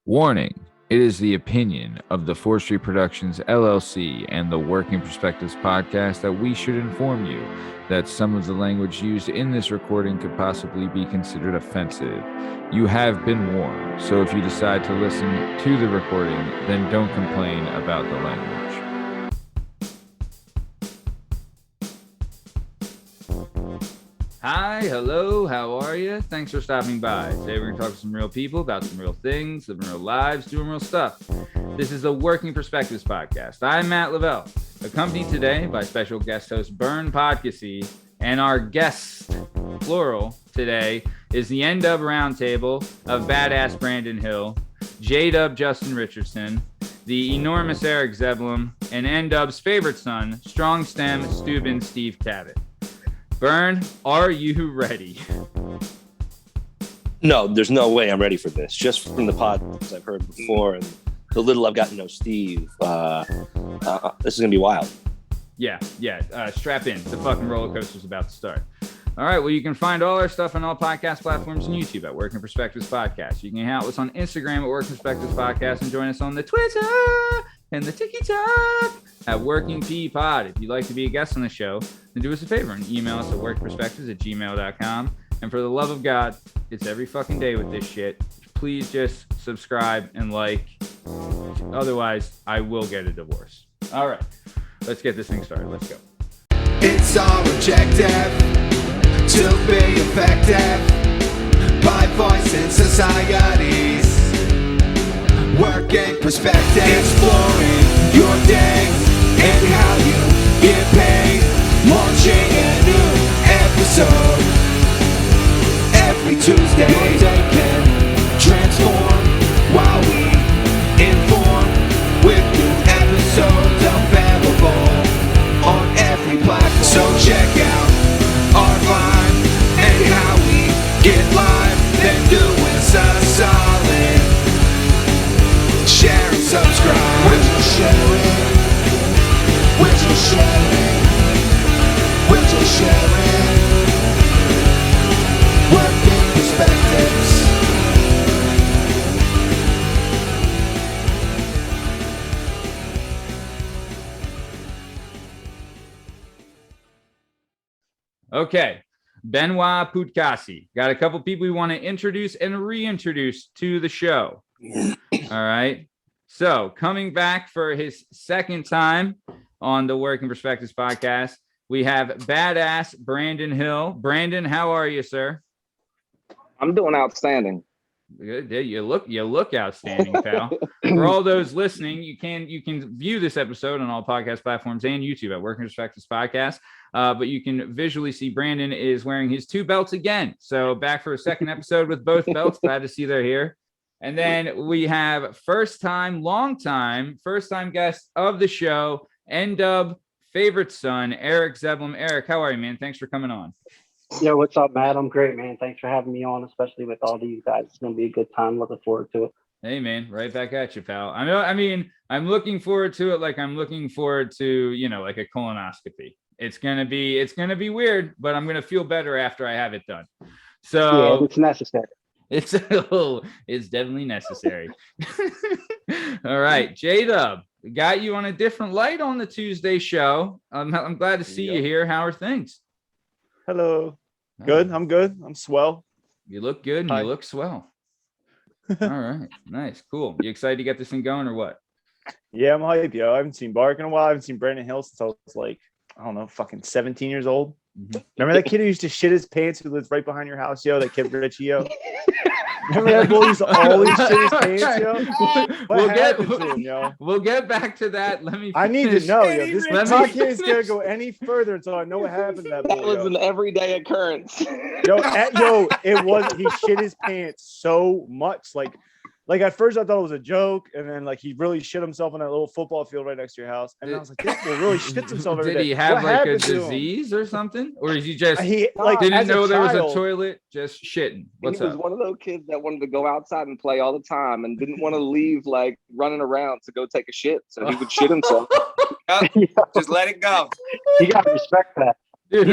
Warning, it is the opinion of the Forestry Productions LLC and the Working Perspectives podcast that we should inform you that some of the language used in this recording could possibly be considered offensive. You have been warned, so if you decide to listen to the recording, then don't complain about the language. Hi, hello, how are you? Thanks for stopping by. Today we're going to talk to some real people about some real things, living real lives, doing real stuff. This is the Working Perspectives podcast. I'm Matt Lavelle, accompanied today by special guest host Bern Podcasy, and our guest, plural, today is the NDub Roundtable of Badass Brandon Hill, Jdub Justin Richardson, the enormous Eric Zeblium, and NDub's favorite son, strong stem Steuben Steve Cabot. Bern, are you ready? No, there's no way I'm ready for this. Just from the podcasts I've heard before and the little I've gotten to know Steve, this is going to be wild. Yeah. Strap in. The fucking roller coaster's about to start. All right, well, you can find all our stuff on all podcast platforms and YouTube at Working Perspectives Podcast. You can hang out with us on Instagram at Working Perspectives Podcast and join us on the Twitter and the TikTok at Working P Pod. If you'd like to be a guest on the show, then do us a favor and email us at workperspectives@gmail.com. And for the love of God, it's every fucking day with this shit. Please just subscribe and like. Otherwise, I will get a divorce. All right, let's get this thing started. Let's go. It's our objective to be effective by voicing societies. Working perspective, exploring your day and how you get paid. Launching a new episode every Tuesday. Your day can transform while we inform with new episodes available on every platform. So check out our line and how we get live. Then do us a solid. Share and subscribe. We're just sharing. We're just sharing. We're just sharing. Working perspectives. Okay, Benoit Podcasy. Got a couple people we want to introduce and reintroduce to the show. All right. So coming back for his second time on the Working Perspectives podcast, we have Badass Brandon Hill. Brandon, how are you, sir? I'm doing outstanding. Good. You look outstanding, pal. For all those listening, you can view this episode on all podcast platforms and YouTube at Working Perspectives Podcast. But you can visually see Brandon is wearing his two belts again. So back for a second episode with both belts. Glad to see they're here. And then we have first time guest of the show, NDub favorite son, Eric Zeblium. Eric, how are you, man? Thanks for coming on. Yo, what's up, Matt? I'm great, man. Thanks for having me on, especially with all these guys. It's going to be a good time. Looking forward to it. Hey, man, right back at you, pal. I mean, I'm looking forward to it like I'm looking forward to, like a colonoscopy. It's gonna be weird, but I'm gonna feel better after I have it done. So yeah, it's necessary. It's definitely necessary. All right, Jdub, got you on a different light on the Tuesday show. I'm glad to see you here. How are things? Hello. Good. I'm good. I'm swell. You look good and Hi. You look swell. All right, nice, cool. You excited to get this thing going or what? Yeah, I'm hype, yo. I haven't seen Bark in a while. I haven't seen Brandon Hill since I was like, I don't know, fucking 17 years old. Mm-hmm. Remember that kid who used to shit his pants who lives right behind your house, yo? That kid Richie, yo. Remember that boy used to always shit his pants, yo? What happened to him, yo? We'll get back to that. I need to know, yo. This podcast is gonna go any further until I know what happened to that boy. That was an everyday occurrence. Yo, it was. He shit his pants so much, like at first I thought it was a joke, and then like he really shit himself on that little football field right next to your house, and I was like, this boy really shits himself every day. Did he have like a disease or something, or is he just didn't know there was a toilet, just shitting? What's up? He was one of those kids that wanted to go outside and play all the time, and didn't want to leave like running around to go take a shit, so he would shit himself. Just let it go. You got to respect that. Dude,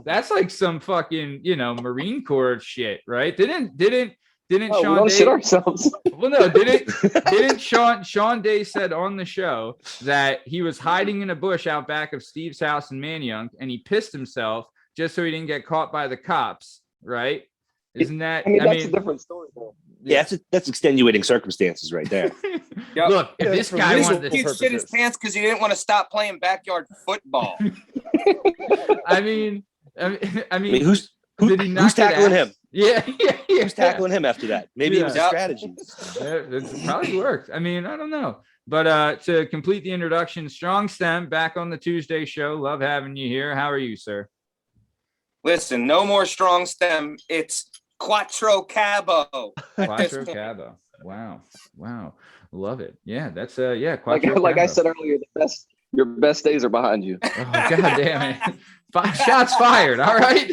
that's like some fucking Marine Corps shit, right? Didn't didn't Oh, we Sean don't Day? shit ourselves. Well, no, didn't Sean Day said on the show that he was hiding in a bush out back of Steve's house in Manayunk, and he pissed himself just so he didn't get caught by the cops, right? Isn't that? I mean, that's a different story, though. Yeah, that's extenuating circumstances right there. Yep. Look, if this guy wanted He to, shit his pants because he didn't want to stop playing backyard football. I mean, I mean, who's knock it tackling out? him? Yeah. Who's tackling him after that? Maybe it was a Yeah. strategy. It probably worked. I mean, I don't know. But to complete the introduction, Strong Stem back on the Tuesday show. Love having you here. How are you, sir? Listen, no more strong stem. It's Quattro Cabot. Quattro Cabot. Wow. Love it. Yeah, that's Like Quattro I Cabot. said earlier, your best days are behind you. Oh, God damn it. 5 shots fired. All right.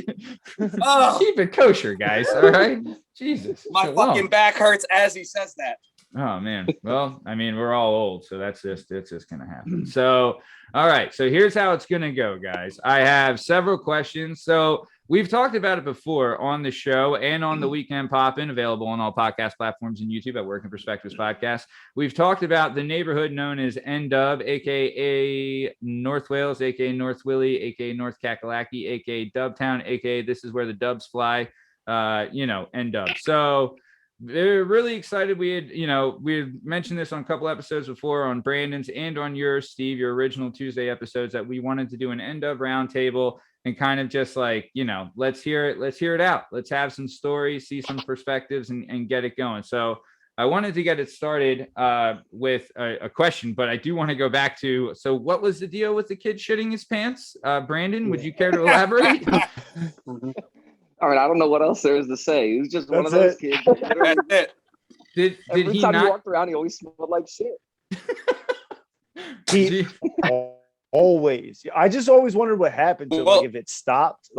Oh. Keep it kosher, guys. All right. Jesus. My Shalom. fucking back hurts as he says that. Oh man. Well, I mean, we're all old, so it's just gonna happen. So, all right. So here's how it's gonna go, guys. I have several questions. So we've talked about it before on the show and on the Weekend Pop-In, available on all podcast platforms and YouTube at Working Perspectives Podcast. We've talked about the neighborhood known as NDub, aka North Wales, aka North Willie, aka North Kakalaki, aka Dubtown, aka this is where the dubs fly. NDub. So they're really excited. We had mentioned this on a couple episodes before on Brandon's and on yours, Steve, your original Tuesday episodes, that we wanted to do an NDub roundtable and kind of just like, let's hear it out. Let's have some stories, see some perspectives and get it going. So I wanted to get it started with a question, but I do want to go back to, so what was the deal with the kid shitting his pants? Brandon, would you care to elaborate? All right, I don't know what else there is to say. He was just one of That's those kids. That's it. Did Every he time he not? walked around, he always smelled like shit. He always. I just always wondered what happened to him, Well- like if it stopped.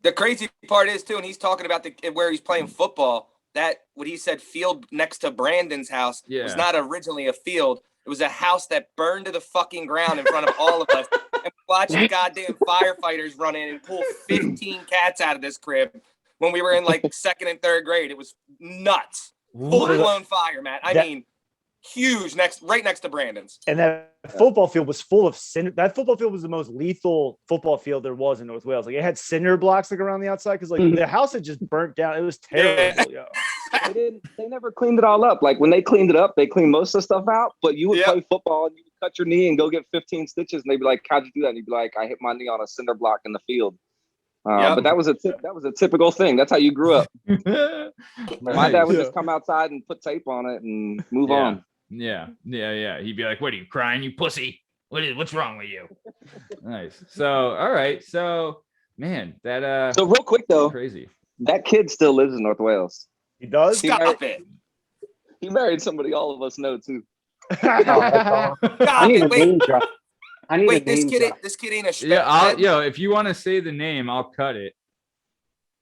The crazy part is too, and he's talking about where he's playing football. That what he said, field next to Brandon's house was not originally a field. It was a house that burned to the fucking ground in front of all of us. And watching goddamn firefighters run in and pull 15 cats out of this crib when we were in like 2nd and 3rd grade. It was nuts. Full blown fire, Matt. I mean, huge, right next to Brandon's. And that football field was full of cinder. That football field was the most lethal football field there was in North Wales. Like it had cinder blocks like around the outside because like the house had just burnt down. It was terrible. Yo. They never cleaned it all up. Like when they cleaned it up, they cleaned most of the stuff out. But you would play football and you would cut your knee and go get 15 stitches, and they'd be like, "How'd you do that?" And you'd be like, "I hit my knee on a cinder block in the field." But that was a typical thing. That's how you grew up. My dad would just come outside and put tape on it and move on. Yeah. He'd be like, "What are you crying, you pussy? What's wrong with you?" Nice. So, all right. So, man, that So real quick though, crazy. that kid still lives in North Wales. He does. Stop it. He married somebody all of us know too. I Stop need it. a name drop. I need Wait, a this name kid drop. ain't a Yeah, if you want to say the name, I'll cut it.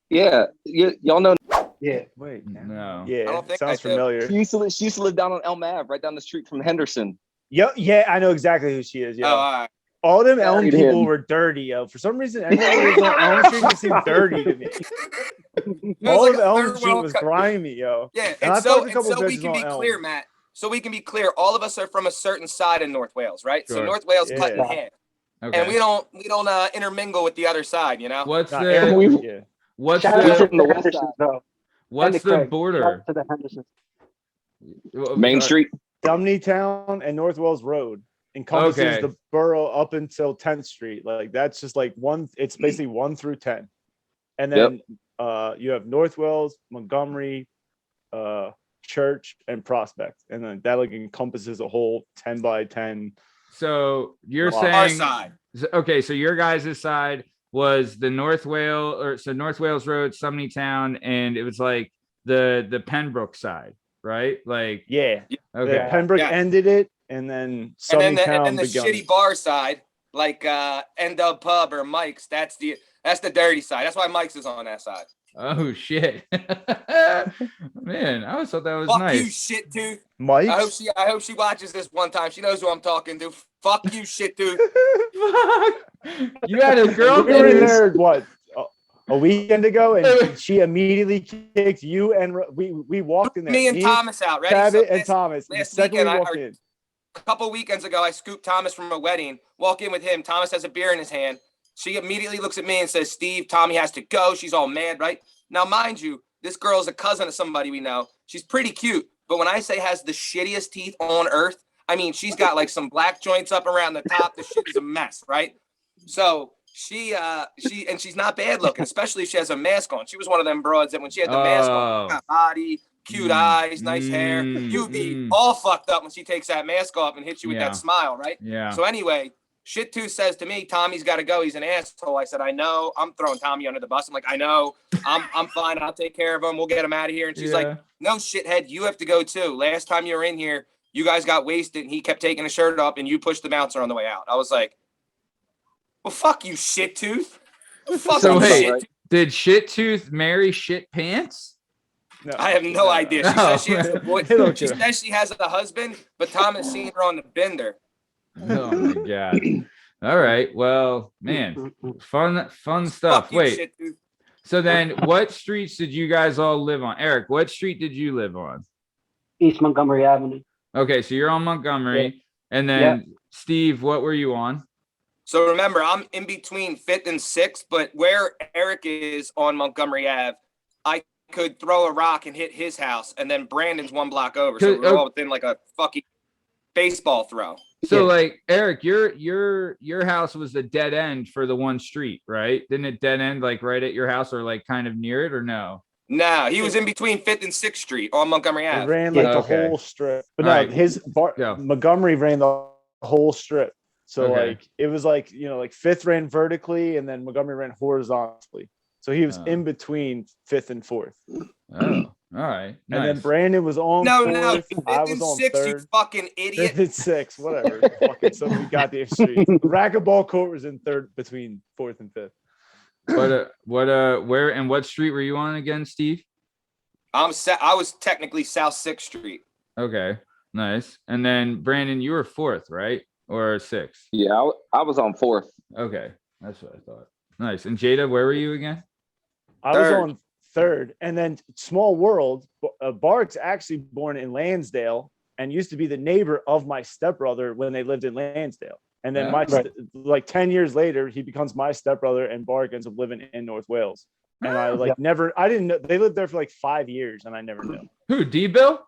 Yeah, y'all know. Yeah. Wait. No. Yeah. I don't think Sounds I do. familiar. She used to live down on Elm Ave, right down the street from Henderson. Yeah, I know exactly who she is. Yeah. Oh, all right. All them Elm Married people him. were dirty, yo. For some reason, anyone who lives on Elm Street just seemed dirty to me. It All was of like a Elm third Street world was cut- grimy, yo. Yeah, And I and so, fucked a couple we bitches can be on Elm. clear, Matt. So we can be clear, all of us are from a certain side in North Wales, right? So Sure. North Wales Yeah. cut in half, Okay. and we don't intermingle with the other side, you know. What's Not the everyone, yeah. what's Shout out He's the to from the the west Hendersons, side. though. what's And the Craig. Shout border? out to the Hendersons. Main Street. Dumney Town and North Wales Road encompasses Okay. the borough up until 10th Street. Like that's just like one. It's basically 1 through 10, and then you have North Wales, Montgomery, Church, and Prospect, and then that like encompasses a whole 10 by 10. So you're Wow. Our saying side. okay, so your guys' side was the North Wales Road, Sumney Town, and it was like the Pembroke side, right? Like Yeah, okay. Pembroke Yeah. ended it, and then And Sumney then the, Town and then the begun. shitty bar side, like NDub Pub or Mike's, that's the dirty side. That's why Mike's is on that side. Oh shit. Man, I always thought that was Fuck nice. you, shit tooth. Mike. I hope she watches this one time. She knows who I'm talking to. Fuck you, shit tooth. Fuck. You had a We were in girlfriend. there. What? a weekend ago, and she immediately kicked you and we walked in there. Me and Thomas out, right? Cabot and Thomas. Last The second weekend, we walked in. a couple weekends ago, I scooped Thomas from a wedding. Walk in with him. Thomas has a beer in his hand. She immediately looks at me and says, "Steve, Tommy has to go." She's all mad, right? Now, mind you, this girl's a cousin of somebody we know. She's pretty cute, but when I say has the shittiest teeth on earth, I mean she's got like some black joints up around the top. The shit is a mess, right? So she's not bad looking, especially if she has a mask on. She was one of them broads that when she had the mask on, got body, cute eyes, nice hair. You'd be all fucked up when she takes that mask off and hits you with that smile, right? Yeah. So anyway, Shit Tooth says to me, "Tommy's got to go. He's an asshole." I said, "I know." I'm throwing Tommy under the bus. I'm like, "I know. I'm fine. I'll take care of him. We'll get him out of here." And she's like, "No, shithead. You have to go too. Last time you were in here, you guys got wasted and he kept taking his shirt off and you pushed the bouncer on the way out." I was like, "Well, fuck you, Shit Tooth." Fuck So you, wait, Shit Tooth. did Shit Tooth marry Shit Pants? No. I have no idea. She says she has a boy. Don't She you? says she has a husband, but Thomas seen her on the bender. Oh my god. All right. Well, man, fun stuff. Fuck you, Wait. Shit Tooth. So then, what streets did you guys all live on? Eric, what street did you live on? East Montgomery Avenue. Okay, so you're on Montgomery, and then Steve, what were you on? So remember, I'm in between 5th and 6th, but where Eric is on Montgomery Ave, I could throw a rock and hit his house, and then Brandon's one block over. So we're all within like a fucking baseball throw. So like Eric, your house was the dead end for the one street, right? Didn't it dead end like right at your house or like kind of near it or no? No, he was in between 5th and 6th Street on Montgomery It Ave. ran like the Okay. whole strip. But All no, right. his Montgomery ran the whole strip. So Okay. like it was like, you know, like 5th ran vertically and then Montgomery ran horizontally. So he was in between 5th and 4th. Oh, all right. And then Brandon was on No, 4th. I 5th was and on 6th, 3rd. you fucking idiot. 5th and 6th, whatever. Fucking somebody got the street. Racquetball court was in 3rd between 4th and 5th. Where and what street were you on again, Steve? I was technically South 6th Street. Okay, nice. And then Brandon, you were 4th, right? Or 6th? Yeah, I was on 4th. Okay, that's what I thought. Nice. And Jdub, where were you again? I was 3rd. on 3rd. And then small world, Bart's actually born in Lansdale and used to be the neighbor of my stepbrother when they lived in Lansdale. And then like 10 years later, he becomes my stepbrother and Bart ends up living in North Wales. And I I didn't know they lived there for like 5 years and I never knew. Who? D-Bill?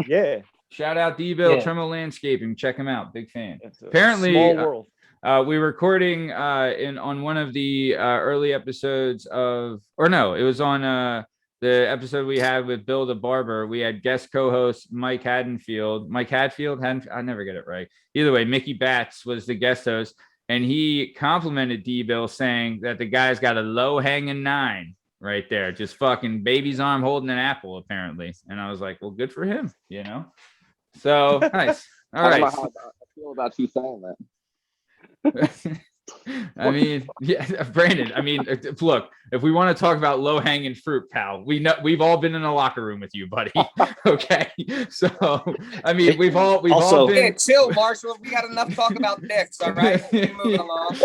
Yeah. Shout out D-Bill, Yeah. Tremolo Landscaping. Check him out. Big fan. It's a Apparently, small world. we were recording on one of the early episodes of, or no, it was on the episode we had with Bill the Barber. We had guest co-host Mike Hadfield. I never get it right. Either way, Mickey Batts was the guest host, and he complimented D-Bill saying that the guy's got a low-hanging 9 right there, just fucking baby's arm holding an apple, apparently. And I was like, well, good for him, you know? So, nice. All I don't right. know how I feel about you saying that. I mean, yeah, Brandon. I mean, look, if we want to talk about low-hanging fruit, pal, we've all been in a locker room with you, buddy. Okay, so I mean, we've all Also- been. Yeah, chill, Marshall. We got enough talk about dicks, all right? Keep moving along.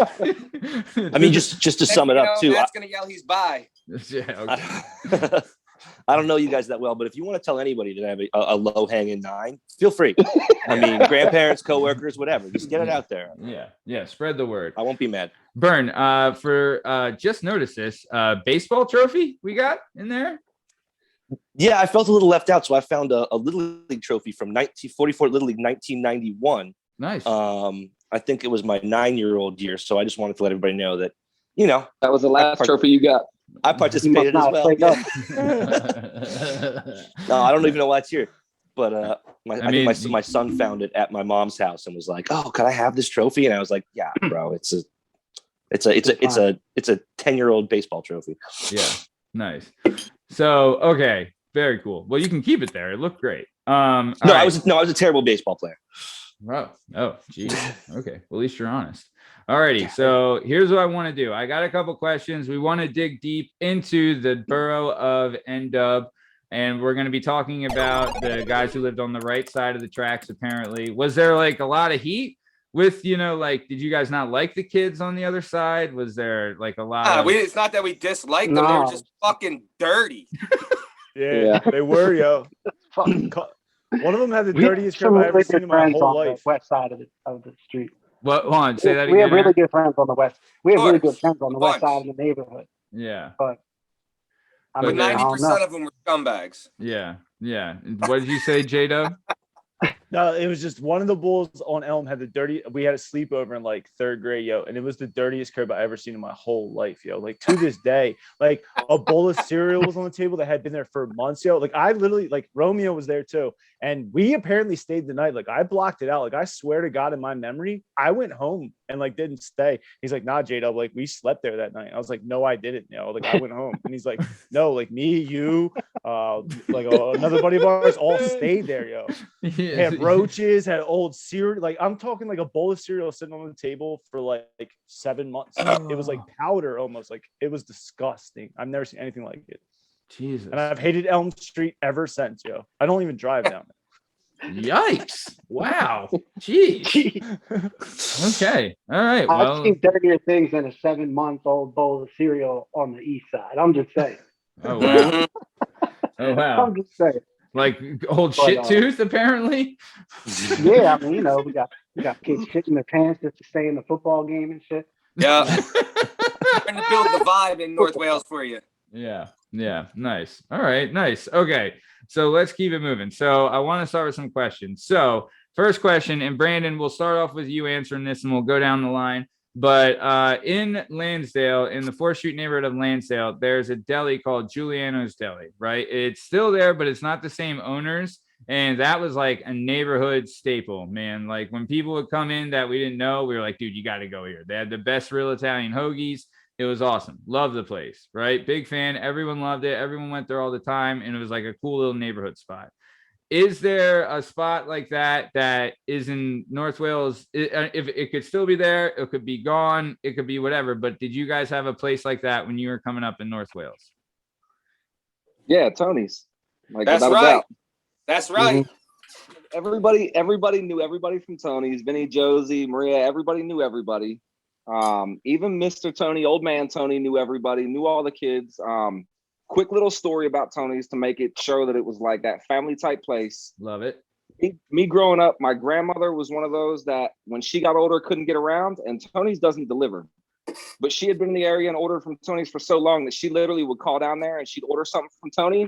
I mean, just to sum it up too. Matt's gonna yell he's bi. Yeah, okay. I don't know you guys that well, but if you want to tell anybody to have a low-hanging 9, feel free. I mean, grandparents, coworkers, whatever. Just get it out there. Yeah. Spread the word. I won't be mad. Bern, for just notice this baseball trophy we got in there. Yeah, I felt a little left out, so I found a Little League trophy from 1944 Little League 1991. Nice. I think it was my 9-year-old year, so I just wanted to let everybody know that, you know, That was the last trophy you got. I participated as well. Not No, I don't even know why it's here, but I think my son found it at my mom's house and was like, "Oh, could I have this trophy?" And I was like, "Yeah, bro, it's a 10-year-old baseball trophy." Yeah, nice. So okay, very cool. Well, you can keep it there. It looked great. I was a terrible baseball player. Wow. Oh, geez. Okay. Well, at least you're honest. Alrighty. So here's what I want to do. I got a couple questions. We want to dig deep into the borough of NDub, and we're going to be talking about the guys who lived on the right side of the tracks. Apparently, was there like a lot of heat? with, like, did you guys not like the kids on the other side? Was there like a lot of... It's not that we disliked them. They were just fucking dirty. Yeah, they were, yo. One of them had the dirtiest crib I ever seen in my whole life. West side of the street. What? Hold on, say that again. We have really good friends on the west. We have really good friends on the west Bunch. side of the neighborhood. Yeah. But But 90% of them were scumbags. Yeah. Yeah. What did you say, Jdub? No, it was just one of the Bulls on Elm had the dirty. We had a sleepover in like 3rd grade, yo, and it was the dirtiest crib I ever seen in my whole life, yo. Like to this day, like a bowl of cereal was on the table that had been there for months, yo. Like I literally, like Romeo was there too, and we apparently stayed the night. Like I blocked it out. Like I swear to God, in my memory, I went home and like didn't stay. He's like, nah, Jdub, like we slept there that night. I was like, no, I didn't, yo. Like I went home, and he's like, no, like me, you, like another buddy of ours all stayed there, yo. Had roaches, had old cereal. Like I'm talking like a bowl of cereal sitting on the table for like 7 months. It was like powder almost. Like it was disgusting. I've never seen anything like it. Jesus. And I've hated Elm Street ever since, yo. I don't even drive down it. Yikes. Wow. Jeez. Okay. All right. Well, I've seen dirtier things than a 7-month-old bowl of cereal on the east side. I'm just saying. Oh wow. Oh wow. I'm just saying. Like old shit tooth, apparently. Yeah, I mean, we got kids shitting their pants just to stay in the football game and shit. Yeah. Trying to build the vibe in North Wales for you. Yeah. Yeah. Nice. All right. Nice. Okay. So let's keep it moving. So I want to start with some questions. So first question, and Brandon, we'll start off with you answering this and we'll go down the line. But in Lansdale, in the 4th Street neighborhood of Lansdale, there's a deli called Giuliano's Deli, right? It's still there, but it's not the same owners. And that was like a neighborhood staple, man. Like when people would come in that we didn't know, we were like, dude, you got to go here. They had the best real Italian hoagies. It was awesome. Love the place, right? Big fan. Everyone loved it. Everyone went there all the time. And it was like a cool little neighborhood spot. Is there a spot like that is in North Wales? If it could still be there, it could be gone, it could be whatever. But did you guys have a place like that when you were coming up in North Wales? Yeah, Tony's. Like, that's right. That's right. Mm-hmm. Everybody knew everybody from Tony's. Vinny, Josie, Maria. Everybody knew everybody. Even Mr. Tony, old man Tony, knew everybody. Knew all the kids. Quick little story about Tony's to make it show that it was like that family type place. Love it. Me growing up, my grandmother was one of those that when she got older, couldn't get around, and Tony's doesn't deliver. But she had been in the area and ordered from Tony's for so long that she literally would call down there and she'd order something from Tony.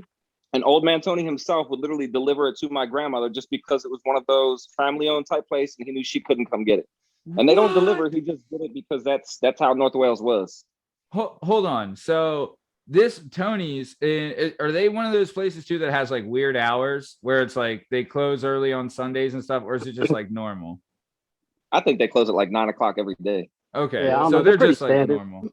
And old man Tony himself would literally deliver it to my grandmother just because it was one of those family owned type place and he knew she couldn't come get it. And they don't deliver, he just did it because that's how North Wales was. Hold on. So this Tony's, are they one of those places too that has like weird hours where it's like they close early on Sundays and stuff, or is it just like normal? I think they close at like 9 o'clock every day. Okay, yeah, so they're just like standard. normal.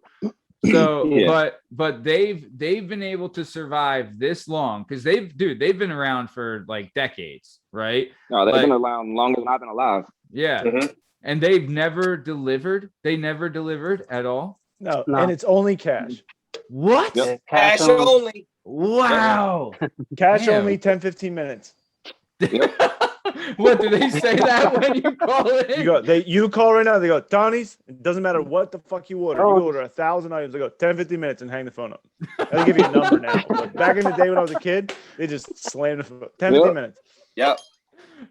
So, Yeah. but they've been able to survive this long because they've been around for like decades, right? No, they've Like, been around longer than I've been alive. Yeah, and they've never delivered. They never delivered at all. No, and it's only cash. What? Yep. Cash only. Wow. Cash Damn. only 10-15 minutes. What do they say that when you call in? You call right now, they go, Tony's, it doesn't matter what the fuck you order. You order 1,000 items, they go 10-15 minutes and hang the phone up. They'll give you a number now. But back in the day when I was a kid, they just slammed the phone. 10-15 minutes. Yep.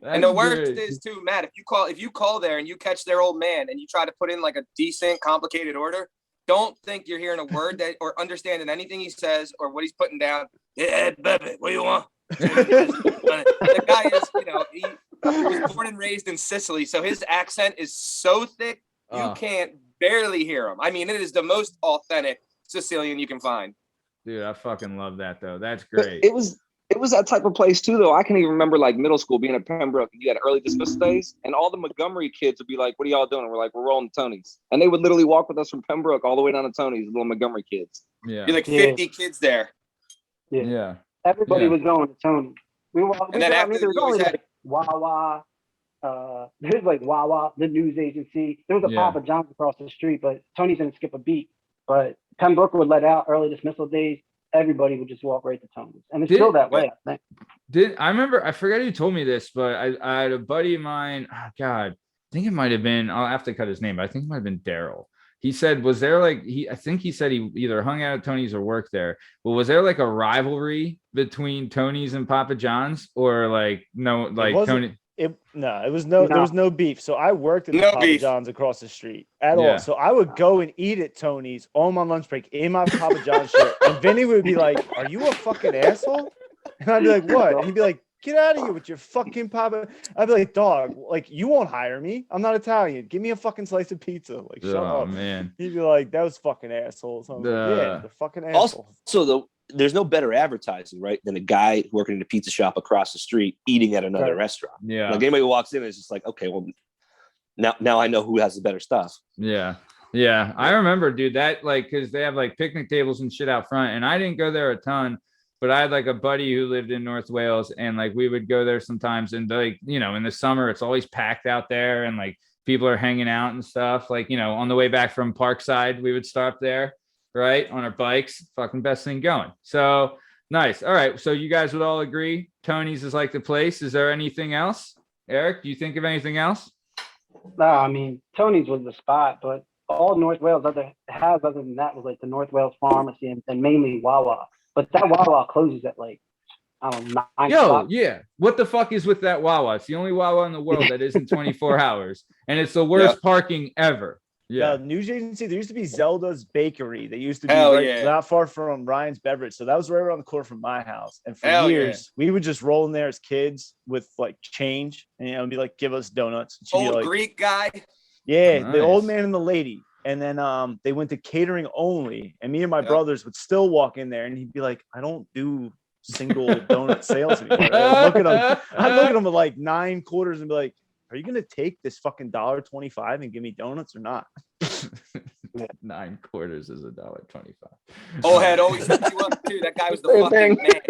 That's And the worst great. is too, Matt, if you call there and you catch their old man and you try to put in like a decent, complicated order, don't think you're hearing a word that or understanding anything he says or what he's putting down. Yeah, baby, what do you want? The guy is, he was born and raised in Sicily, so his accent is so thick you can't barely hear him. I mean, it is the most authentic Sicilian you can find. Dude, I fucking love that though. That's great. It was that type of place too, though. I can even remember like middle school being at Pembroke and you had early dismissal days and all the Montgomery kids would be like, what are y'all doing? And we're like, we're rolling Tony's. And they would literally walk with us from Pembroke all the way down to Tony's, little Montgomery kids. Yeah. You're like 50 kids there. Yeah. Everybody was going to Tony. And then after there was you always only had- like Wawa. There's like Wawa, the news agency. There was a Papa John's across the street, but Tony's didn't skip a beat. But Pembroke would let out early dismissal days. Everybody would just walk right to Tony's, and it's still that way, I think. I remember, I forget who told me this, but I had a buddy of mine. Oh God, think it might have been, I'll have to cut his name, but I think it might have been Daryl. He said, was there like, I think he said he either hung out at Tony's or worked there, but was there like a rivalry between Tony's and Papa John's, or like, no, like Tony? There was no beef. So I worked at Papa John's across the street at all. So I would go and eat at Tony's on my lunch break in my Papa John's shirt. And Vinny would be like, "Are you a fucking asshole?" And I'd be like, "What?" And he'd be like, "Get out of here with your fucking Papa." I'd be like, "Dog, like you won't hire me. I'm not Italian. Give me a fucking slice of pizza." Like, shut up, man. He'd be like, "That was fucking assholes." I'm like, yeah, the fucking assholes. Also, there's no better advertising, right, than a guy working in a pizza shop across the street eating at another restaurant. Yeah. Like anybody who walks in is just like, okay, well, now I know who has the better stuff. Yeah. Yeah. I remember, dude, that like, because they have like picnic tables and shit out front. And I didn't go there a ton, but I had like a buddy who lived in North Wales, and like we would go there sometimes. And like, you know, in the summer, it's always packed out there, and like people are hanging out and stuff. Like, you know, on the way back from Parkside, we would stop there. Right, on our bikes, fucking best thing going. So nice. All right, so you guys would all agree Tony's is like the place. Is there anything else, Eric? Do you think of anything else? No, I mean Tony's was the spot, but all North Wales other than that was like the North Wales Pharmacy and mainly Wawa. But that Wawa closes at like, I don't know, 9 o'clock. Yeah. What the fuck is with that Wawa? It's the only Wawa in the world that isn't 24 hours, and it's the worst parking ever. Yeah, news agency. There used to be Zelda's Bakery. They used to be not far from Ryan's Beverage. So that was right around the corner from my house. And for years, we would just roll in there as kids with like change, and you know, be like, "Give us donuts." Old like, Greek guy. Yeah, nice. The old man and the lady. And then they went to catering only, and me and my brothers would still walk in there, and he'd be like, "I don't do single donut sales anymore." I'd look at him with like 9 quarters and be like, "Are you gonna take this fucking $1.25 and give me donuts or not?" 9 quarters is $1.25. Old head always hooks you up too. That guy was the fucking man.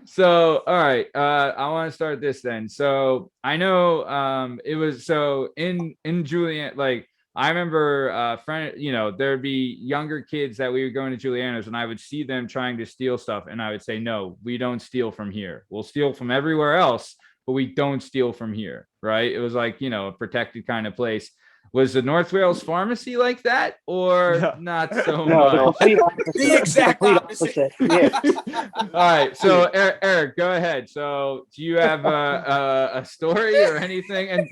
So, all right, I want to start this then. So I know it was so in Julian, like I remember friend, you know, there'd be younger kids that we would go into Juliana's, and I would see them trying to steal stuff, and I would say, "No, we don't steal from here. We'll steal from everywhere else, but we don't steal from here." Right? It was like, you know, a protected kind of place. Was the North Wales Pharmacy like that, or not so much? The exact opposite. Yeah. All right, so Eric, go ahead. So, do you have a story or anything? And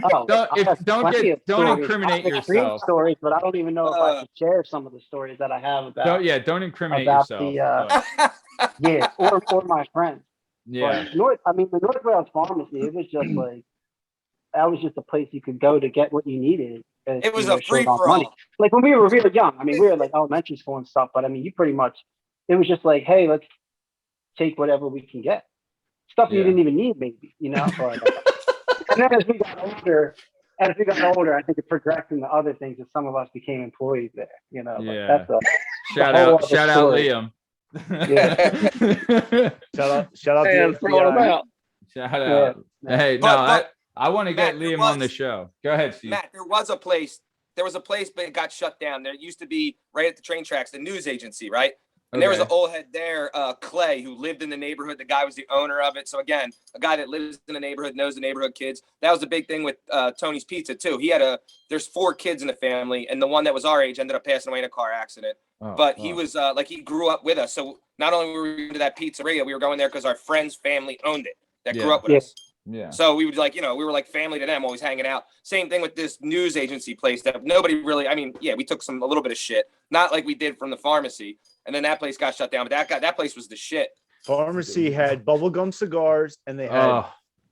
don't incriminate yourself. Stories, but I don't even know if I can share some of the stories that I have about. Don't incriminate yourself. Or my friends. Yeah. But the North Wales Pharmacy, it was just like, that was just a place you could go to get what you needed. It was a free for all. Like when we were really young, I mean, we were like elementary school and stuff, but I mean, you pretty much, it was just like, hey, let's take whatever we can get. Stuff you didn't even need, maybe, you know? But, and then as we got older, I think it progressed into other things, and some of us became employees there, you know? Yeah. That's shout out Liam. Yeah. Shout out to Shout out. Yeah. Hey, I want to get Liam on the show. Go ahead, Steve. Matt, there was a place, but it got shut down. There used to be right at the train tracks, the news agency, right? And there was an old head there, Clay, who lived in the neighborhood. The guy was the owner of it. So again, a guy that lives in the neighborhood, knows the neighborhood kids. That was the big thing with Tony's Pizza too. He had there's 4 kids in the family, and the one that was our age ended up passing away in a car accident. He was he grew up with us. So not only were we into that pizzeria, we were going there because our friend's family owned it. That grew up with us. Yeah. So we would we were like family to them, always hanging out. Same thing with this news agency place that nobody really, we took a little bit of shit, not like we did from the pharmacy. And then that place got shut down, but that place was the shit. Pharmacy had bubblegum cigars, and they had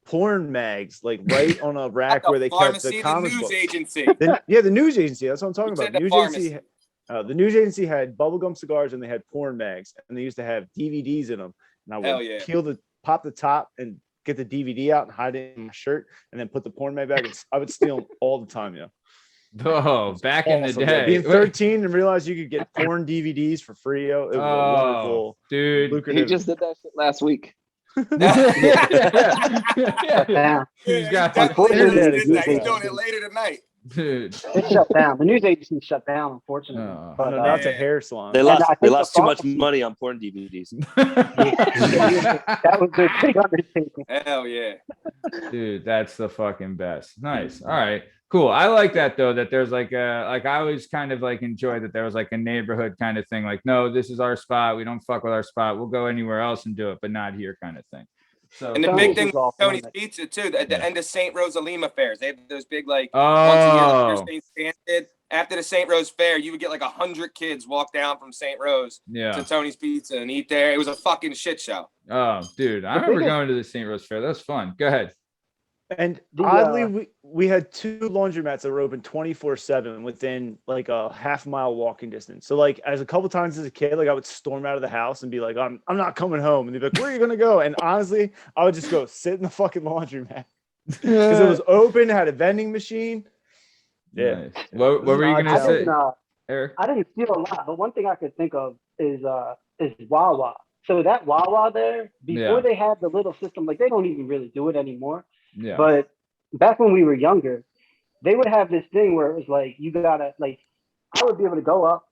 porn mags, like right on a rack where they kept the comic books. The news agency. The news agency. That's what I'm talking about. The news agency had bubblegum cigars, and they had porn mags, and they used to have DVDs in them. And I would pop the top and get the DVD out and hide it in my shirt, and then put the porn mag back. I would steal them all the time, back in the day. Being 13 and realize you could get porn DVDs for free, it was a wonderful, dude. Lucrative. He just did that shit last week. He's got he's doing it later tonight. dude. It shut down. The news agency shut down, unfortunately. Oh. But, No, that's a hair salon. They And I think lost the too much pharmacy- money on porn DVDs. that was their big undertaking. Hell yeah. Dude, that's the fucking best. Nice. All right, cool. I like that though, that there's like I always kind of like enjoy that there was like a neighborhood kind of thing. Like, no, this is our spot. We don't fuck with our spot. We'll go anywhere else and do it, but not here kind of thing. So And the Tony's big thing was off with Tony's limits. Pizza too, at the Yeah. end of St. Rosalima fairs, they have those big like once a year oh like St. Stan did. After the St. Rose fair, you would get like 100 kids walk down from St. Rose yeah. to Tony's Pizza and eat there. It was a fucking shit show. Oh, dude, I The remember biggest- going to the St. Rose Fair. That was fun. Go ahead. And The, oddly, we had 2 laundromats that were open 24/7 within like a half-mile walking distance. So like, as a couple times as a kid, like I would storm out of the house and be like, I'm not coming home. And they'd be like, where are you gonna go? And honestly, I would just go sit in the fucking laundromat because it was open, had a vending machine. Yeah. Nice. What were you Not gonna I say, didn't, Eric? I didn't steal a lot, but one thing I could think of is Wawa. So that Wawa there, before Yeah. they had the little system, like they don't even really do it anymore. Yeah. But back when we were younger, they would have this thing where it was like you gotta like I would be able to go up,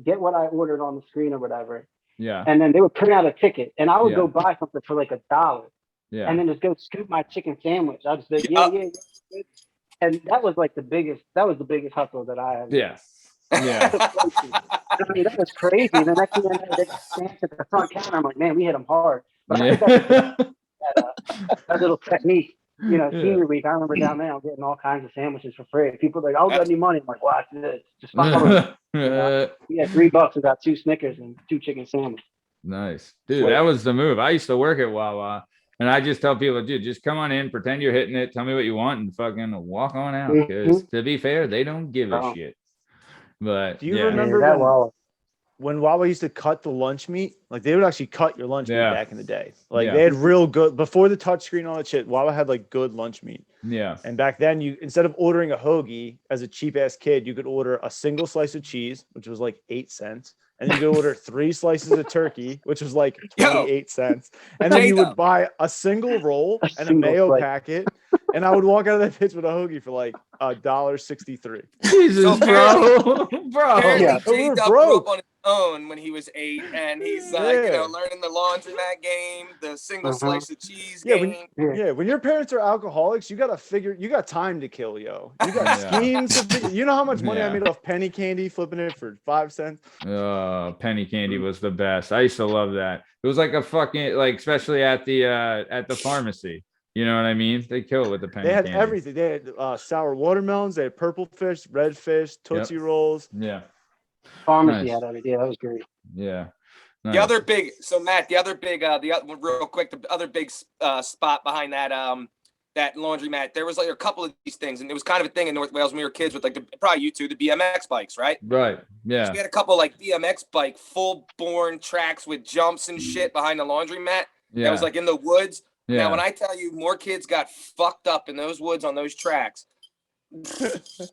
get what I ordered on the screen or whatever, Yeah. and then they would print out a ticket, and I would Yeah. go buy something for like $1, Yeah. and then just go scoop my chicken sandwich. I'd just be like, Yeah. yeah. And that was like the biggest hustle that I had. Yeah. Yeah. I mean, that was crazy. The next thing I know, they stand at the front counter. I'm like, man, we hit them hard. But I think Yeah. that little technique, Yeah. senior week, I remember down there, I'm getting all kinds of sandwiches for free. People are like, I'll got any money. I'm like, watch this. Just follow me. We had $3 and got 2 Snickers and 2 chicken sandwiches. Nice. Dude, that was the move. I used to work at Wawa. And I just tell people, dude, just come on in, pretend you're hitting it, tell me what you want, and fucking walk on out. Because to be fair, they don't give a Oh. shit. But Do you yeah. remember that when, when Wawa used to cut the lunch meat? Like they would actually cut your lunch meat Yeah. back in the day. Like Yeah. they had real good before the touchscreen and all that shit. Wawa had like good lunch meat. Yeah. And back then, you instead of ordering a hoagie as a cheap ass kid, you could order a single slice of cheese, which was like 8 cents. And then you could order 3 slices of turkey, which was like 28 cents. And then you would buy a single roll and a single mayo slice. packet. And I would walk out of that bitch with a hoagie for like $1.63. Jesus, So bro. Bro. Apparently, Yeah. We're Jdub grew broke. up on his own when he was 8, and he's Yeah. learning the laundromat game, the single Uh-huh. slice of cheese Yeah, game. Yeah, when your parents are alcoholics, you got time to kill, yo. You got Yeah. schemes. To figure, you know how much money I Yeah. made off penny candy, flipping it for 5 cents. Penny candy was the best. I used to love that. It was like a fucking like, especially at the pharmacy. You know what I mean? They kill it with the penny They had candy. everything. They had sour watermelons. They had purple fish, red fish, Tootsie Rolls. Yeah. Pharmacy Nice. had everything. Yeah, that was great. Yeah. The Nice. other big, so Matt, the other big, real quick, the other big spot behind that that laundromat, there was like a couple of these things, and it was kind of a thing in North Wales when we were kids with like probably you two, the BMX bikes, right? Right. Yeah. We had a couple like BMX bike full-born tracks with jumps and shit behind the laundromat. Yeah. That was like in the woods. yeah. Now, when I tell you more kids got fucked up in those woods on those tracks,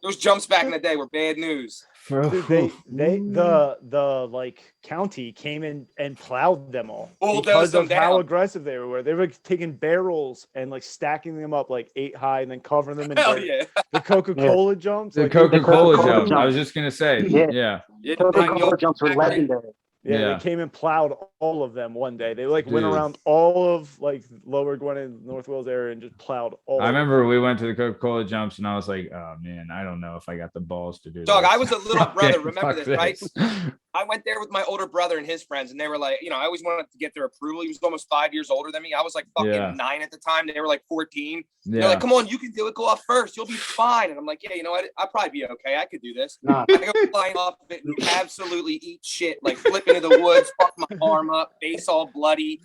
those jumps back in the day were bad news. Dude, the like county came in and plowed them all Bulldozed because them of how down. aggressive they were. They were like, taking barrels and like stacking them up like 8 high and then covering them in Hell dirt. yeah. The Coca-Cola jumps. The like, Coca-Cola Coca-Cola jump. I jump. was just gonna say. Yeah. Yeah. Yeah, Coca-Cola jumps were legendary. Yeah. They came and plowed all of them one day. They like went Dude. around all of like Lower Gwinnett, North Wales area and just plowed all. I of them. remember we went to the Coca-Cola jumps and I was like, oh man, I don't know if I got the balls to do Dog, this. I was a little Fuck brother. it, Remember fuck this, right? this. I went there with my older brother and his friends, and they were like, I always wanted to get their approval. He was almost 5 years older than me. I was like fucking Yeah. 9 at the time. They were like 14. They're Yeah. like, come on, you can do it. Go off first. You'll be fine. And I'm like, yeah, you know what? I'll probably be okay. I could do this. Nah. I go flying off of it and absolutely eat shit, like flip into the woods, fuck my arm up, face all bloody.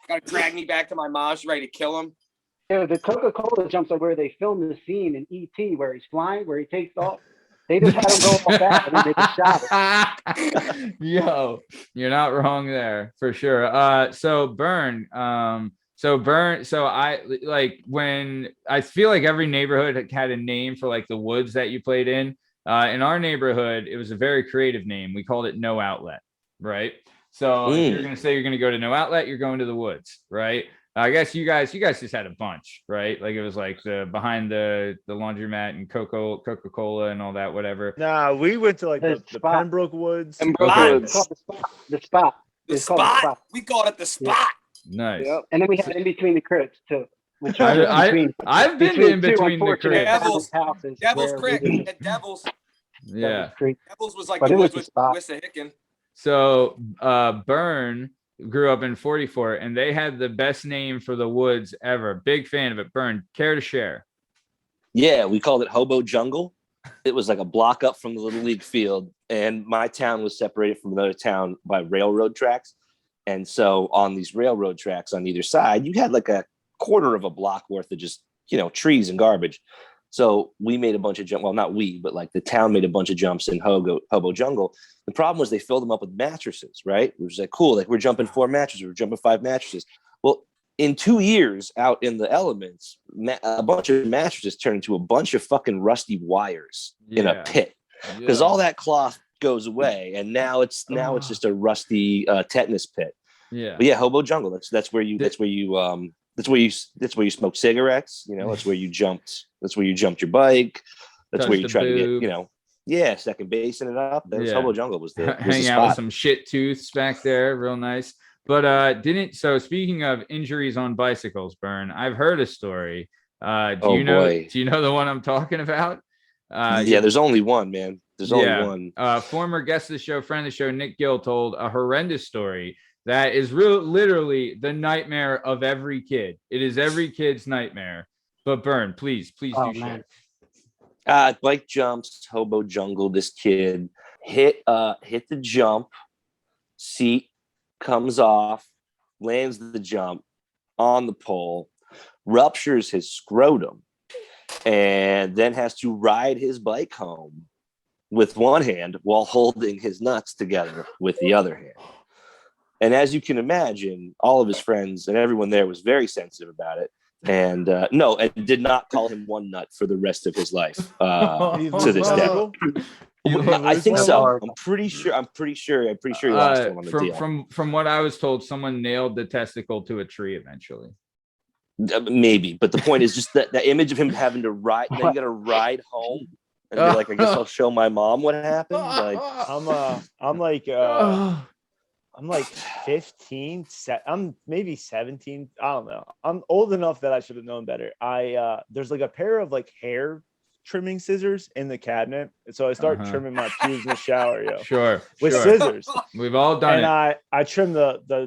Gotta drag me back to my mom. She's ready to kill him. Yeah, the Coca-Cola jumps are where they filmed the scene in E.T. where he's flying, where he takes off. They just had him go off that and then they just shot it. Yo, you're not wrong there for sure. So Bern, so I like when I feel like every neighborhood had a name for like the woods that you played in. In our neighborhood, it was a very creative name. We called it No Outlet, right? So if you're gonna say you're gonna go to No Outlet, you're going to the woods, right? I guess you guys just had a bunch, right? Like it was like behind the laundromat and Coca-Cola and all that, whatever. Nah, we went to like the Pembroke Woods. Woods. The spot. The spot. We called it the spot. Nice. Yep. And then we had in between the cribs too. I've been in between the cribs. Devil's Creek and Devils. Yeah. Devils was like the woods with Wissahickon. So Bern grew up in 44 and they had the best name for the woods ever. Big fan of it. Bern, care to share? Yeah, we called it Hobo Jungle. It was like a block up from the Little League field, and my town was separated from another town by railroad tracks. And so on these railroad tracks on either side, you had like a quarter of a block worth of just, trees and garbage. So we made a bunch of jumps. Well, not we, but like the town made a bunch of jumps in Hobo Jungle. The problem was they filled them up with mattresses, right? It was like, cool. Like we're jumping 4 mattresses. We're jumping 5 mattresses. Well, in 2 years out in the elements, a bunch of mattresses turned into a bunch of fucking rusty wires in a pit because all that cloth goes away. And now it's just a rusty tetanus pit. Yeah. But yeah, Hobo Jungle. That's where you smoke cigarettes. That's where you jumped. That's where you jumped your bike. That's where you tried to get, second basing it up. Hobo Jungle was the hang out with some shit tooths back there. Real nice. But so speaking of injuries on bicycles, Bern, I've heard a story. Do you know the one I'm talking about? There's only one, man. There's only one. Former guest of the show, friend of the show, Nick Gill told a horrendous story that is literally the nightmare of every kid. It is every kid's nightmare. But Bern, please do share. Bike jumps, Hobo Jungle. This kid hit the jump, seat comes off, lands the jump on the pole, ruptures his scrotum, and then has to ride his bike home with one hand while holding his nuts together with the other hand. And as you can imagine, all of his friends and everyone there was very sensitive about it. And and did not call him one nut for the rest of his life to this day. I think so. I'm pretty sure he lost him on the deal. From what I was told, someone nailed the testicle to a tree eventually. Maybe, but the point is just that the image of him having to ride. Then you got to ride home and be like, I guess I'll show my mom what happened. Like I'm like 15. I'm maybe 17. I don't know. I'm old enough that I should have known better. There's like a pair of like hair trimming scissors in the cabinet, and so I start trimming my pubes in the shower, with scissors. We've all done it. And I trim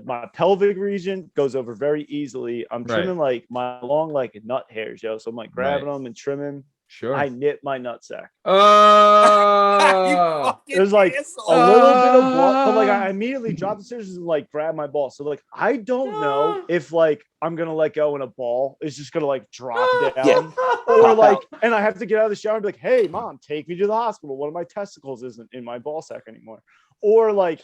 my pelvic region, goes over very easily. I'm trimming like my long like nut hairs, so I'm like grabbing them and trimming. Sure. I nip my nutsack. Oh, it was like a little bit of blood, but like I immediately dropped the scissors and like grab my ball. So like I don't know if like I'm gonna let go and a ball is just gonna like drop down, or like, and I have to get out of the shower and be like, "Hey, mom, take me to the hospital. One of my testicles isn't in my ball sack anymore," or like.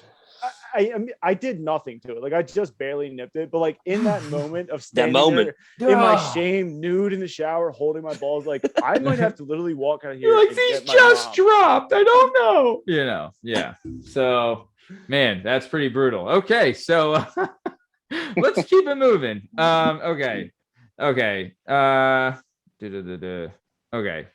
I did nothing to it. Like I just barely nipped it, but like in that moment of standing there in my shame, nude in the shower, holding my balls, like I might have to literally walk out of here. You're like, these just dropped. I don't know. Yeah. So, man, that's pretty brutal. Okay, so let's keep it moving. Okay. Okay. Here. Okay,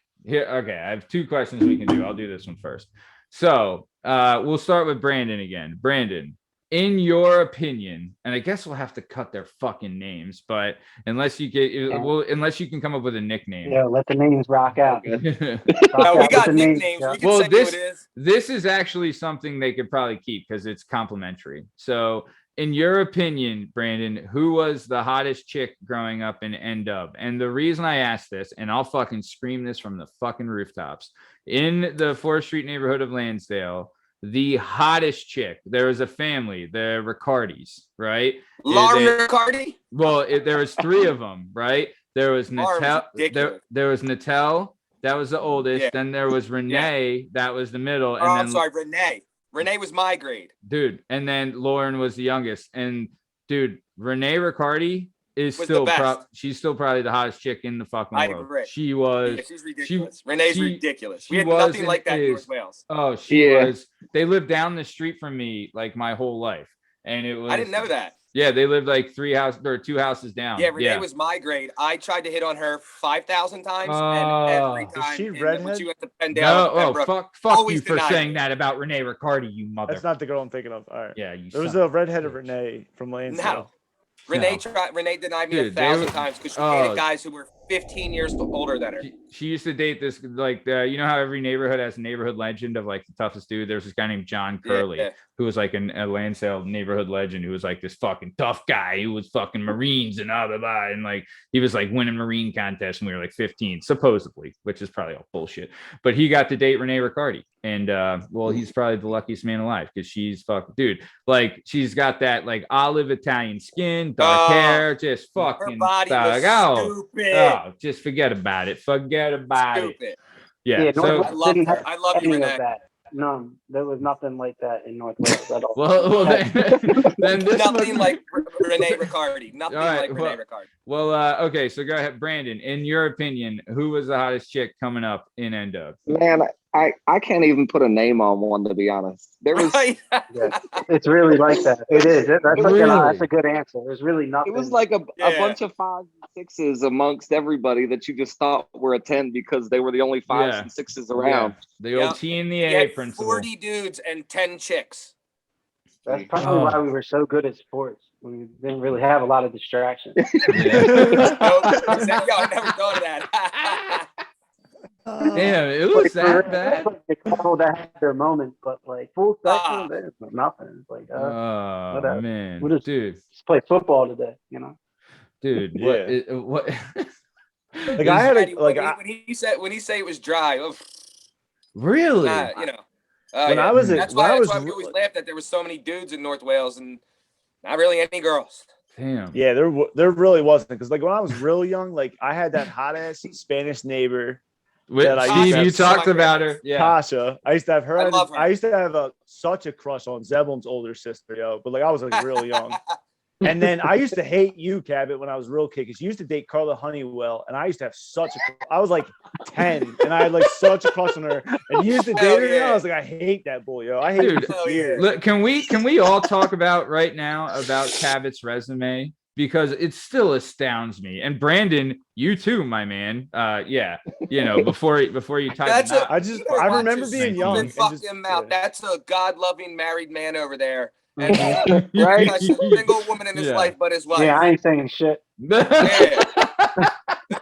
I have 2 questions we can do. I'll do this one first. So we'll start with Brandon again. Brandon, in your opinion, and I guess we'll have to cut their fucking names, but unless you can come up with a nickname. Yeah, let the names rock out. We got nicknames. Yeah. We can say who it is. This is actually something they could probably keep because it's complimentary. So in your opinion, Brandon, who was the hottest chick growing up in NDub? And the reason I asked this, and I'll fucking scream this from the fucking rooftops, in the 4th Street neighborhood of Lansdale, the hottest chick, there was a family, the Ricardis, right? Lauren Riccardi? Well, there was 3 of them, right? There was Natal. There was Natal. That was the oldest. Yeah. Then there was Renee. That was the middle. And I'm sorry, Renee. Renee was my grade. Dude, and then Lauren was the youngest. And dude, Renee Riccardi is still she's still probably the hottest chick in the fucking world. Agree. She was. Yeah, she's ridiculous. Renee's ridiculous. We had nothing like that in North Wales. Oh, she was. They lived down the street from me like my whole life, and it was. I didn't know that. Yeah, they lived like 2 houses down. Yeah, Renee was my grade. I tried to hit on her 5,000 times, and every time she when redhead? she went to Pendale, fuck you for saying that about Renee Riccardi, you mother. That's not the girl I'm thinking of. All right. Yeah, you. There was a redheaded Renee from Lansdale. No. Renee denied me 1,000 times because she dated guys who were 15 years older than her. She used to date this, like, you know how every neighborhood has a neighborhood legend of like the toughest dude. There's this guy named John Curley who was like a Lansdale neighborhood legend who was like this fucking tough guy who was fucking Marines and blah, blah, blah. And like he was like winning Marine contests when we were like 15, supposedly, which is probably all bullshit. But he got to date Renee Riccardi. And well, he's probably the luckiest man alive because she's fucking dude. Like she's got that like olive Italian skin, dark hair, just fucking her body was stupid. Oh, just forget about it. Forget about it. Yeah. So I love you, Renee. No, there was nothing like that in North Wales at all. well then this nothing like Renee Riccardi. Nothing like Renee Riccardi. Well, okay, so go ahead, Brandon. In your opinion, who was the hottest chick coming up in NDub? Man, I can't even put a name on one, to be honest. There was it's really like that. It is. That's a good answer. There's really nothing. It was like a bunch of 5s and 6s amongst everybody that you just thought were a 10 because they were the only 5s and 6s around. The old T and the A principle. 40 dudes and 10 chicks. That's probably why we were so good at sports. We didn't really have a lot of distractions. I never thought of that. Damn, it was that bad. They called that their moment, but like full section, there's nothing. It's like, whatever. Man, we'll dude, just play football today, you know. Dude, what? Like I had when he said it was dry. Really? You know. That's why we always laughed that there was so many dudes in North Wales and not really any girls. Damn. Yeah, there really wasn't, because like when I was real young, like I had that hot ass Spanish neighbor. Steve, you talked about her. Yeah. Tasha. I used to have her. I love her. I used to have such a crush on Zeblium's older sister, yo. But like I was like real young. And then I used to hate you, Cabot, when I was real kid, because you used to date Carla Honeywell, and I used to have I was like 10, and I had like such a crush on her. And you used to date her, and I was like, I hate that boy, yo. I hate her. Look, can we all talk about right now about Cabot's resume? Because it still astounds me. And Brandon, you too, my man. You know, before you type I remember being young. Fuck him out. That's a God-loving married man over there. And right? A single woman in his life, but his wife. Yeah, I ain't saying shit. Yeah.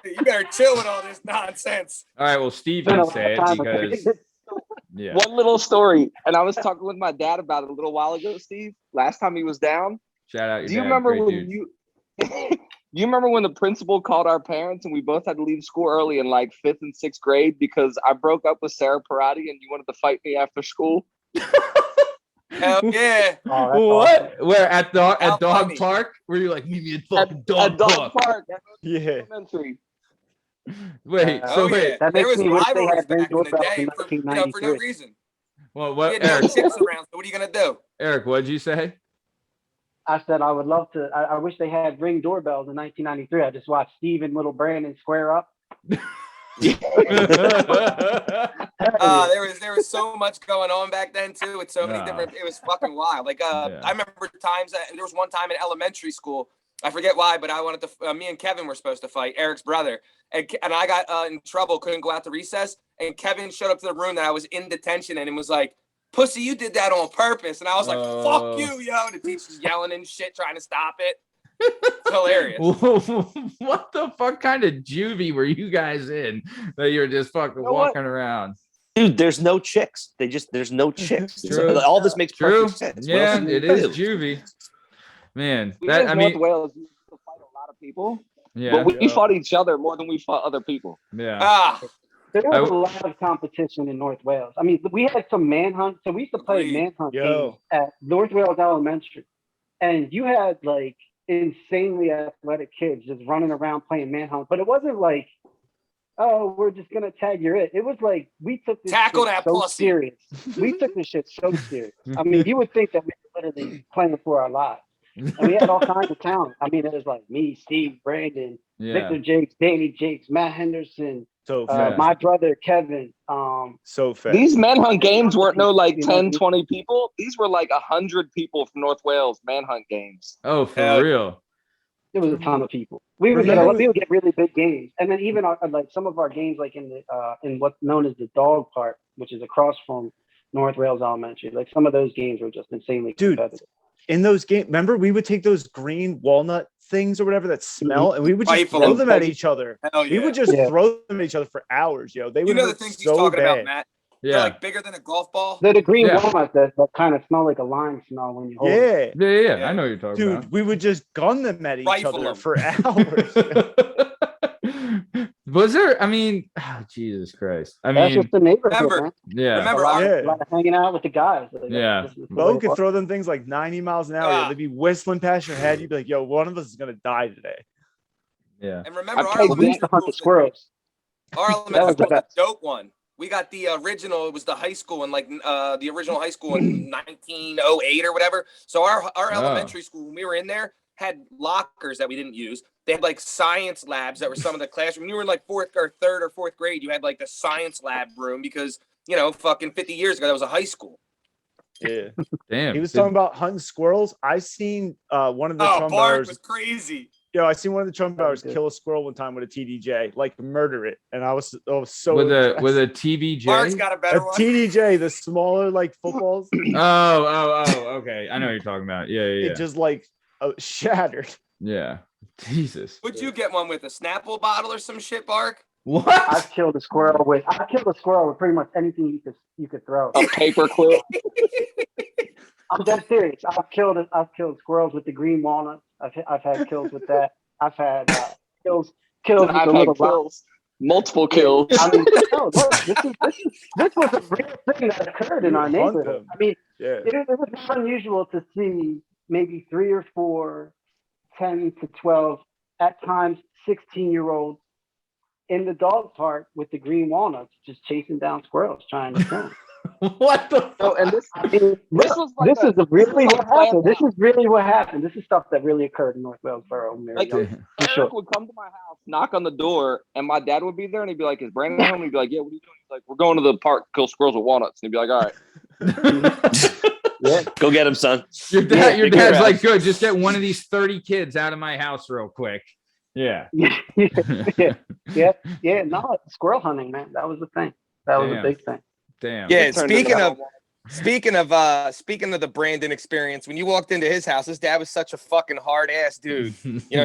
You better chill with all this nonsense. All right, well, Steve can say it because One little story, and I was talking with my dad about it a little while ago, Steve. Last time he was down. Shout out your Do you dad, remember great when dude. you remember when the principal called our parents and we both had to leave school early in like 5th and 6th grade because I broke up with Sarah Parati and you wanted to fight me after school? Hell yeah. What? Awesome. Where at Dog Park? Were you like, meet me at fucking Dog Park? Yeah. Wait, wait. There was rivalries back in the day for no reason. Well, what? You had no chicks around, so what are you gonna do? Eric, what'd you say? I said I would love to. I wish they had Ring doorbells in 1993. I just watched Steve and little Brandon square up. There was so much going on back then too. With so many different. It was fucking wild. Like I remember times that there was one time in elementary school. I forget why, but I wanted to. Me and Kevin were supposed to fight, Eric's brother, and I got in trouble. Couldn't go out to recess, and Kevin showed up to the room that I was in detention in and was like, "Pussy, you did that on purpose." And I was like, "Fuck you, yo!" The teacher's yelling and shit, trying to stop it. It's hilarious. What the fuck kind of juvie were you guys in that you're just fucking walking around? Dude, there's no chicks. There's no chicks. All this makes perfect sense. Yeah, it is juvie. Man, North Wales used to fight a lot of people. Yeah, but we fought each other more than we fought other people. Yeah. There was a lot of competition in North Wales. I mean, we had some manhunt. So we used to play manhunt games at North Wales Elementary, and you had like insanely athletic kids just running around playing manhunt. But it wasn't like, oh, we're just gonna tag your it. It was like we took this tackle shit that so pussy. Serious. We took this shit so serious. I mean, you would think that we were literally playing for our lives. And we had all kinds of talent. I mean, it was like me, Steve, Brandon, Victor Jakes, Danny Jakes, Matt Henderson, So fast. My brother Kevin. So fast. These manhunt games weren't no like 10, 20 people. These were like 100 people from North Wales manhunt games. Oh, for real? It was a ton of people. We would get really big games, and then even like some of our games, like in what's known as the dog park, which is across from North Wales Elementary. Like some of those games were just insanely competitive. In those games, remember we would take those green walnut things or whatever that smell, and we would just throw them at each other. We would just throw them at each other for hours, yo. They would the things he's talking about, Matt. Yeah, they're like bigger than a golf ball. They're the green walnuts that kind of smell like a lime smell when you hold them. Yeah. I know what you're talking about. Dude, we would just gun them at each other for hours. Was there? I mean, Jesus Christ! I That's mean, just the neighborhood, man. Yeah. Remember, a lot of hanging out with the guys. Like, Bo could throw them things like 90 miles an hour. They'd be whistling past your head. You'd be like, "Yo, one of us is gonna die today." Yeah. And remember, our elementary to hunt the squirrels. Our elementary school was a dope one. We got the original. It was the high school in the original high school in 1908 or whatever. So our elementary school, when we were in there, had lockers that we didn't use. They had like science labs that were some of the classroom. When you were in like third or fourth grade, you had like the science lab room because, fucking 50 years ago, that was a high school. Yeah. Damn. He was talking about hunting squirrels. I seen one of the Bart was crazy. Yo, I seen one of the Trump bowers kill a squirrel one time with a TDJ, like murder it, and I was so with a TVJ. Bart's got a better one. TDJ, the smaller like footballs. Okay, I know what you're talking about. Yeah. It just like shattered. Yeah, Jesus. Would you get one with a Snapple bottle or some shit, Bark? What? I've killed a squirrel with pretty much anything you could throw. A paper clip. I'm dead serious. I've killed squirrels with the green walnuts. I've had kills with that. I've had kills with I've the had little kills. Multiple kills. I mean, look, this was a real thing that occurred in our neighborhood. I mean, it was not unusual to see maybe 3 or 4, 10 to 12, at times 16-year-olds in the dog park with the green walnuts, just chasing down squirrels, trying to kill them. What the fuck? And this is really what happened. This is really what happened. This is stuff that really occurred in North Wales Borough. Eric would come to my house, knock on the door, and my dad would be there, and he'd be like, "Is Brandon home?" He'd be like, "Yeah, what are you doing?" He's like, "We're going to the park to kill squirrels with walnuts." And he'd be like, "All right." Go get him, son. Your dad's like, "Good, just get one of these 30 kids out of my house real quick." Yeah. No, squirrel hunting, man. That was the thing. That was a big thing. Damn. Yeah. Speaking of the Brandon experience, when you walked into his house, his dad was such a fucking hard ass dude.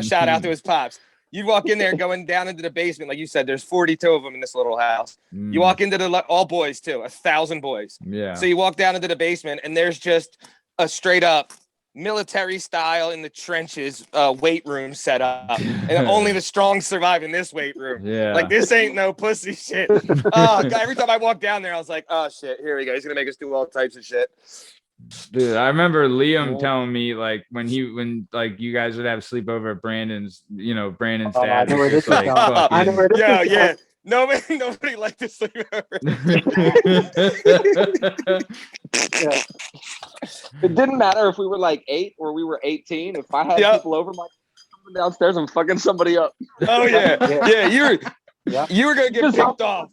Shout out to his pops. You'd walk in there going down into the basement, like you said. There's 42 of them in this little house. You walk into all boys too, 1,000 boys. Yeah. So you walk down into the basement, and there's just a straight up military style in the trenches weight room set up, and only the strong survive in this weight room. Yeah, like this ain't no pussy shit. God, every time I walk down there, I was like, oh shit, here we go. He's gonna make us do all types of shit. Dude, I remember Liam telling me like when you guys would have sleepover at Brandon's dad. I know where this is. Yeah. Nobody liked to sleep over. It didn't matter if we were like 8 or we were 18. If I had people over, my coming downstairs and fucking somebody up. Oh yeah. You were gonna get picked off.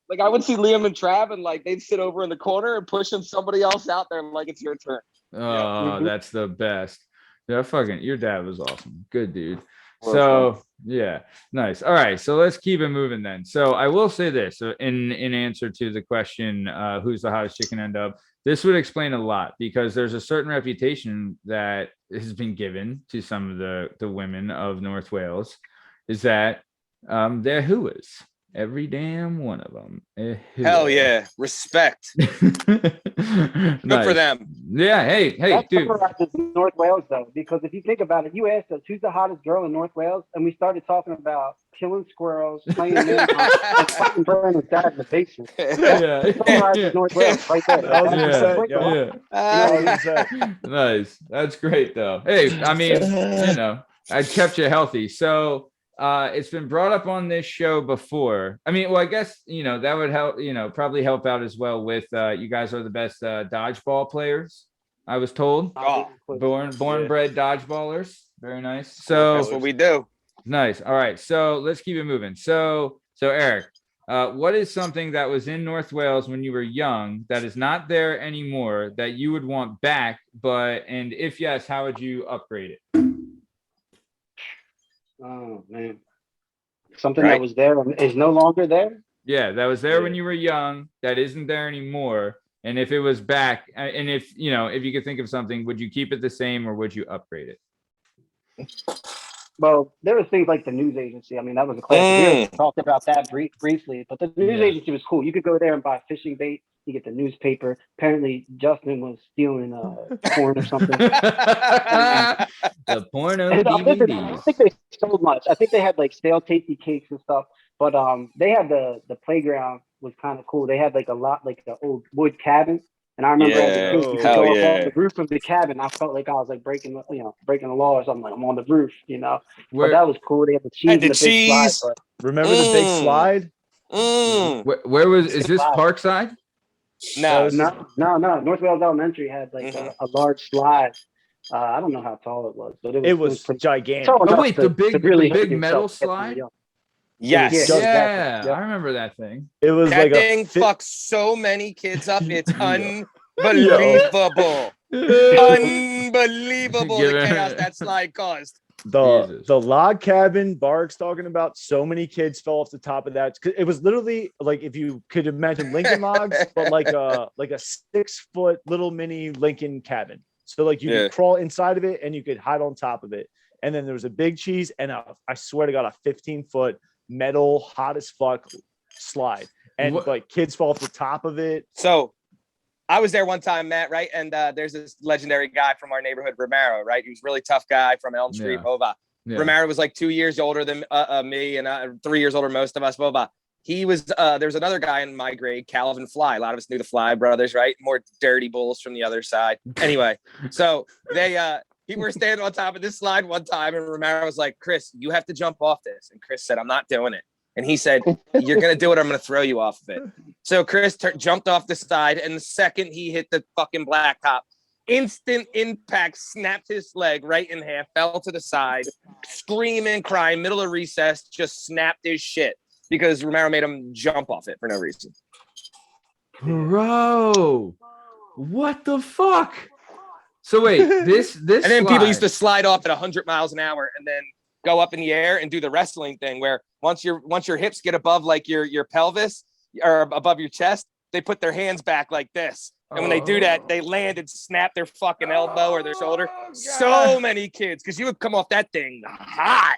Like I would see Liam and Trav, and like they'd sit over in the corner and pushing somebody else out there, and like it's your turn. Oh, that's the best. Yeah, your dad was awesome. Good dude. So yeah, nice. All right, so let's keep it moving then. So I will say this in answer to the question, who's the hottest chicken NDub? This would explain a lot because there's a certain reputation that has been given to some of the women of North Wales, is that they're hooas. Every damn one of them. Hell yeah. Respect. Good for them. Yeah. Hey, That's dude. North Wales, though, because if you think about it, you asked us who's the hottest girl in North Wales, and we started talking about killing squirrels, playing manhunt, and fucking burning his dad in the basement. North Wales, right there. Nice. That's great, though. Hey, I mean, I kept you healthy. So it's been brought up on this show before. I mean, well, I guess, that would help, probably help out as well with you guys are the best dodgeball players, I was told. Born bred dodgeballers. Very nice. So that's what we do. Nice. All right. So let's keep it moving. So So Eric, what is something that was in North Wales when you were young that is not there anymore that you would want back? And if yes, how would you upgrade it? Oh man, something that was there and is no longer there. Yeah, that was there when you were young that isn't there anymore. And if it was back, and if you could think of something, would you keep it the same or would you upgrade it? Well, there was things like the news agency. I mean, that was a classic. We talked about that briefly, but the news agency was cool. You could go there and buy fishing bait. You get the newspaper. Apparently, Justin was stealing porn or something. The porno DVDs. I don't think they sold much. I think they had like stale tasty cakes and stuff. But they had the playground was kind of cool. They had like a lot like the old wood cabin. And I remember as a kid, you could go up on the roof of the cabin. I felt like I was like breaking the law or something. Like I'm on the roof, But that was cool. They had the cheese and the big slide. Remember the big slide? Where is this Parkside? No. North Wales Elementary had like a large slide. I don't know how tall it was, but it was gigantic. Oh wait, the big metal slide? Yes. Yeah, I remember that thing. It was that like thing fucks so many kids up. It's unbelievable. Unbelievable the chaos that slide caused. The log cabin Bark's talking about, so many kids fell off the top of that. It was literally like if you could imagine Lincoln logs, but like a 6-foot little mini Lincoln cabin. So like you could crawl inside of it and you could hide on top of it. And then there was a big cheese and I swear to God, a 15-foot metal hot as fuck slide. And like kids fall off the top of it. So I was there one time, Matt, right? And there's this legendary guy from our neighborhood, Romero, right? He was a really tough guy from Elm Street, Bova. Yeah. Romero was like 2 years older than me and 3 years older than most of us, Bova. He was, there's another guy in my grade, Calvin Fly. A lot of us knew the Fly brothers, right? More dirty bulls from the other side. Anyway, so people were standing on top of this slide one time and Romero was like, Chris, you have to jump off this. And Chris said, I'm not doing it. And he said, you're going to do it. I'm going to throw you off of it. So Chris jumped off the side. And the second he hit the fucking blacktop, instant impact, snapped his leg right in half, fell to the side, screaming, crying, middle of recess, just snapped his shit because Romero made him jump off it for no reason. Bro, what the fuck? So wait, this and then people used to slide off at 100 miles an hour and then go up in the air and do the wrestling thing where once your hips get above like your pelvis or above your chest, they put their hands back like this. And when they do that, they land and snap their fucking elbow or their shoulder. So many kids, because you would come off that thing hot.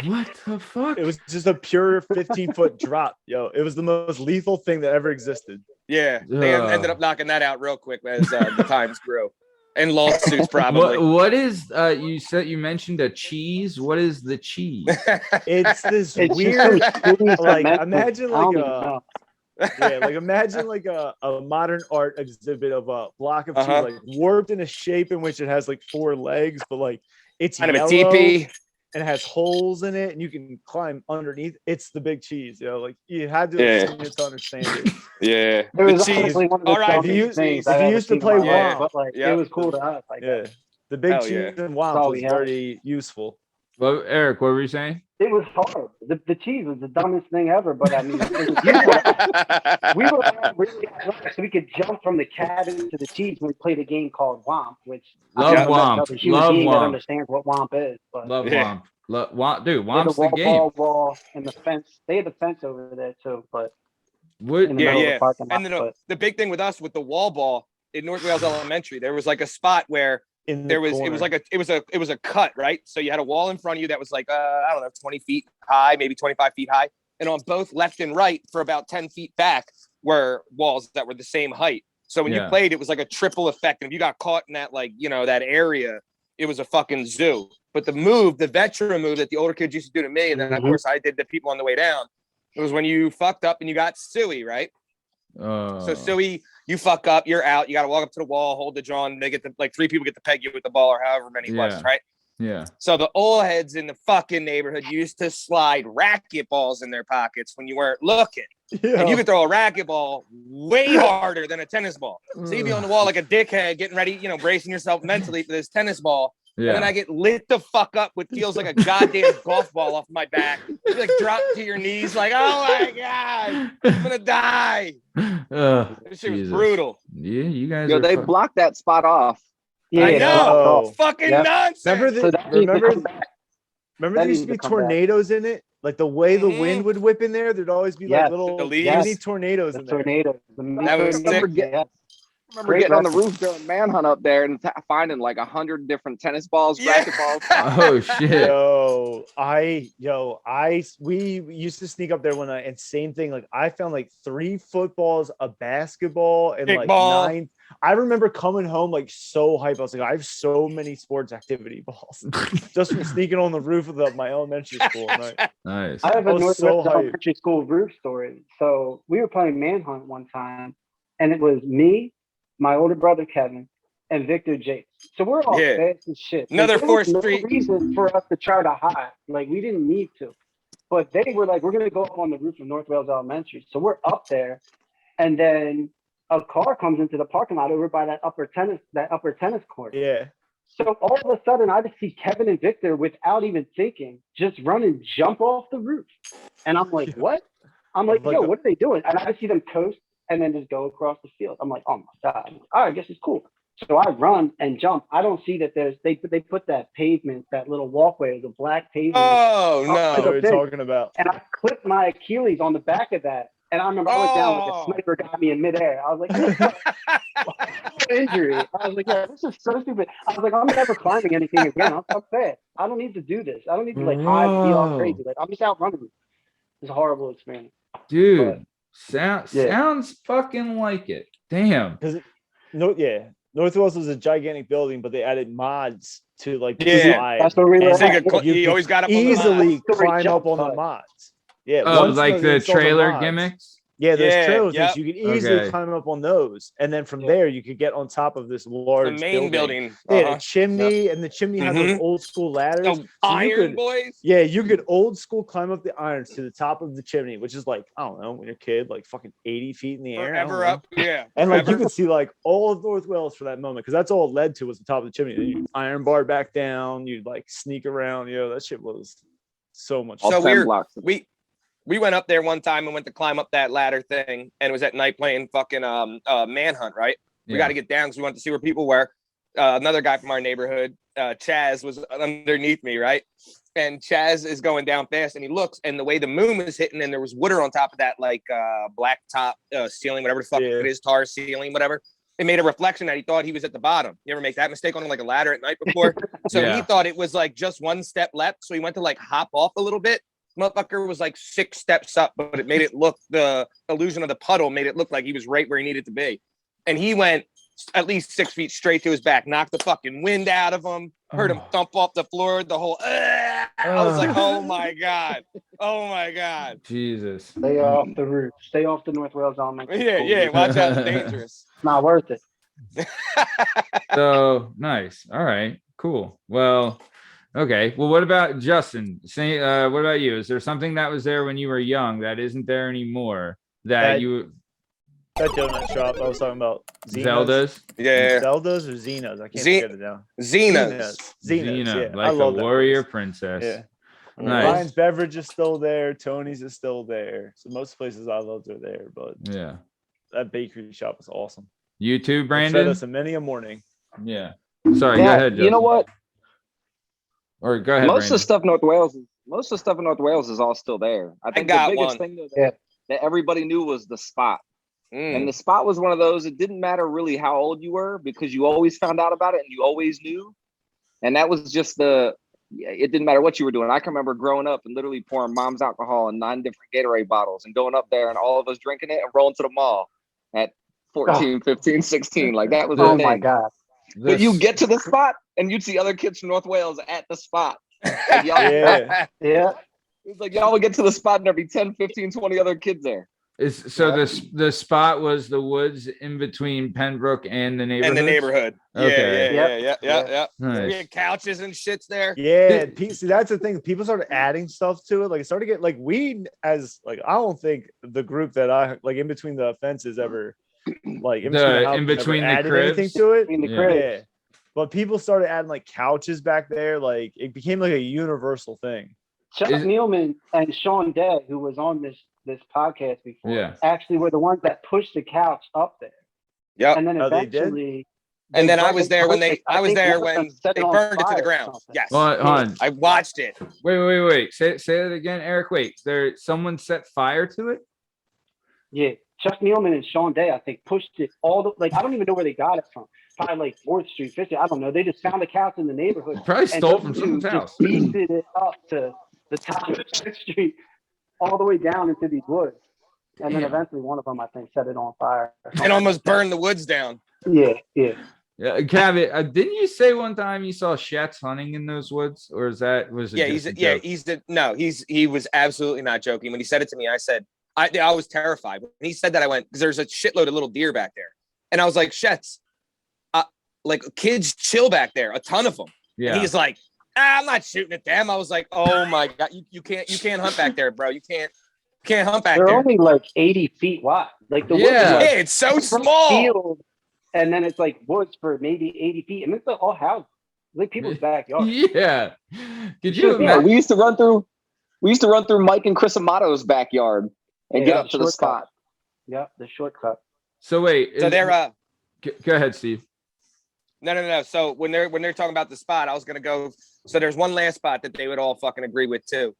What the fuck? It was just a pure 15-foot drop. Yo, it was the most lethal thing that ever existed. Yeah, they ended up knocking that out real quick as the times grew. And lawsuits probably. What is you mentioned a cheese? What is the cheese? It's this weird like imagine like a modern art exhibit of a block of cheese like warped in a shape in which it has like 4 legs, but like it's kind of a teepee and it has holes in it and you can climb underneath. It's the big cheese, like you had to have seen it to understand it. Yeah, the cheese. All right, if you used to play Womp, but like it was cool to us. Like the big cheese and Womp was very useful. Well, Eric, what were you saying? It was hard. The cheese was the dumbest thing ever, but I mean, it was we were really athletic, so we could jump from the cabin to the cheese when we played a game called Womp, which love Womp. Love Womp. That understands what Womp is. But love Womp. Womp, dude. Womp's the game. Wall and the fence. They had the fence over there too, but and the big thing with us with the wall ball in North Wales Elementary, there was like a spot where it was a cut, right? So you had a wall in front of you that was like 20 feet high, maybe 25 feet high, and on both left and right for about 10 feet back were walls that were the same height. So when you played, it was like a triple effect. And if you got caught in that that area, it was a fucking zoo. But the veteran move that the older kids used to do to me, and then of course I did to people on the way down, it was when you fucked up and you got suey, right? So suey, you fuck up, you're out. You got to walk up to the wall, hold the draw, and they get 3 people get to peg you with the ball or however many it was, right? Yeah. So the old heads in the fucking neighborhood used to slide racket balls in their pockets when you weren't looking. Yeah. And you could throw a racket ball way harder than a tennis ball. So you'd be on the wall like a dickhead getting ready, bracing yourself mentally for this tennis ball. And then I get lit the fuck up with feels like a goddamn golf ball off my back. You like drop to your knees, like, oh my God, I'm gonna die. This shit was brutal. Yeah, you guys. Yo, they blocked that spot off. Yeah, I know. It's fucking nonsense. Remember there used to be tornadoes in it? Like the way the wind would whip in there, there'd always be like little mini tornadoes in there. Tornadoes. That was sick. I remember getting on the roof during manhunt up there and finding like 100 different tennis balls, racquetballs. Oh shit! We used to sneak up there one night, and same thing. Like I found like 3 footballs, a basketball, and like 9. I remember coming home like so hyped. I was like, I have so many sports activity balls just from sneaking on the roof of my elementary school. Nice. I have a Northwest Elementary School roof story. So we were playing manhunt one time, and it was me, my older brother Kevin, and Victor Jakes. So we're all fast as shit. Another 4th Street. No reason for us to try to hide. Like we didn't need to. But they were like, we're gonna go up on the roof of North Wales Elementary. So we're up there, and then a car comes into the parking lot over by that upper tennis court. Yeah. So all of a sudden, I just see Kevin and Victor, without even thinking, just run and jump off the roof. And I'm like, what? I'm like, yo, what are they doing? And I see them coast and then just go across the field. I'm like, oh my God. All right, I guess it's cool. So I run and jump. I don't see that they put that pavement, that little walkway, the black pavement. Oh, no. What are you talking about? And I clipped my Achilles on the back of that. And I remember I went down like a sniper got me in midair. I was like, injury. I was like, yeah, this is so stupid. I was like, I'm never climbing anything again. I'm fat. I don't need to do this. I don't need to like hide, be all crazy. Like I'm just out running. It's a horrible experience. Dude, sounds fucking like it. Damn. North Wales was a gigantic building, but they added mods to like that's what we were. You always got to easily climb up on the mods. Yeah. Oh, like the trailer gimmicks? Yeah, there's trailers. Yep. You could easily climb up on those. And then from there, you could get on top of this large the main building. Yeah, a chimney, and the chimney has those old school ladders. Those iron boys? Yeah, you could old school climb up the irons to the top of the chimney, which is like, I don't know, when you're a kid, like fucking 80 feet in the air. Forever up, yeah. And like you could see like all of North Wales for that moment, because that's all it led to was the top of the chimney. Then you iron bar back down, you'd like sneak around. That shit was so much fun. So we went up there one time and went to climb up that ladder thing, and it was at night playing fucking manhunt, right? We got to get down because we wanted to see where people were. Another guy from our neighborhood, Chaz, was underneath me, right? And Chaz is going down fast, and he looks, and the way the moon was hitting, and there was water on top of that, like black top ceiling, whatever the fuck it is, tar ceiling, whatever. It made a reflection that he thought he was at the bottom. You ever make that mistake on like a ladder at night before? So he thought it was like just one step left, so he went to like hop off a little bit. Motherfucker was like 6 steps up, but it made it look, the illusion of the puddle made it look like he was right where he needed to be. And he went at least 6 feet straight to his back, knocked the fucking wind out of him, heard him thump off the floor, the whole, I was like, oh my God. Oh my God. Jesus. Stay off the roof. Stay off the North Wales Elementary. Yeah, watch out. It's dangerous. It's not worth it. So nice. All right, cool. Well, okay. Well, what about Justin? What about you? Is there something that was there when you were young that isn't there anymore? That donut shop I was talking about. Zelda's? Yeah. Zelda's or Xena's? I can't get it down. Xena's. Xena, like a warrior princess. Yeah. Nice. Ryan's Beverage is still there. Tony's is still there. So most places I loved are there, but yeah, that bakery shop was awesome. You too, Brandon? Fed us a many a morning. Yeah. Sorry, go ahead, Justin. You know what? Or go ahead. Most of the stuff in North Wales is all still there. I think the biggest thing that everybody knew was the spot. And the spot was one of those, it didn't matter really how old you were because you always found out about it and you always knew. And that was just it didn't matter what you were doing. I can remember growing up and literally pouring mom's alcohol in 9 different Gatorade bottles and going up there and all of us drinking it and rolling to the mall at 14, 15, 16. Like that was the thing. My God. But you get to the spot and you'd see other kids from North Wales at the spot. Like yeah. It's like y'all would get to the spot and there'd be 10, 15, 20 other kids there. The spot was the woods in between Pembroke and the neighborhood. Okay. Yeah. Nice. We had couches and shits there. Yeah. See, that's the thing. People started adding stuff to it. Like it started to get like we as like I don't think the group that I like in between the fences ever like in between the cribs anything to it. In the cribs. but people started adding like couches back there. Like it became like a universal thing. Chuck Nealman and Sean Day, who was on this podcast before, actually were the ones that pushed the couch up there. Yeah, and then eventually. And then I was there when they burned it to the ground. Yes, I watched it. Wait. Say that again, Eric. Wait, someone set fire to it? Yeah, Chuck Nealman and Sean Day, I think, pushed it all the I don't even know where they got it from. Probably like 4th Street, 50th. I don't know. They just found a couch in the neighborhood. Probably stole from someone's house. Beasted it up to the top of 5th Street, all the way down into these woods, and then eventually one of them, I think, set it on fire and almost burned the woods down. Yeah. Cabot, didn't you say one time you saw Shet's hunting in those woods, or was it? He was absolutely not joking. When he said it to me, I said I was terrified. When he said that, I went, because there's a shitload of little deer back there, and I was like, Shet's, like kids chill back there, a ton of them. Yeah. And he's like, I'm not shooting at them. I was like, oh my god, you can't hunt back there, bro. You can't hunt back there. They're only like 80 feet wide. Like the woods it's so small. Field, and then it's like woods for maybe 80 feet, and it's all houses, like people's backyard. Yeah. Could you imagine? Yeah, we used to run through Mike and Chris Amato's backyard and get up to the spot. Yeah, the shortcut. So wait. So they're go ahead, Steve. No. So when they're talking about the spot, I was gonna go. So there's one last spot that they would all fucking agree with too.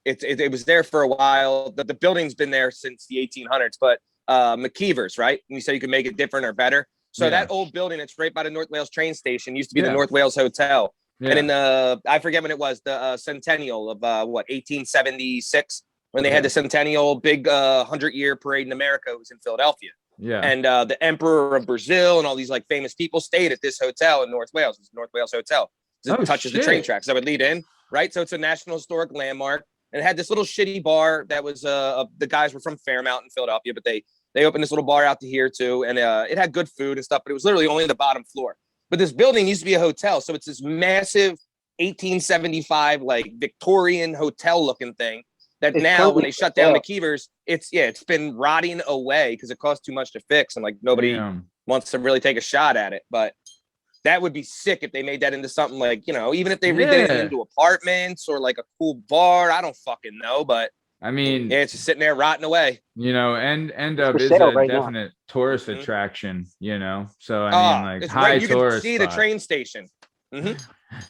It was there for a while. The building's been there since the 1800s, but McKeever's, right? And you said you could make it different or better. So that old building, it's right by the North Wales train station, used to be the North Wales Hotel. Yeah. And in I forget when it was, the centennial of 1876, when they had the centennial big 100-year parade in America. It was in Philadelphia. Yeah. And the Emperor of Brazil and all these like famous people stayed at this hotel in North Wales. It's North Wales Hotel. It touches the train tracks. That would lead in, right? So it's a National Historic Landmark. And it had this little shitty bar that was the guys were from Fairmount in Philadelphia, but they opened this little bar out to here too, and it had good food and stuff, but it was literally only the bottom floor. But this building used to be a hotel, so it's this massive 1875 like Victorian hotel looking thing that now when they shut down McKeever's, it's been rotting away because it costs too much to fix, and like nobody wants to really take a shot at it. But that would be sick if they made that into something like, even if they redid it into apartments or like a cool bar. I don't fucking know, but I mean, it's just sitting there rotting away. And NDub is a definite tourist attraction. So I mean, like high tourist. You can see the train station. Mm-hmm.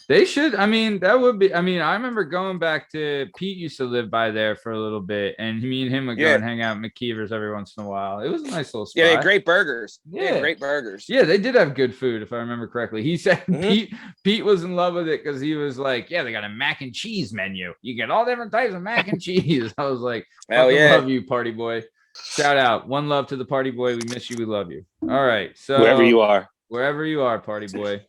They should. I mean, that would be. I mean, I remember going back to Pete used to live by there for a little bit, and me and him would go and hang out at McKeever's every once in a while. It was a nice little spot. Yeah, they had great burgers. Yeah, great burgers. Yeah, they did have good food, if I remember correctly. He said Pete was in love with it because he was like, "Yeah, they got a mac and cheese menu. You get all different types of mac and cheese." I was like, "Hell yeah, love you, party boy." Shout out, one love to the party boy. We miss you. We love you. All right, so wherever you are, party boy.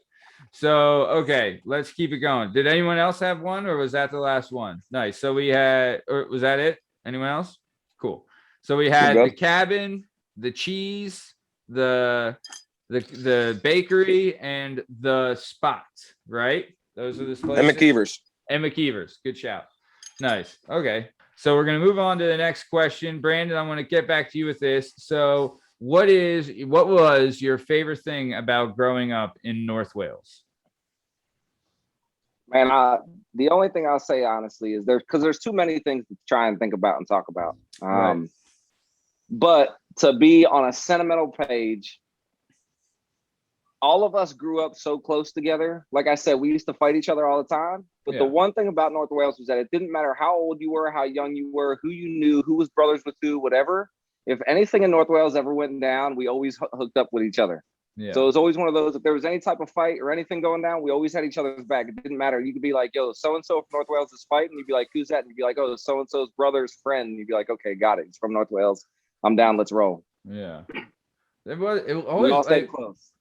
So, okay, let's keep it going. Did anyone else have one, or was that the last one? Nice. So we had, or was that it? Anyone else? Cool. So we had the cabin, the cheese, the bakery, and the spot, right? Those are the places. And McKeever's. Good shout. Nice. Okay. So we're going to move on to the next question. Brandon, I want to get back to you with this. So what was your favorite thing about growing up in North Wales? Man, the only thing I'll say honestly is there's too many things to try and think about and talk about. Right. But to be on a sentimental page, all of us grew up so close together. Like I said, we used to fight each other all the time. But the one thing about North Wales was that it didn't matter how old you were, how young you were, who you knew, who was brothers with who, whatever. If anything in North Wales ever went down, we always hooked up with each other. Yeah. So it was always one of those, if there was any type of fight or anything going down, we always had each other's back. It didn't matter. You could be like, yo, so-and-so from North Wales is fighting. You'd be like, who's that? And you'd be like, oh, so-and-so's brother's friend. And you'd be like, okay, got it. He's from North Wales. I'm down. Let's roll. Yeah. It always all stayed close.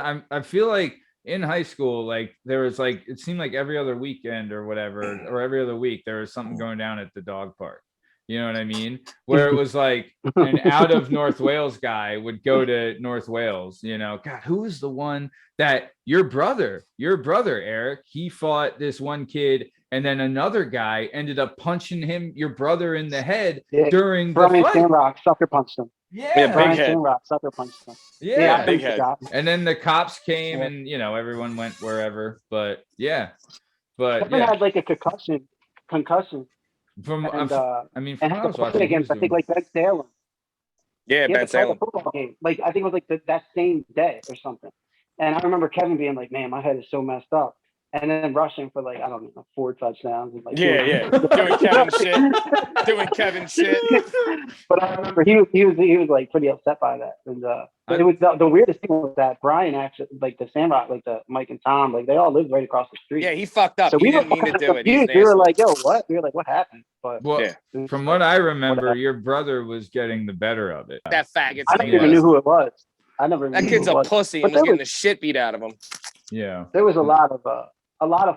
I feel like in high school, like there was like, it seemed like every other weekend or whatever, or every other week, there was something going down at the dog park. You know what I mean? Where it was like an out of North Wales guy would go to North Wales, God, who was the one that your brother, Eric, he fought this one kid and then another guy ended up punching your brother in the head during the Brian fight. Sandrock sucker punched him. Yeah, Brian Sandrock sucker punched him. Yeah, big head. And then the cops came, and everyone went wherever. But Kevin had like a concussion. From and, I mean, from and what I was had to play watching, against I think like Ben Salem. Yeah, He Ben had to play the Salem. football game. Like I think it was like that same day or something. And I remember Kevin being like, "Man, my head is so messed up." And then rushing for like, I don't know, 4 touchdowns. And like, Yeah. Doing Kevin shit. But I remember he was like pretty upset by that. And but it was the weirdest thing was that Brian actually, like the Sandrock, like the Mike and Tom, like they all lived right across the street. Yeah, he fucked up. So He we didn't were mean to do it. He's confused. We were nasty. like, "Yo, what?" We were like, "What happened?" But from what I remember, your brother was getting the better of it. That faggot. I never even knew who it was. I never. That knew kid's who it a was. pussy But and was getting the shit beat out of him. Yeah. There was a lot of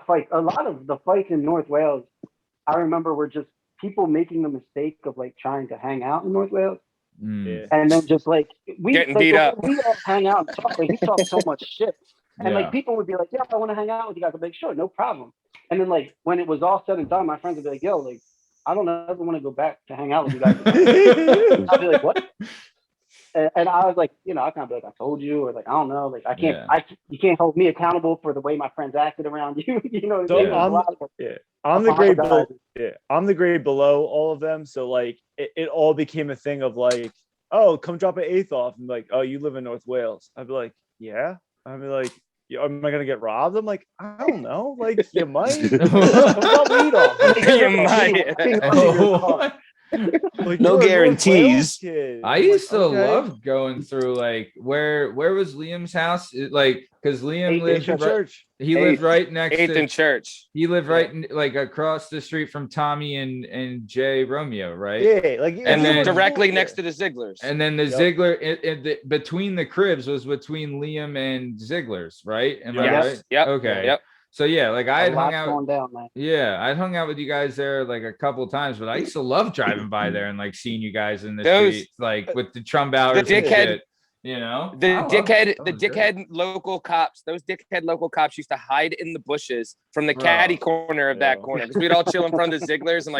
fights. A lot of the fights in North Wales, I remember, were just people making the mistake of like trying to hang out in North Wales, and then just like Getting beat up. We all hang out and talk. Like, we talk so much shit, and Yeah. like people would be like, "Yeah, I want to hang out with you guys." I'd be like, "Sure, no problem." And then like when it was all said and done, my friends would be like, "Yo, like I don't ever want to go back to hang out with you guys." I'd be like, "What?" And I was like, I kind of be like, "I told you," or like, "I don't know," like I can't, you can't hold me accountable for the way my friends acted around you. You know what I mean? I'm the grade below. Yeah, I'm the grade below all of them. So like, it all became a thing of like, "Oh, come drop an eighth off," and like, "Oh, you live in North Wales." I'd be like, "Yeah." I'd be like, "Am I gonna get robbed?" I'm like, "I don't know. Like, you might." Lead off. You might. Like, No guarantees. I used to love going through like where was Liam's house? Like because Liam lived in church. He lived right next to 8th and Church. He lived right like across the street from Tommy and Jay Romeo, right? Yeah, like And then then- directly next to the Zigglers. And then the Ziggler between the cribs was between Liam and Ziggler's, right? Am I right? Yep. Okay. Yep. So yeah, like I had hung out. Going down, man. Yeah, I'd hung out with you guys there like a couple of times, but I used to love driving by there and like seeing you guys in the street, like with the Trumbauers, the dickhead, and shit, the dickhead local cops. Those dickhead local cops used to hide in the bushes from the caddy corner of that corner because we'd all chill in front of the Zigglers and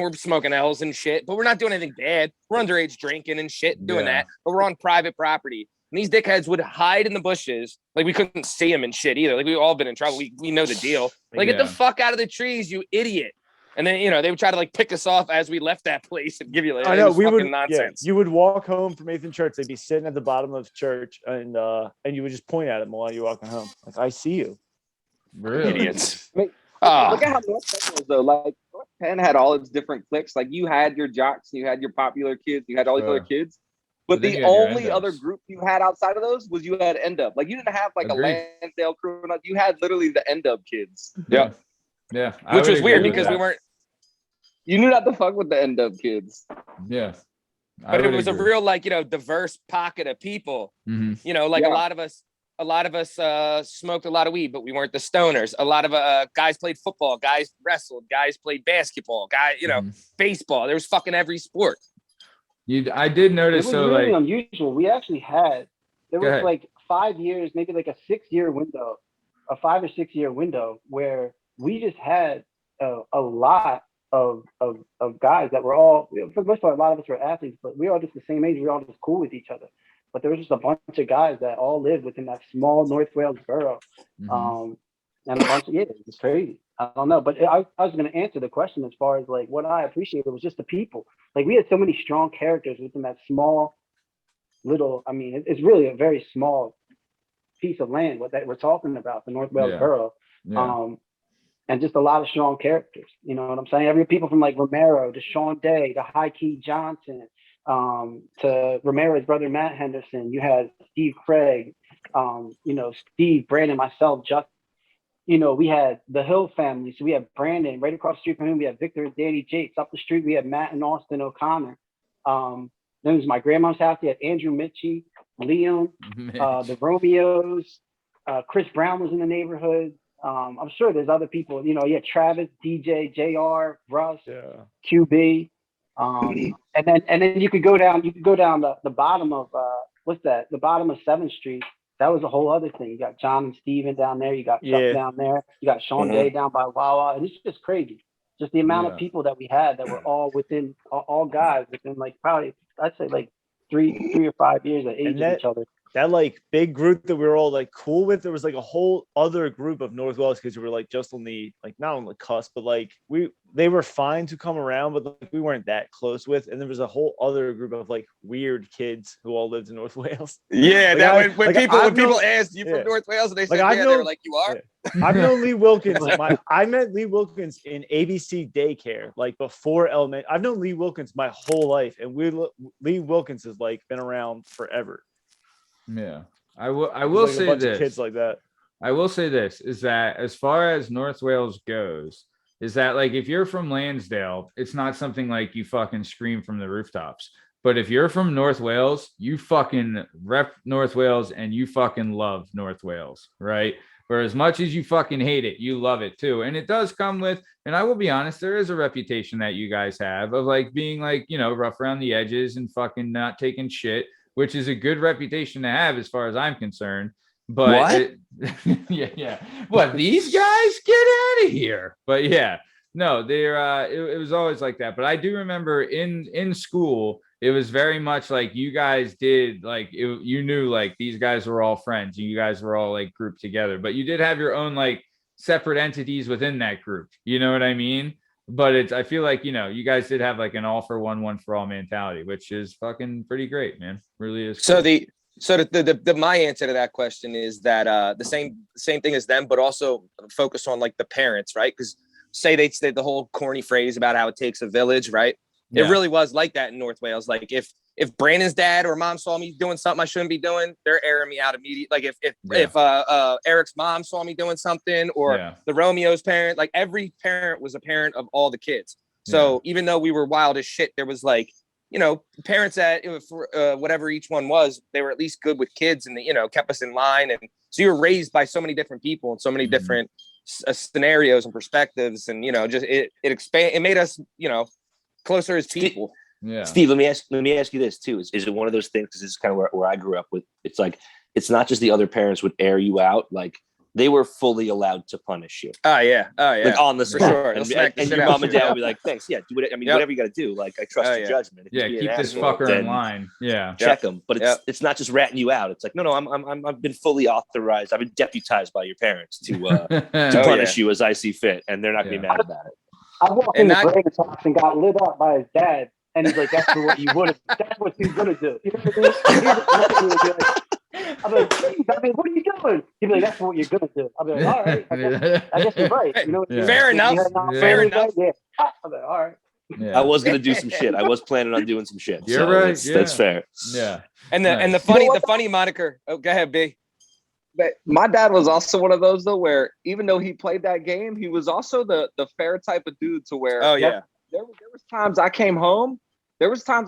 we're smoking L's and shit, but we're not doing anything bad. We're underage drinking and shit, doing that, but we're on private property. And these dickheads would hide in the bushes. Like, we couldn't see them and shit either. Like, we've all been in trouble. We know the deal. Like, get the fuck out of the trees, you idiot. And then, they would try to, like, pick us off as we left that place and give you, like, I know, we would nonsense. Yeah, you would walk home from 8th and Church. They'd be sitting at the bottom of church, and you would just point at them while you're walking home. Like, "I see you." Really? Idiots. Look at how North Penn was, though. Like, North Penn had all its different cliques. Like, you had your jocks, you had your popular kids, you had all these other kids. But the only other group you had outside of those was you had NDub. Like, you didn't have like a Lansdale crew. You had literally the NDub kids. Yeah. Yeah. Which was weird because we weren't. You knew not to fuck with the NDub kids. Yeah. But it was a real, like, diverse pocket of people. Mm-hmm. A lot of us smoked a lot of weed, but we weren't the stoners. A lot of guys played football, guys wrestled, guys played basketball, baseball. There was fucking every sport. I did notice. It was really unusual. We actually had like 5 years, maybe like a 6-year window, a 5 or 6 year window where we just had a lot of guys that were all, for the most part, a lot of us were athletes, but we were all just the same age. We were all just cool with each other. But there was just a bunch of guys that all lived within that small North Wales borough. And a bunch of, it was crazy. I don't know, but I was going to answer the question as far as like what I appreciated was just the people. Like, we had so many strong characters within that small little, it's really a very small piece of land that we're talking about, the North Wales borough. Yeah. And just a lot of strong characters. You know what I'm saying? Every people from like Romero to Sean Day to High Key Johnson to Romero's brother Matt Henderson. You had Steve Craig, Steve, Brandon, myself, Justin. We had the Hill family. So we had Brandon right across the street from him. We had Victor and Danny Jakes. Up the street, we had Matt and Austin O'Connor. Then it was my grandma's house. We had Andrew Mitchie, Liam, the Romeos. Chris Brown was in the neighborhood. I'm sure there's other people. You had Travis, DJ, JR, Russ, QB. And then you could go down. You could go down the bottom of what's that? The bottom of 7th Street. that was a whole other thing. You got John and Steven down there. You got Chuck down there. You got Sean Day down by Wawa. And it's just crazy. Just the amount of people that we had that were all within, all guys within like probably, I'd say like three or 5 years of age of each other. That like big group that we were all like cool with, there was like a whole other group of North Wales kids who were like just on the, like not on the cusp, but like they were fine to come around, but like, we weren't that close with. And there was a whole other group of like weird kids who all lived in North Wales. Yeah, like that when people asked you from North Wales and they said, they were like, you are? Yeah. I've known Lee Wilkins. I met Lee Wilkins in ABC daycare, like before elementary. I've known Lee Wilkins my whole life, and Lee Wilkins has like been around forever. Yeah, I will like say this. Kids like that. I will say this is that as far as North Wales goes, is that like if you're from Lansdale, it's not something like you fucking scream from the rooftops. But if you're from North Wales, you fucking rep North Wales and you fucking love North Wales, right? For as much as you fucking hate it, you love it too. And it does come with, and I will be honest, there is a reputation that you guys have of like being like, you know, rough around the edges and fucking not taking shit, which is a good reputation to have as far as I'm concerned. But yeah. What, these guys? Get out of here. But yeah, no, they're it was always like that. But I do remember in school, it was very much like you guys did, like you knew like these guys were all friends. You guys were all like grouped together, but you did have your own like separate entities within that group. You know what I mean? But I feel like, you know, you guys did have like an all for one for all mentality, which is fucking pretty great, man. Really is. Cool. So the my answer to that question is that the same thing as them, but also focus on like the parents, right? Because say they say the whole corny phrase about how it takes a village, right? Yeah. It really was like that in North Wales. Like if Brandon's dad or mom saw me doing something I shouldn't be doing, they're airing me out immediately. Like if Eric's mom saw me doing something, or the Romeo's parent, like every parent was a parent of all the kids. So even though we were wild as shit, there was like, you know, parents that for whatever each one was, they were at least good with kids and, you know, kept us in line. And so you were raised by so many different people and so many different scenarios and perspectives. And, you know, just it made us, you know, closer as people. Yeah. Steve, let me ask you this too. Is it one of those things? Because this is kind of where I grew up with. It's like, it's not just the other parents would air you out. Like they were fully allowed to punish you. Oh yeah. Like on the spot. Sure. And your mom and dad would be like, thanks. Yeah. Do it. I mean, whatever you got to do. Like I trust your judgment. Yeah. Keep this fucker in line. Yeah. Check them. But it's not just ratting you out. It's like, no, I've been fully authorized. I've been deputized by your parents to punish you as I see fit. And they're not going to be mad about it. I walked in the Braves house and got lit up by his dad. And he's like, that's what you would have. That's what he's gonna do. You know what I mean? I'm like, what are you doing? He'd be like, that's what you're gonna do. I'll be like, all right. I guess you're right. You know, fair enough. Fair enough. Yeah. I'm like, all right. Yeah. I was gonna do some shit. I was planning on doing some shit. You're right. That's fair. Yeah. And the funny moniker. Oh, go ahead, B. But my dad was also one of those though, where even though he played that game, he was also the fair type of dude to where. Oh yeah. There was times I came home. There was and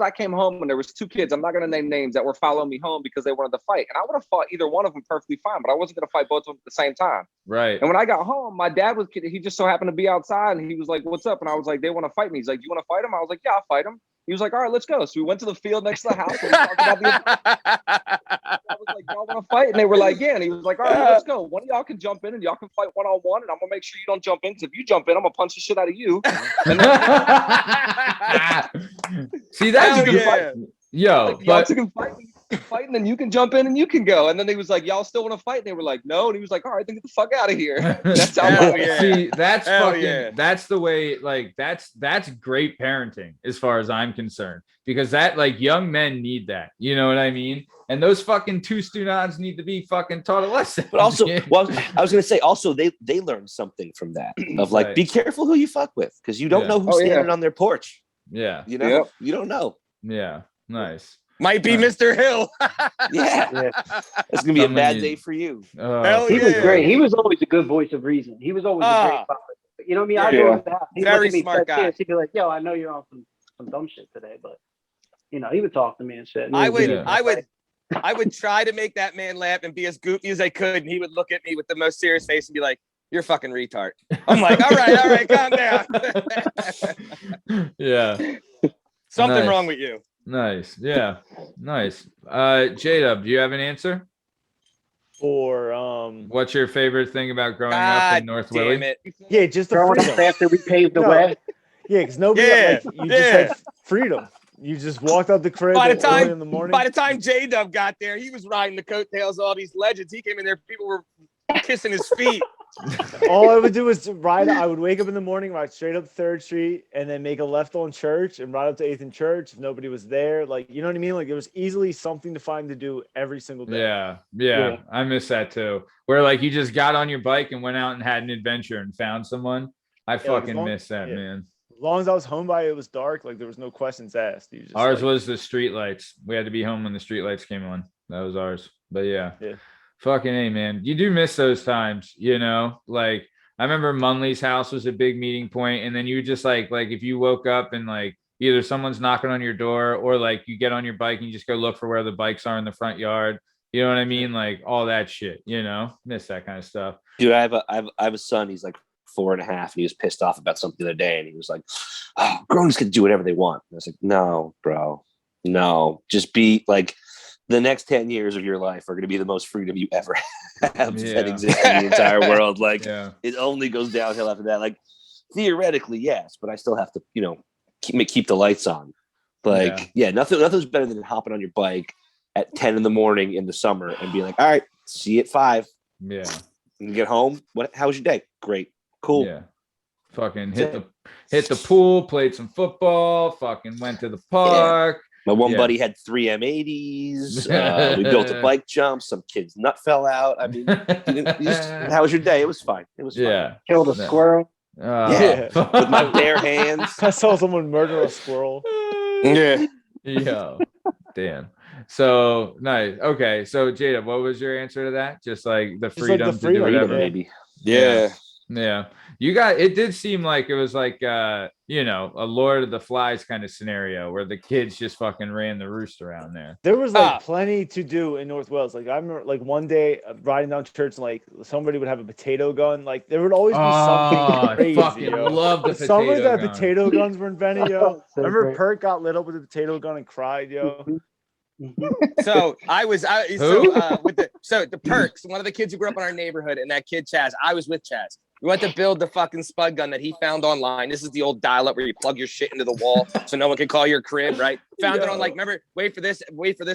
there was two kids, I'm not going to name names, that were following me home because they wanted to fight. And I would have fought either one of them perfectly fine, but I wasn't going to fight both of them at the same time. Right. And when I got home, my dad he just so happened to be outside and he was like, what's up? And I was like, they want to fight me. He's like, you want to fight him? I was like, yeah, I'll fight him. He was like, all right, let's go. So we went to the field next to the house. And we talked about I was like, y'all want to fight? And they were like, yeah. And he was like, all right, let's go. One of y'all can jump in and y'all can fight one-on-one. And I'm going to make sure you don't jump in. Because if you jump in, I'm going to punch the shit out of you. And then, see, that's good. Yo, like, y'all two can fight, and then you can jump in and you can go. And then they was like, y'all still want to fight? And they were like, no. And he was like, all right, then get the fuck out of here. That's how See, that's fucking that's the way, like that's great parenting as far as I'm concerned. Because that, like, young men need that. You know what I mean? And those fucking two students need to be fucking taught a lesson. But also, well, I was gonna say also they learned something from that. Of like, be careful who you fuck with, because you don't know who's standing on their porch. Yeah. You know, you don't know. Yeah. Nice. Might be Mr. Hill. Yeah. It's gonna be a bad day for you. Hell he was great. He was always a good voice of reason. He was always a great father. You know what I mean? I go into the house. Very smart guy. He'd be like, yo, I know you're on some dumb shit today, but you know, he would talk to me and shit. And I would try to make that man laugh and be as goofy as I could, and he would look at me with the most serious face and be like, "You're a fucking retard." I'm like, all right, calm down. Yeah. Something wrong with you. Nice. Yeah. Nice. Jdub, do you have an answer? for What's your favorite thing about growing up in North Willie? Damn it. yeah, just the Growing freedom. up after we paved the No. way. Yeah, because nobody you just had freedom. You just walked out the crib early in the morning. By the time Jdub got there, he was riding the coattails of all these legends. He came in there, people were kissing his feet. All I would do was ride. I would wake up in the morning, ride straight up 3rd Street, and then make a left on Church and ride up to 8th and Church if nobody was there. Like, you know what I mean? Like, there was easily something to find to do every single day. Yeah. I miss that too. Where like you just got on your bike and went out and had an adventure and found someone. I fucking miss that, man. As long as I was home by it was dark, like there was no questions asked. You just, ours was the street lights. We had to be home when the street lights came on. That was ours. But yeah. Fucking A, man. You do miss those times, you know? Like I remember Munley's house was a big meeting point, and then you just like if you woke up and like either someone's knocking on your door or like you get on your bike and you just go look for where the bikes are in the front yard. You know what I mean? Like all that shit, you know? Miss that kind of stuff. Dude, I have a son. He's like 4.5, and he was pissed off about something the other day, and he was like, "Oh, grown-ups can do whatever they want." And I was like, "No, bro, no. Just be like, the next 10 years of your life are going to be the most freedom you ever have that exists in the entire world. Like, it only goes downhill after that. Like, theoretically, yes, but I still have to, you know, keep the lights on. Like, nothing's better than hopping on your bike at 10 in the morning in the summer and be like, all right, see you at 5. Yeah. And get home. How was your day? Great. Cool. Yeah. Fucking hit the pool, played some football, fucking went to the park. My one buddy had 3 M80s. We built a bike jump. Some kid's nut fell out. I mean, how was your day? It was fine. It was fine. Yeah. Killed a squirrel. With my bare hands. I saw someone murder a squirrel. Yeah. Yo. Damn. So nice. Okay. So Jdub, what was your answer to that? Just like the freedom to do whatever. Maybe. Yeah. You got it. Did seem like it was like you know, a Lord of the Flies kind of scenario where the kids just fucking ran the roost around there. There was like plenty to do in North Wales. Like I remember like one day riding down to church and like somebody would have a potato gun. Like there would always be something crazy. Fucking love the potato summer that gun. Potato guns were invented, yo. I remember Perk got lit up with a potato gun and cried, yo. So the Perks, one of the kids who grew up in our neighborhood, and that kid Chaz, I was with Chaz. We went to build the fucking spud gun that he found online. This is the old dial-up where you plug your shit into the wall so no one can call your crib, right? Found it on like, remember, wait for this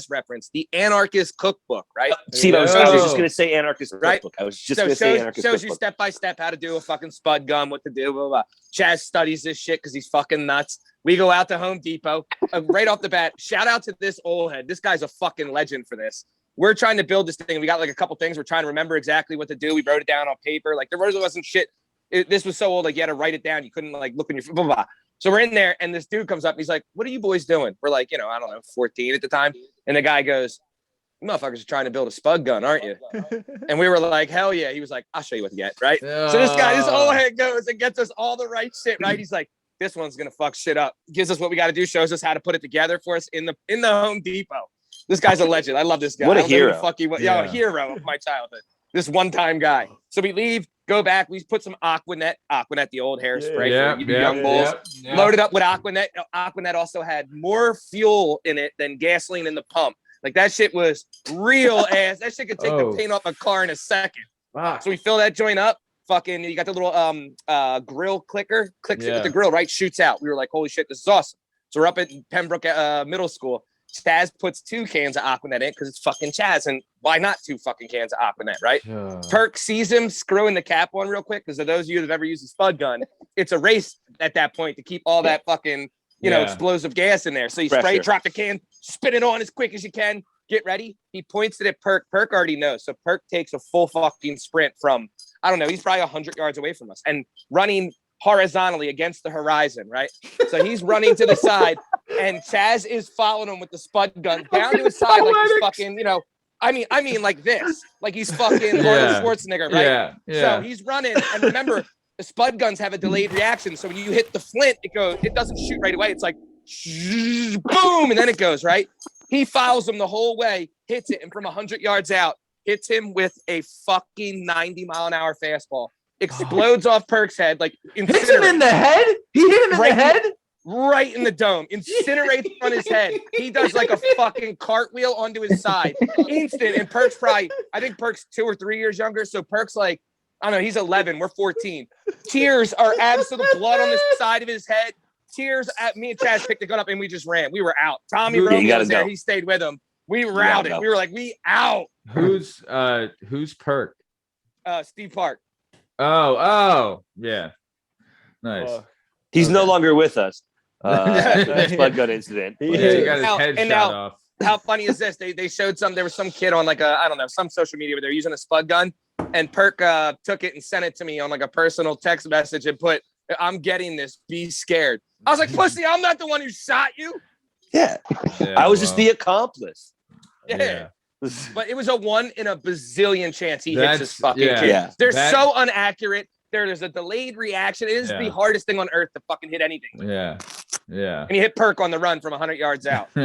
reference, the Anarchist Cookbook, right? See, I was just gonna say Anarchist Cookbook. I was just gonna say Anarchist shows Cookbook. you step by step how to do a fucking spud gun, what to do, blah, blah, blah. Chaz studies this shit because he's fucking nuts. We go out to Home Depot. Right off the bat, shout out to this old head. This guy's a fucking legend for this. We're trying to build this thing. We got like a couple things. We're trying to remember exactly what to do. We wrote it down on paper. Like there wasn't shit. This was so old, like you had to write it down. You couldn't like look on your blah, blah, blah. So we're in there, and this dude comes up. And he's like, "What are you boys doing?" We're like, you know, I don't know, 14 at the time. And the guy goes, "You motherfuckers are trying to build a spud gun, aren't you?" And we were like, "Hell yeah!" He was like, "I'll show you what to get." Right. So this old head goes and gets us all the right shit. Right. He's like, "This one's gonna fuck shit up." Gives us what we got to do. Shows us how to put it together for us in the Home Depot. This guy's a legend. I love this guy. What a hero! A hero of my childhood. This one-time guy. So we leave, go back. We put some Aquanet, the old hairspray for you young bulls. Loaded up with Aquanet. Aquanet also had more fuel in it than gasoline in the pump. Like that shit was real ass. That shit could take the paint off a car in a second. Wow. So we fill that joint up. Fucking, you got the little grill clicker. Clicks it with the grill, right? Shoots out. We were like, holy shit, this is awesome. So we're up at Pembroke Middle School. Chaz puts 2 cans of Aquanet in because it's fucking Chaz, and why not 2 fucking cans of Aquanet, right? Perk sees him screwing the cap on real quick because of those of you that have ever used a spud gun, it's a race at that point to keep all that fucking explosive gas in there. So you spray, drop the can, spin it on as quick as you can, get ready. He points it at Perk. Perk already knows, so Perk takes a full fucking sprint from, I don't know, he's probably 100 yards away from us and running horizontally against the horizon, right? So he's running to the side, and Chaz is following him with the spud gun down to his side like he's fucking, you know, I mean like this, like he's fucking Arnold Schwarzenegger, right? So he's running, and remember, the spud guns have a delayed reaction. So when you hit the flint, it doesn't shoot right away. It's like boom, and then it goes, right? He follows him the whole way, hits it, and from 100 yards out, hits him with a fucking 90-mile-an-hour fastball. Explodes off Perk's head, like hits him in the head. He hit him in the head. right in the dome, incinerates on his head. He does like a fucking cartwheel onto his side, instant. And Perk's probably, I think Perk's 2 or 3 years younger, so Perk's like, I don't know, he's 11, we're 14. Tears are absolute blood on the side of his head. Tears at me and Chaz picked the gun up and we just ran. We were out. Tommy Romeo was there. He stayed with him. We routed. We were like, we out. Who's Perk? Steve Park. Oh, yeah. Nice. He's no longer with us. Spud gun incident. He got his head shot off. How funny is this? They showed there was some kid on like I don't know, some social media where they're using a spud gun, and Perk took it and sent it to me on like a personal text message and put, "I'm getting this. Be scared." I was like, "Pussy, I'm not the one who shot you." Yeah, I was just the accomplice. Yeah. But it was a 1 in a bazillion chance he hits his fucking kid. Yeah. They're so inaccurate. There's a delayed reaction. It is the hardest thing on earth to fucking hit anything. Yeah. And he hit Perk on the run from 100 yards out. So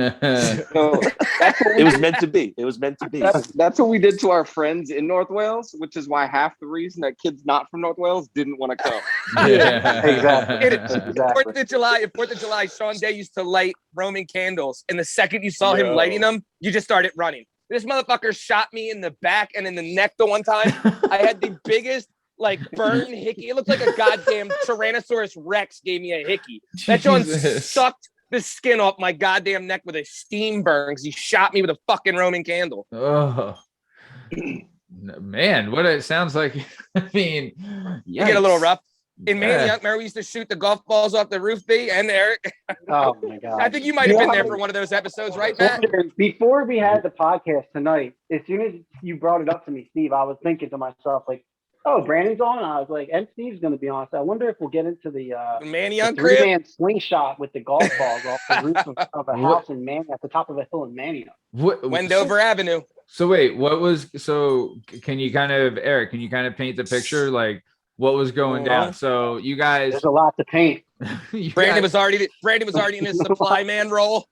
that's what It was meant to be. It was meant to be. That's what we did to our friends in North Wales, which is why half the reason that kids not from North Wales didn't want to come. Exactly. 4th of July, Sean Day used to light Roman candles, and the second you saw him lighting them, you just started running. This motherfucker shot me in the back and in the neck the one time. I had the biggest like burn hickey. It looked like a goddamn Tyrannosaurus Rex gave me a hickey. That John sucked the skin off my goddamn neck with a steam burn because he shot me with a fucking Roman candle. Oh man, what it sounds like. I mean, you get a little rough. In Maniac, remember we used to shoot the golf balls off the roof, B and Eric? Oh my god. I think you might have been there for one of those episodes, right, Matt? Before we had the podcast tonight, as soon as you brought it up to me, Steve, I was thinking to myself, like, oh, Brandon's on. I was like, and Steve's going to be on. So I wonder if we'll get into the Maniac crib? 3-man slingshot with the golf balls off the roof of a house in Maniac, at the top of a hill in Maniac. Wendover Avenue. So wait, can you kind of, Eric, paint the picture? Like, what was going down? So you guys, there's a lot to paint. Brandon was already in his supply man role.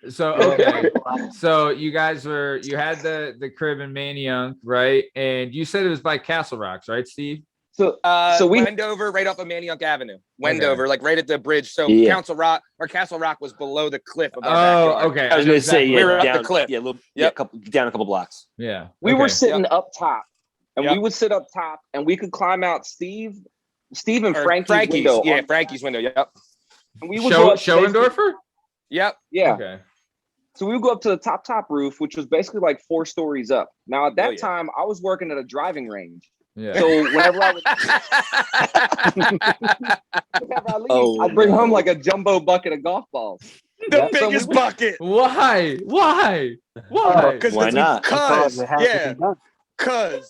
So okay, so you guys you had the crib in Maniac, right? And you said it was by Castle Rocks, right, Steve? So we Wendover, right off of Maniac Avenue. Wendover, like right at the bridge. So Castle Rock was below the cliff. Okay. I was going to say we were up the cliff. Yeah, down a couple blocks. Yeah. We were sitting up top, and we would sit up top, and we could climb out Steve and Frankie's window. Yeah, Frankie's window. Yep. And we would Schoendorfer? Yep. Yeah. Okay. So we would go up to the top roof, which was basically like 4 stories up. Now at that time, I was working at a driving range. Yeah. So whenever I leave, I'd bring home like a jumbo bucket of golf balls. The biggest bucket. Why? Why not? Cause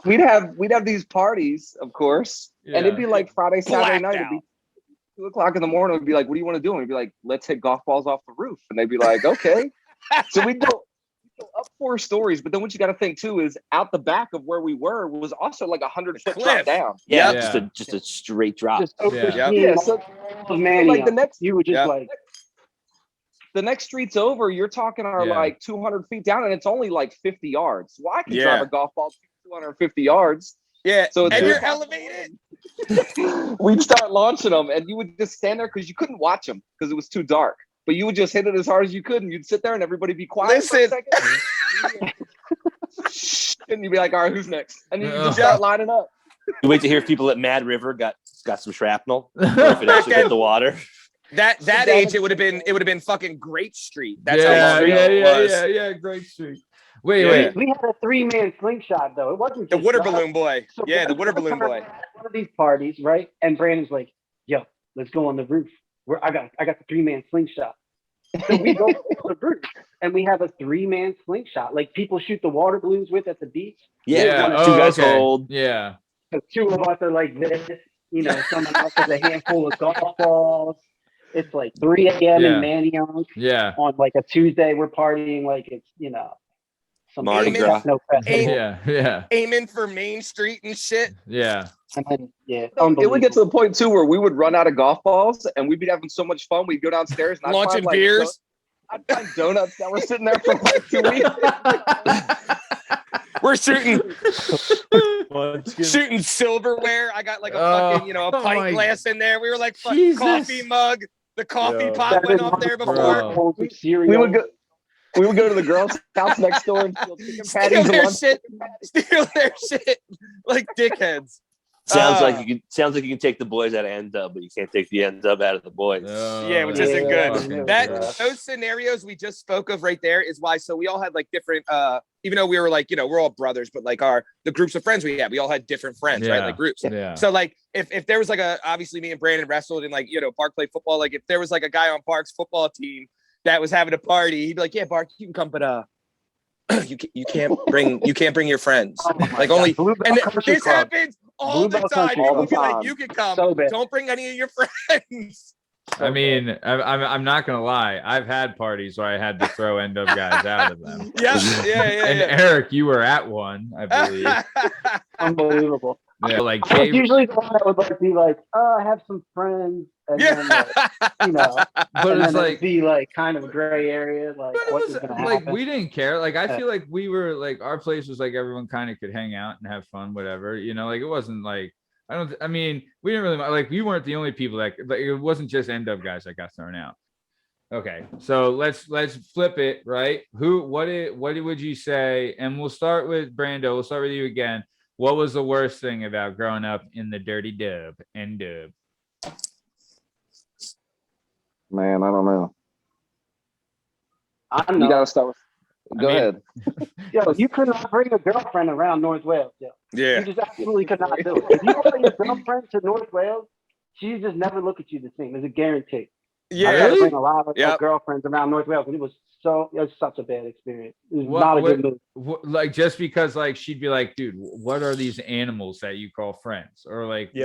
we'd have these parties, of course, and it'd be like Friday, Saturday night. It'd be 2:00 in the morning. It'd be like, "What do you want to do?" And we'd be like, "Let's hit golf balls off the roof." And they'd be like, "Okay." So we'd go up 4 stories, but then what you got to think too is out the back of where we were was also like 100-foot drop down. Yeah. Just a straight drop. So man, like the next, you would just like. The next streets over, you're talking like 200 feet down, and it's only like 50 yards. Well, I can drive a golf ball 250 yards. Yeah, so and you're elevated. We'd start launching them, and you would just stand there because you couldn't watch them because it was too dark. But you would just hit it as hard as you could, and you'd sit there, and everybody be quiet for a second. And you'd be like, "All right, who's next?" And you just start lining up. You wait to hear if people at Mad River got some shrapnel, or if it actually hit the water. That age, it would have been fucking Great Street. That's how long it was. Yeah, Great Street. Wait. We had a 3-man slingshot though. It wasn't the water balloon boy. So the water balloon boy. One of these parties, right? And Brandon's like, "Yo, let's go on the roof. I got the 3-man slingshot." So we go to the roof, and we have a 3-man slingshot, like people shoot the water balloons with at the beach. Yeah. 2 guys hold. Yeah. So 2 of us are like this. Someone else has a handful of golf balls. It's like 3 a.m. in Maniac. Yeah. On like a Tuesday, we're partying like it's some Mardi Gras. No Yeah. Aiming for Main Street and shit. Yeah. And then it would get to the point too where we would run out of golf balls, and we'd be having so much fun. We'd go downstairs and launching beers. I'd find donuts that were sitting there for like 2 weeks. We're shooting silverware. I got like a fucking, a pint glass in there. We were like fucking coffee mug. The coffee pot went off there before. We would go to the girls' house next door and steal their shit like dickheads. Sounds like you can take the boys out of NDub, but you can't take the NDub out of the boys. Yeah, which isn't good. Those scenarios we just spoke of right there is why. So we all had like different, even though we were like, we're all brothers, but like the groups of friends we had, we all had different friends, right? Like groups. Yeah. So like if there was like obviously me and Brandon wrestled and like, Bark played football. Like if there was like a guy on Bark's football team that was having a party, he'd be like, yeah, Bark, you can come, but you can't bring your friends. Like only, and this happens all the time. People be like, you can come, don't bring any of your friends. I mean, I'm not gonna lie. I've had parties where I had to throw NDub guys out of them. Yeah. And Eric, you were at one, I believe. Unbelievable. Yeah, like I was usually the one that would like be like, I have some friends, and then but it's like be like kind of gray area, like what is gonna happen. Like we didn't care. Like I feel like we were like our place was like everyone kind of could hang out and have fun, whatever. Like it wasn't like I mean, we didn't really like we weren't the only people that like it wasn't just NDub guys that got thrown out. Okay, so let's flip it, right? What would you say? And we'll start with Brando. We'll start with you again. What was the worst thing about growing up in the dirty dub, NDub? Man, I don't know. I know. You gotta start with. Go ahead. Yo, you could not bring a girlfriend around North Wales. Yo. Yeah. You just absolutely could not do it. If you bring your girlfriend to North Wales, she just never look at you the same. It's a guarantee. Yeah. I had to bring a lot of girlfriends around North Wales, and it was such a bad experience. It was not a good move. Like just because like she'd be like, dude, what are these animals that you call friends? Or like you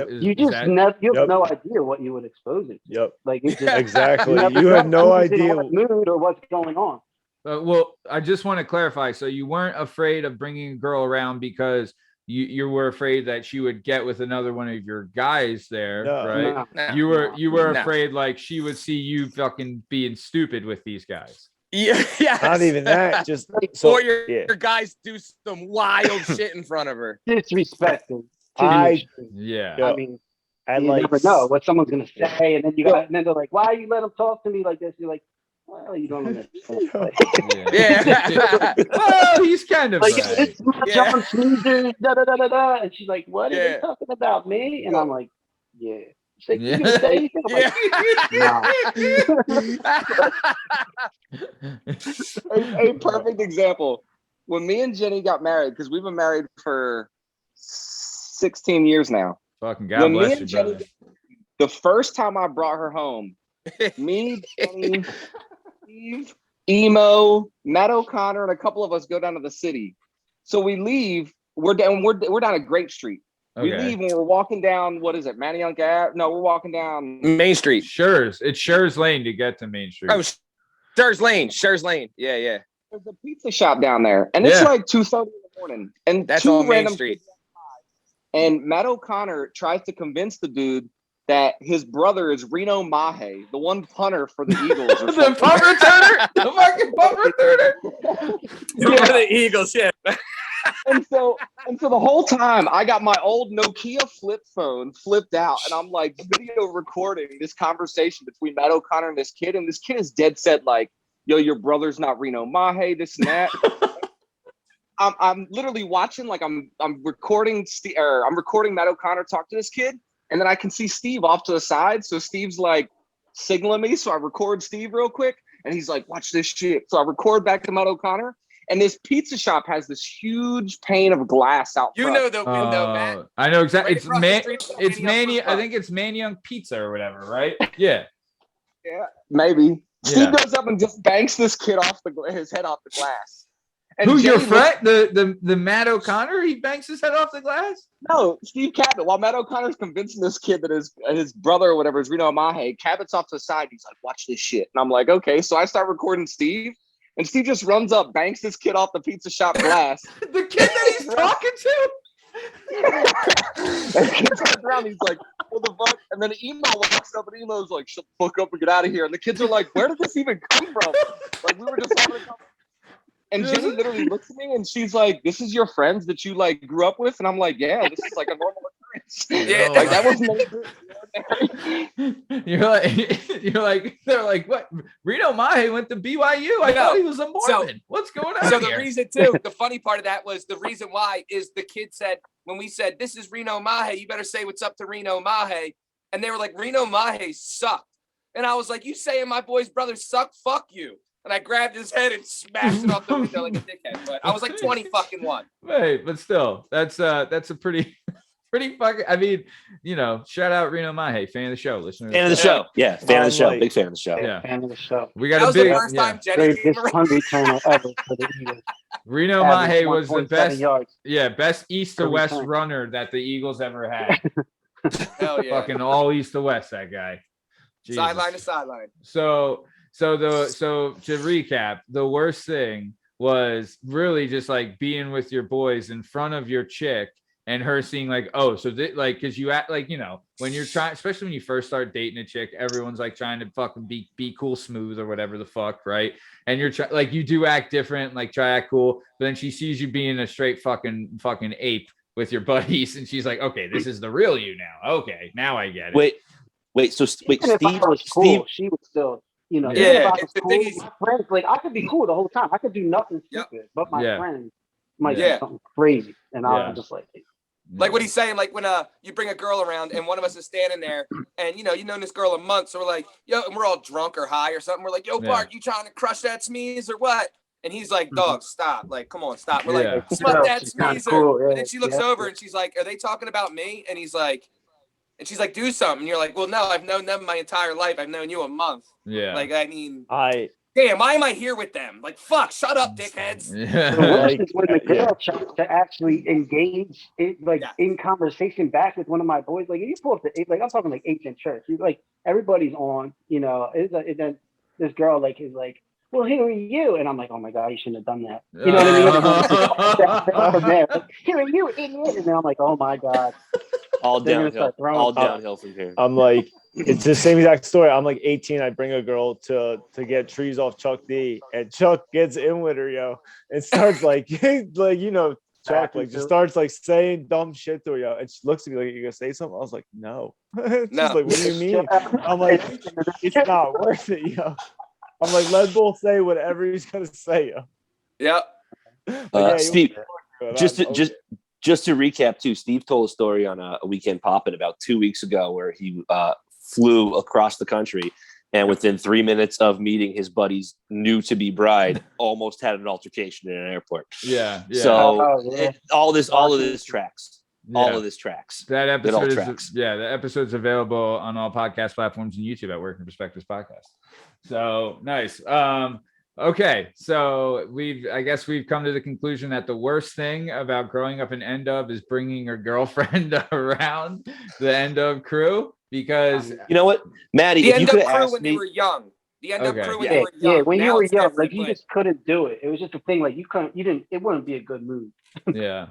have no idea what you would expose it to. Yep. Like it just, exactly. You have no idea what mood or what's going on. Well, I just want to clarify. So you weren't afraid of bringing a girl around because you were afraid that she would get with another one of your guys there, right? No. You were afraid like she would see you fucking being stupid with these guys. Yeah. Not even that. Just or your guys do some wild shit in front of her. Disrespecting. I mean, you like, never know what someone's gonna say, and then they're like, "Why you let them talk to me like this?" You're like, "Well, you don't understand." Oh, he's kind of like it's my John Sneezer, and she's like, "What are they talking about me?" And I'm like, "Yeah." She's like, "You gonna say anything?" A perfect example. When me and Jenny got married, because we've been married for 16 years now. Fucking God bless you, Jenny, brother. the first time I brought her home, me, Jenny, Steve, Emo, Matt O'Connor, and a couple of us go down to the city. So we leave. We're down at Grape Street. We leave and we're walking down. What is it, Manayunk Ave? No, we're walking down Main Street. It's Schurz Lane to get to Main Street. Oh, Schurz Lane. Yeah. There's a pizza shop down there, and it's like 2:30 in the morning, and that's two all Main random Street. And Matt O'Connor tries to convince the dude that his brother is Reno Mahe, the one punter for the Eagles. The punt returner? The fucking punt returner? For the Eagles, yeah. And so the whole time I got my old Nokia flip phone flipped out, and I'm like video recording this conversation between Matt O'Connor and this kid is dead set like, yo, your brother's not Reno Mahe, this and that. I'm literally watching, like I'm recording I'm recording Matt O'Connor talk to this kid, and then I can see Steve off to the side. So Steve's like signaling me. So I record Steve real quick, and he's like, watch this shit. So I record back to Matt O'Connor, and this pizza shop has this huge pane of glass out front. You know the window, Matt. I know exactly. Right It's Manny. I think it's Manayunk Pizza or whatever, right? Yeah. Yeah, maybe. Yeah. Steve goes up and just banks this kid his head off the glass. And who, your Jenny friend? The Matt O'Connor? He banks his head off the glass? No, Steve Cabot. While Matt O'Connor's convincing this kid that his brother or whatever is Reno Mahe, Cabot's off to the side. He's like, watch this shit. And I'm like, okay. So I start recording Steve, and Steve just runs up, banks this kid off the pizza shop glass. The kid that he's talking to? And he turns around, he's like, what the fuck? And then Emo walks up, and Emo's like, shut the fuck up and get out of here. And the kids are like, where did this even come from? Like, we were just having a conversation. And Jenny literally looks at me and she's like, this is your friends that you like grew up with? And I'm like, yeah, this is like a normal Yeah, Like that wasn't. You're like, they're like, what? Reno Mahe went to BYU. I thought he was a Mormon. What's going on? So here? the reason too, the funny part of that was the reason why is the kid said, when we said, this is Reno Mahe, you better say what's up to Reno Mahe. And they were like, Reno Mahe sucked. And I was like, you saying my boy's brothers suck? Fuck you. And I grabbed his head and smashed it off the window like a dickhead. But I was like 20 fucking one. Right, but still, that's a pretty fucking. I mean, shout out Reno Mahe, fan of the show, listener. Fan of the show, yeah, fan of the show, big fan of the show. Yeah, fan of the show. We got that a was big. The first time Jenny came around. Hungry channel ever for the Eagles. Reno Mahe was the best. Yards. Yeah, best east to west runner that the Eagles ever had. Hell yeah. Fucking all east to west, that guy. Jesus. Sideline to sideline. So to recap, the worst thing was really just like being with your boys in front of your chick and her seeing like, oh, so because you act like, when you're trying, especially when you first start dating a chick, everyone's like trying to fucking be cool, smooth or whatever the fuck, right? And you're like, you do act different, like try act cool, but then she sees you being a straight fucking ape with your buddies, and she's like, okay, this is the real you now. Okay, now I get it. So Steve, cool, she was still, Yeah, the thing is, friends, like I could be cool the whole time. I could do nothing stupid, but my friends might do something crazy, and I'm just like. Like what he's saying, like when you bring a girl around and one of us is standing there, and you known this girl a month, so we're like, yo, and we're all drunk or high or something. We're like, yo, Bart, you trying to crush that smeeze or what? And he's like, dog, stop. Like, come on, stop. We're like, smut that smeezer. Cool, and then she looks over and she's like, are they talking about me? And he's like, and she's like, do something. And you're like, well, no, I've known them my entire life. I've known you a month. Yeah. Like, I mean, Damn, why am I here with them? Like, fuck, shut up, dickheads. Yeah. The worst is when the girl tries to actually engage in conversation back with one of my boys. Like, if you pull up I'm talking like ancient church. You like everybody's on, then this girl is like, well, who are you? And I'm like, oh my God, you shouldn't have done that. You know what I mean? Like, who are you, idiot? And then I'm like, oh my God. All downhill from here. I'm like, it's the same exact story. I'm like 18. I bring a girl to get trees off Chuck D, and Chuck gets in with her, and starts Chuck just starts saying dumb shit to her, and she looks at me like, you gonna say something? I was like, no. She's like, what do you mean? I'm like, it's not worth it, I'm like, let Bull say whatever he's gonna say, Yep. Steve, just to recap too, Steve told a story on a Weekend Poppin' about 2 weeks ago where he flew across the country and within 3 minutes of meeting his buddy's new to be bride, almost had an altercation in an airport. Yeah. So all of this tracks. Yeah. All of this tracks. That episode the episode's available on all podcast platforms and YouTube at Working Perspectives Podcast. So nice. Okay, so I guess we've come to the conclusion that the worst thing about growing up in NDub is bringing your girlfriend around the NDub crew, because you know what, Maddie, the if you could crew ask when me, you were young. The NDub crew when you you were young. Yeah, when you were young, like you good. just couldn't do it. It was just a thing, like it wouldn't be a good move. Yeah.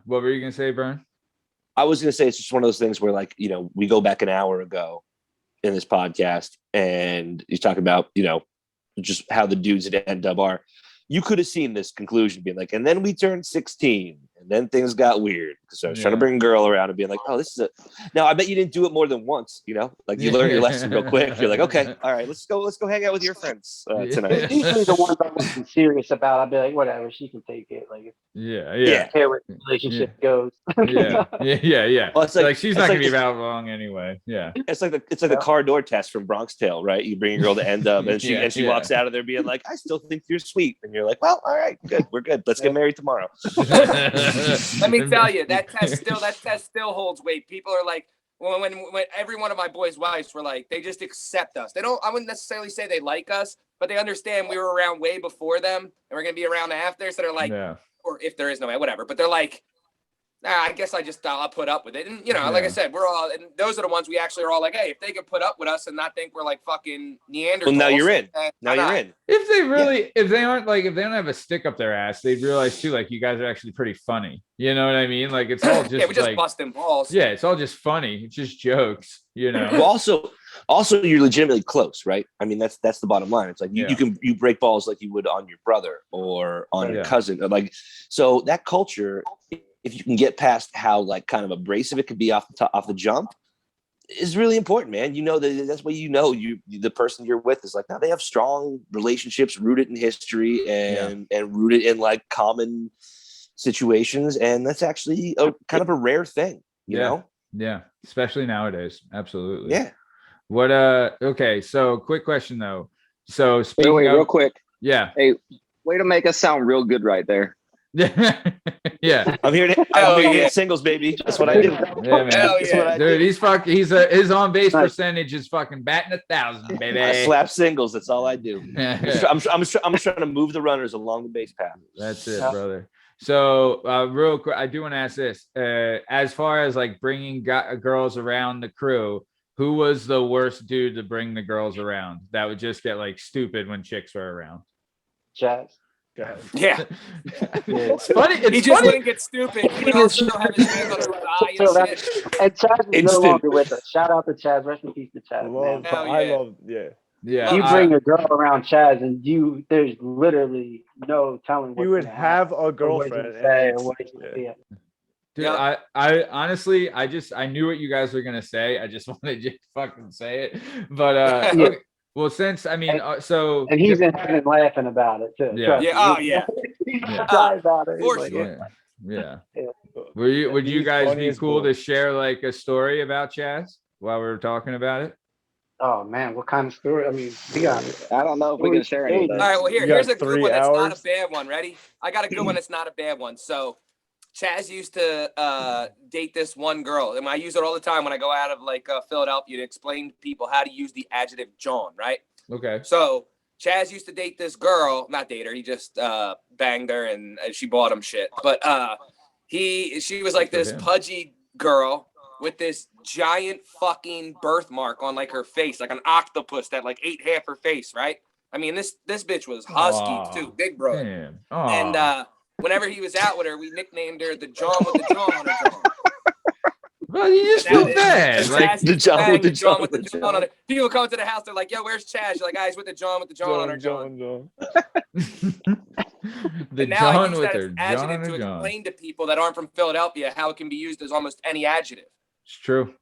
What were you gonna say, Bern? I was gonna say it's just one of those things where we go back an hour ago in this podcast and he's talking about, just how the dudes at NDub are. You could have seen this conclusion being like, and then we turned 16 and then things got weird. So I was trying to bring a girl around and being like, oh, this is now I bet you didn't do it more than once, you learn your lesson real quick. You're like, okay, all right, let's go hang out with your friends tonight. Usually the ones I wasn't serious about, I'd be like, whatever, she can take it. Like, I don't care where the relationship goes. Yeah. Well, it's like she's not gonna be about out long anyway. Yeah. It's like the car door test from Bronx Tale, right? You bring a girl to NDub and she walks out of there being like, I still think you're sweet. And you're like, well, all right, good. We're good. Let's get married tomorrow. Let me tell you, that test still holds weight. People are like, when every one of my boys' wives were like, they just accept us. I wouldn't necessarily say they like us, but they understand we were around way before them and we're gonna be around after. So they're like, or if there is no way, whatever. But they're like, I guess I'll put up with it. And like I said, we're all, and those are the ones we actually are all like, hey, if they can put up with us and not think we're like fucking Neanderthals. Well, now you're in. You're in. If they really, if they don't have a stick up their ass, they'd realize too, like, you guys are actually pretty funny. You know what I mean? Like, it's all just we're just busting balls. Yeah, it's all just funny. It's just jokes. Well, also you're legitimately close, right? I mean, that's the bottom line. It's like you break balls like you would on your brother or on your cousin. Like, so that culture if you can get past how like kind of abrasive it could be off the jump, is really important, man. You know that's what you the person you're with is like, now they have strong relationships rooted in history and rooted in like common situations, and that's actually a kind of a rare thing, you know? Yeah, especially nowadays. Absolutely. Yeah. What okay, so quick question though. So speaking wait, of, real quick. Yeah. Hey, way to make us sound real good right there. Yeah. I'm here to hit singles, baby. That's what I do. Yeah, man. That's what I do. Dude, his on base percentage is fucking batting 1,000, baby. I slap singles. That's all I do. I'm trying to move the runners along the base path. That's it, brother. So real quick, I do want to ask this. As far as like bringing girls around the crew, who was the worst dude to bring the girls around that would just get like stupid when chicks were around? Chaz. Yeah. It's funny. He just wouldn't get stupid. He would also have his hands on his eye and shit. And Chaz is no longer with us. Shout out to Chaz. Rest in peace to Chaz. Yeah. You bring a girl around Chaz, and there's literally no telling what you would have a girlfriend. Dude, I honestly, I knew what you guys were gonna say. I just wanted you to fucking say it. But okay. Well, since I mean, so and he's in heaven laughing about it too. Yeah. He's shy about it. For like, sure. Yeah. Would you guys be cool to share like a story about Chaz while we were talking about it? Oh man, what kind of story? I mean, I don't know if we can share anything. All right, well here's a good one that's not a bad one. Ready? I got a good one that's not a bad one. So Chaz used to date this one girl, and I use it all the time when I go out of like Philadelphia to explain to people how to use the adjective John, right? Okay. So Chaz used to date this girl, not date her. He just banged her, and she bought him shit. But she was like this pudgy girl with this giant fucking birthmark on like her face, like an octopus that like ate half her face, right? I mean, this bitch was husky too, big bro. And whenever he was out with her, we nicknamed her the John with the John on her jaw. Well, you just feel bad. Like the John with the John with the John on her. People come to the house, they're like, "Yo, where's Chaz?" You're like, "Guys, with the John on her John." The now John I use with that her as adjective to explain to people that aren't from Philadelphia how it can be used as almost any adjective. It's true.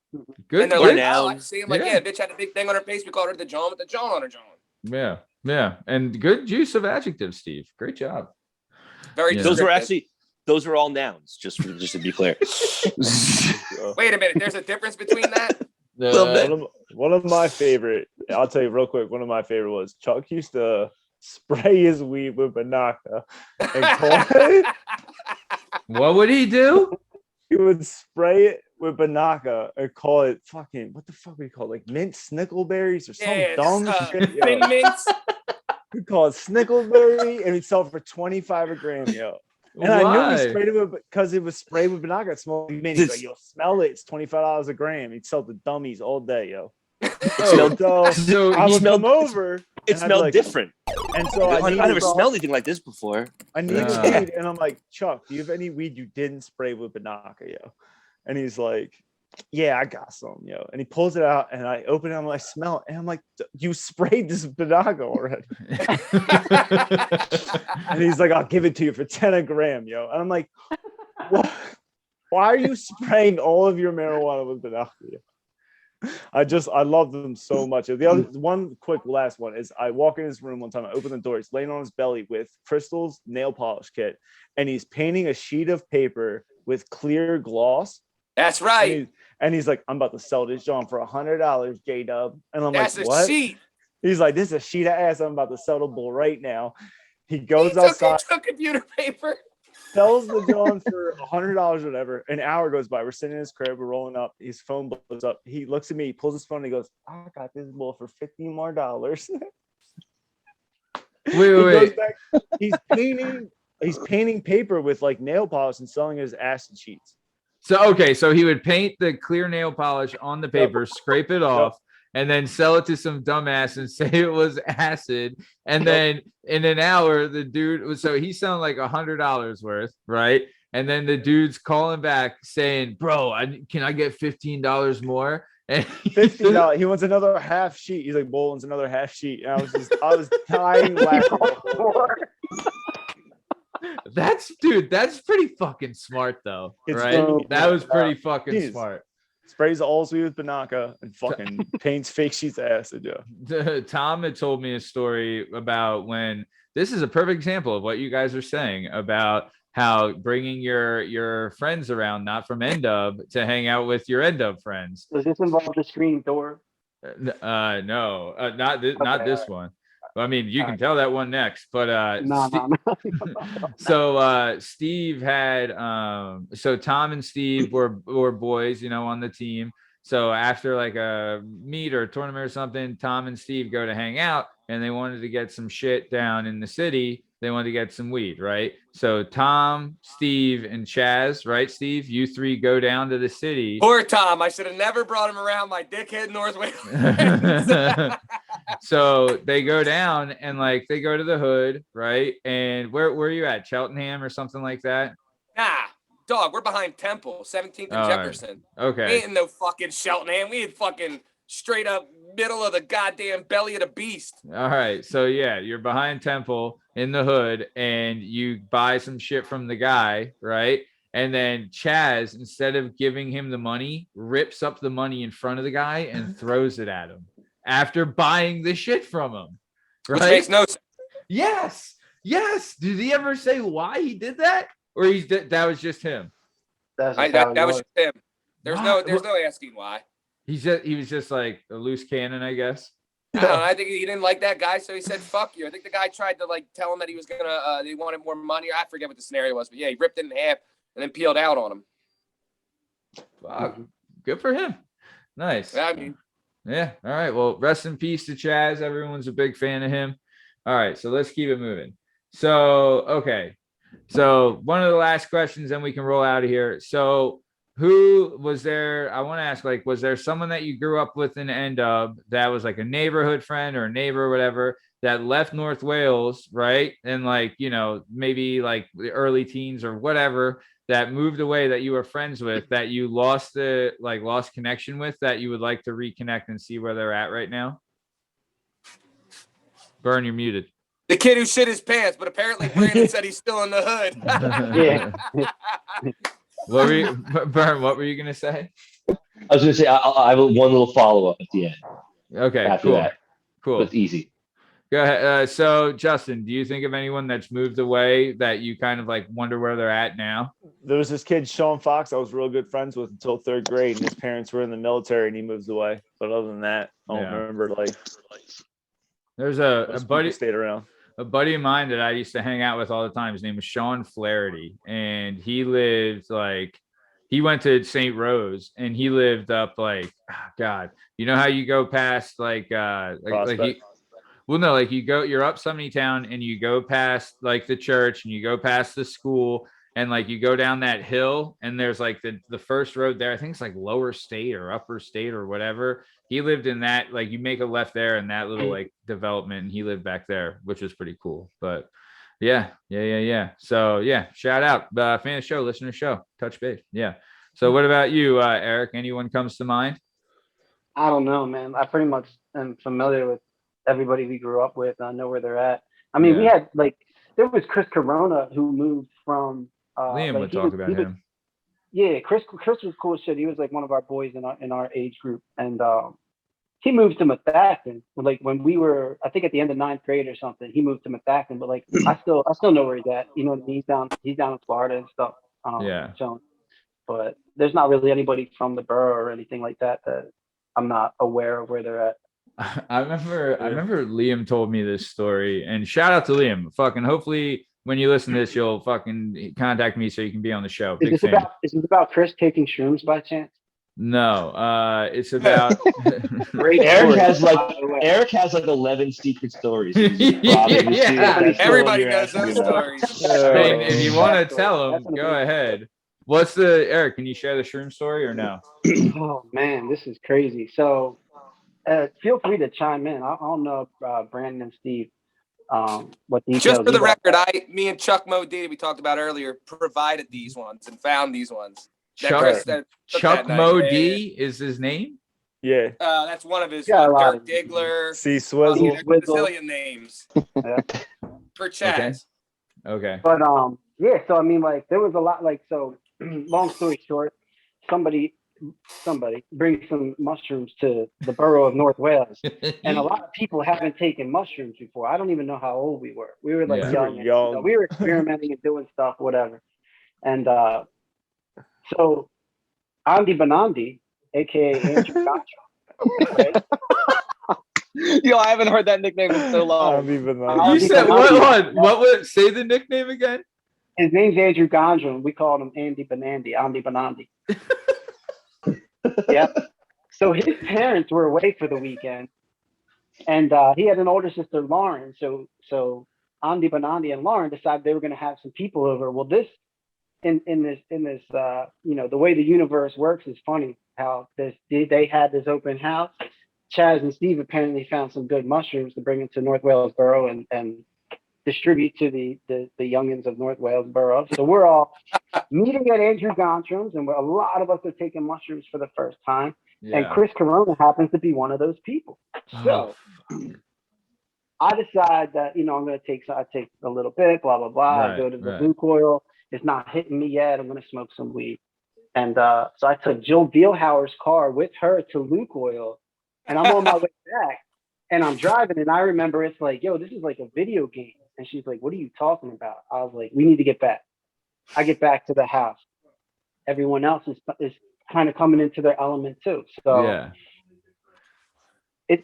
Good. And they're like, "Oh, I see him." Like, yeah, bitch had a big thing on her face. We called her the John with the John on her John. Yeah, yeah, and good use of adjectives, Steve. Great job. Very. Those are all nouns. Just to be clear. Wait a minute. There's a difference between that. One of my favorite. I'll tell you real quick. One of my favorite was Chuck used to spray his weed with Banaka and call it. What would he do? He would spray it with Banaka and call it fucking, what the fuck would he call it? Like mint snickleberries or some dumb shit. Thin mints. He'd call it snickleberry and he'd sell it for $25 a gram, yo. And Why? I knew he sprayed it because it was sprayed with Banaka. It smelled like mint. He's like, yo, smell it. It's $25 a gram. He'd sell the dummies all day, yo. So I would come over. It smelled different. And so I never smelled anything like this before. I needed weed, and I'm like, Chuck, do you have any weed you didn't spray with Banaka, yo? And he's like, yeah, I got some, yo. And he pulls it out, and I open it, and I smell it, and I'm like, you sprayed this Banaka already. And he's like, I'll give it to you for 10 a gram, yo. And I'm like, what? Why are you spraying all of your marijuana with Banaka, yo? I love them so much. The other one quick last one is I walk in his room one time, I open the door, he's laying on his belly with Crystal's nail polish kit, and he's painting a sheet of paper with clear gloss. That's right. And he's like, I'm about to sell this John for $100, Jdub. And I'm That's like, what? Sheet. He's like, this is a sheet of ass. I'm about to sell the bull right now. He goes outside. He took computer paper. Sells the John for $100 or whatever. An hour goes by. We're sitting in his crib. We're rolling up. His phone blows up. He looks at me. He pulls his phone. And he goes, I got this bull for $15 more. Wait. He's painting paper with like nail polish and selling his acid sheets. So he would paint the clear nail polish on the paper, scrape it off, and then sell it to some dumbass and say it was acid. And then in an hour, the dude, so he's selling like $100 worth, right? And then the dude's calling back saying, bro, can I get $15 more? And $15. He wants another half sheet. He's like, Bull wants another half sheet. And I was dying laughing. That's pretty fucking smart though, It's right? so- That was pretty fucking Jeez. smart. Sprays all with Banaka and fucking paints fake sheets of acid. Yeah. Tom had told me a story about when this is a perfect example of what you guys are saying about how bringing your friends around, not from NDub, to hang out with your NDub friends. Does this involve the screen door? No, not this Okay, one. I mean, you can tell that one next, but No. so Steve had so Tom and Steve were boys, on the team. So after like a meet or a tournament or something, Tom and Steve go to hang out, and they wanted to get some shit down in the city. They wanted to get some weed, right? So Tom, Steve, and Chaz, right? Steve, you three go down to the city. Poor Tom. I should have never brought him around my dickhead North Wales. So they go down and like they go to the hood, right? And where are you at? Cheltenham or something like that? Nah, dog, we're behind Temple, 17th and All right. Jefferson. Okay. We ain't in no fucking Cheltenham. We ain't fucking straight up middle of the goddamn belly of the beast. All right. So yeah, you're behind Temple in the hood and you buy some shit from the guy, right? And then Chaz, instead of giving him the money, rips up the money in front of the guy and throws it at him after buying the shit from him. Right? Which makes no sense. Yes. Did he ever say why he did that? Or that was just him? That was just him. There's no asking why. He was just like a loose cannon, I guess. I don't know, I think he didn't like that guy, so he said, fuck you. I think the guy tried to like tell him that he was gonna they wanted more money. I forget what the scenario was, but yeah, he ripped it in half and then peeled out on him. Wow. Good for him. Nice. I mean, yeah. All right. Well, rest in peace to Chaz. Everyone's a big fan of him. All right. So let's keep it moving. So, okay. So one of the last questions, then we can roll out of here. So who was there? I want to ask, like, was there someone that you grew up with in NDub that was like a neighborhood friend or a neighbor or whatever that left North Wales, right? And like, maybe like the early teens or whatever that moved away that you were friends with, that you lost connection with, that you would like to reconnect and see where they're at right now? Bern, you're muted. the kid who shit his pants, but apparently Brandon said he's still in the hood. Yeah. Bern, what were you gonna say? I was going to say I have one little follow up at the end. Okay, After cool. that. Cool. But it's easy. Go ahead. So, Justin, do you think of anyone that's moved away that you kind of like wonder where they're at now? There was this kid, Sean Fox, I was real good friends with until third grade, and his parents were in the military, and he moves away. But other than that, I don't remember. Like, there's a buddy stayed around. A buddy of mine that I used to hang out with all the time. His name was Sean Flaherty, and he lived he went to St. Rose, and he lived up like, God, you know how you go past you're up Town and you go past like the church and you go past the school and like you go down that hill and there's like the first road there. I think it's like Lower State or Upper State or whatever. He lived in that, like you make a left there in that little like development, and he lived back there, which was pretty cool. But yeah. So yeah, shout out, fan of the show, listener to the show, touch base. Yeah. So what about you, Eric? Anyone comes to mind? I don't know, man. I pretty much am familiar with everybody we grew up with. I know where they're at. I mean, we had there was Chris Corona who moved from. Liam would talk about him. Yeah, Chris was cool as shit. He was like one of our boys in our age group, and he moved to Methacton. Like when we were, I think at the end of 9th grade or something, he moved to Methacton. But like I still know where he's at. You know, he's down in Florida and stuff. So, but there's not really anybody from the borough or anything like that I'm not aware of where they're at. I remember Liam told me this story, and shout out to Liam. Fucking hopefully when you listen to this, you'll fucking contact me so you can be on the show. Is this about Chris taking shrooms by chance? No, it's about Eric has like 11 secret stories. Everybody knows those stories. I mean, if you want to tell them, go ahead. What's Eric? Can you share the shroom story or no? Oh man, this is crazy. So feel free to chime in. I don't know if Brandon and Steve what details. Just for the record, me and Chuck Modini, we talked about earlier, provided these ones and found these ones. Chuck Modini is his name? Yeah. That's one of his Dirk Diggler. C Swizzle. Brazilian names. For Chaz. Okay. But Yeah, so I mean, like, there was a lot, like, so long story short, somebody brings some mushrooms to the borough of North Wales, and a lot of people haven't taken mushrooms before. I don't even know how old we were. We were like young. And, we were experimenting and doing stuff, whatever. And so Andy Benandi, aka Andrew Gotcha, right? Yo, I haven't heard that nickname in so long. You said what? What would say the nickname again? His name's Andrew Gondrum. We called him Andy Benandi. Andy Benandi. Yeah. So his parents were away for the weekend, and he had an older sister, Lauren. So Andy Benandi and Lauren decided they were going to have some people over. Well, this in this you know, the way the universe works is funny. How they had this open house. Chaz and Steve apparently found some good mushrooms to bring into North Wales Borough and distribute to the youngins of North Wales Borough. So we're all meeting at Andrew Gontrum's, and a lot of us are taking mushrooms for the first time. Yeah. And Chris Corona happens to be one of those people. So I decide that, you know, I'm going to take a little bit, blah, blah, blah. Right, I go to the Luke Oil. It's not hitting me yet. I'm going to smoke some weed. And so I took Jill Bielhauer's car with her to Luke Oil, and I'm on my way back, and I'm driving, and I remember it's like, yo, this is like a video game. And she's like, what are you talking about? I was like, we need to get back. I get back to the house. Everyone else is kind of coming into their element too. So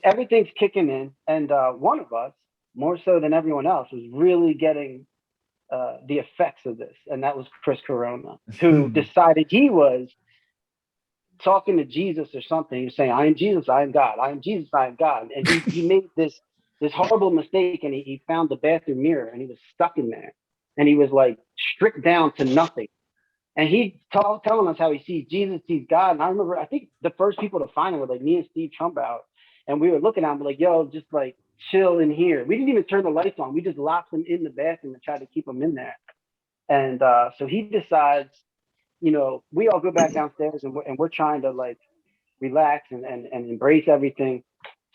everything's kicking in. And one of us, more so than everyone else, was really getting the effects of this. And that was Chris Corona, who decided he was talking to Jesus or something. He was saying, I am Jesus, I am God. I am Jesus, I am God. And he made this horrible mistake, and he found the bathroom mirror, and he was stuck in there, and he was like stripped down to nothing. And he telling us how he sees Jesus, sees God. And I remember, I think the first people to find him were like me and Steve Trumbout, and we were looking at him like, yo, just like chill in here. We didn't even turn the lights on. We just locked him in the bathroom and tried to keep him in there. And so he decides, you know, we all go back downstairs, and we're trying to like relax and embrace everything.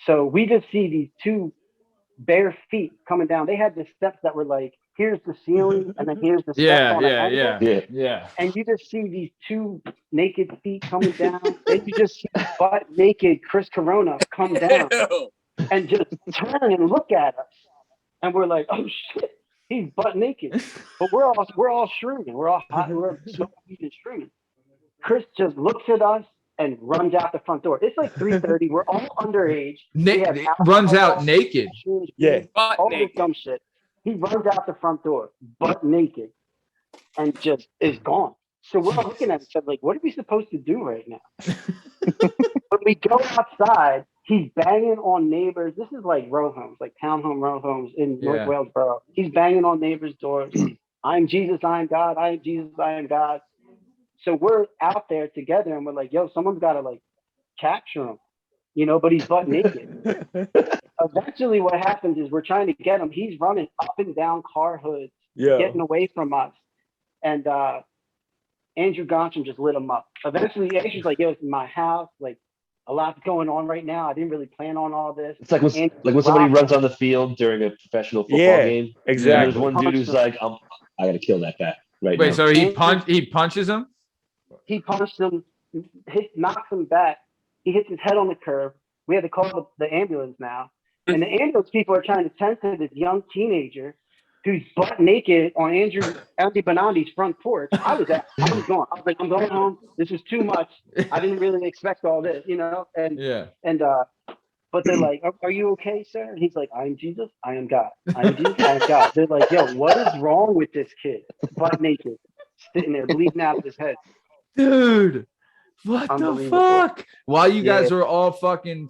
So we just see these two bare feet coming down. They had the steps that were like, here's the ceiling, and then here's the steps on an angle. Yeah. And you just see these two naked feet coming down. And you just see butt naked Chris Corona come down and just turn and look at us. And we're like, oh shit, he's butt naked. But we're all shrooming. We're all hot. We're smoking and shrooming. Chris just looks at us and runs out the front door. It's like 3:30. We're all underage. Runs out naked. Yeah. All this dumb shit. He runs out the front door, butt naked, and just is gone. So we're all looking at each other like, what are we supposed to do right now? When we go outside, he's banging on neighbors. This is like row homes, like townhome row homes in North Wales Borough. He's banging on neighbors' doors. I am Jesus, I am God. I am Jesus, I am God. So we're out there together, and we're like, yo, someone's got to like capture him, you know, but he's butt naked. Eventually what happens is we're trying to get him. He's running up and down car hoods, getting away from us. And Andrew Gontram just lit him up. Eventually, Andrew's like, yo, it's in my house. Like, a lot's going on right now. I didn't really plan on all this. It's like when somebody runs on the field during a professional football game. Exactly. There's one dude who's like, I got to kill that guy right now. Wait, so he punches him? He punched him, knocks him back. He hits his head on the curb. We had to call the ambulance now. And the ambulance people are trying to tend to this young teenager who's butt naked on Andy Benandi's front porch. I was gone. I was like, I'm going home. This is too much. I didn't really expect all this, you know? But they're like, are you okay, sir? And he's like, I am Jesus. I am God. I am Jesus. I am God. They're like, yo, what is wrong with this kid? Butt naked, sitting there, bleeding out of his head. Dude, what the fuck? While you guys were all fucking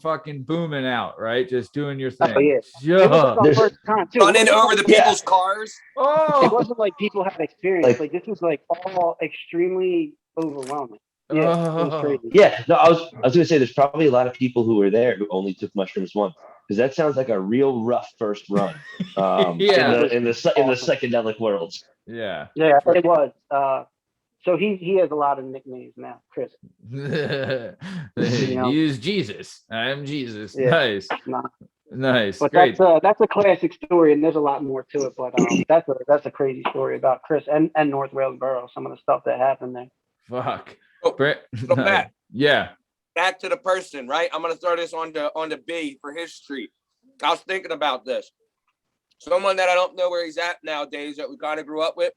booming out, right? Just doing your thing. Oh, yeah. It was our first time, too. Running over the people's cars. Oh, it wasn't like people had experience. Like this was like all extremely overwhelming. Yeah, it was crazy. Yeah, no, I was gonna say there's probably a lot of people who were there who only took mushrooms once, because that sounds like a real rough first run. In the psychedelic world. Yeah, it was. So he has a lot of nicknames now, Chris. He is Jesus. I am Jesus. Yeah. Nice. Nice. But Great. that's a classic story, and there's a lot more to it. But that's a crazy story about Chris and North Wales Borough. Some of the stuff that happened there. Fuck. So Matt, yeah. Back to the person, right? I'm gonna throw this on the B for his street. I was thinking about this. Someone that I don't know where he's at nowadays that we kind of grew up with.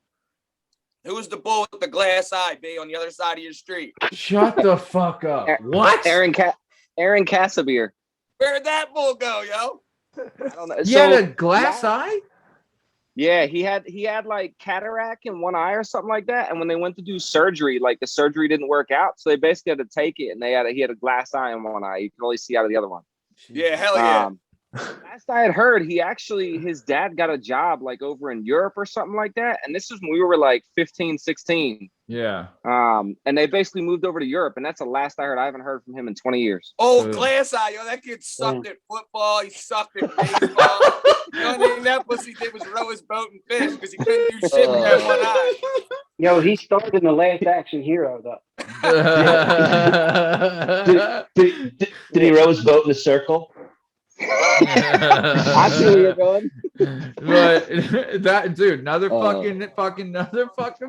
Who's the bull with the glass eye, B, on the other side of your street? Shut the fuck up. What? Aaron Casimir. Where'd that bull go, yo? I don't know. He had a glass eye? Yeah, he had like cataract in one eye or something like that. And when they went to do surgery, like the surgery didn't work out, so they basically had to take it, and he had a glass eye in one eye. You can only see out of the other one. Yeah, hell yeah. Last I had heard, his dad got a job like over in Europe or something like that. And this is when we were like 15, 16. Yeah. And they basically moved over to Europe. And that's the last I heard. I haven't heard from him in 20 years. Oh, glass eye, yo. That kid sucked at football. He sucked at baseball. The only thing that pussy did was row his boat and fish because he couldn't do shit with that one eye. Yo, he starred in The Last Action Hero, though. Did he row his boat in a circle? I see where you're going. But that dude, another fucking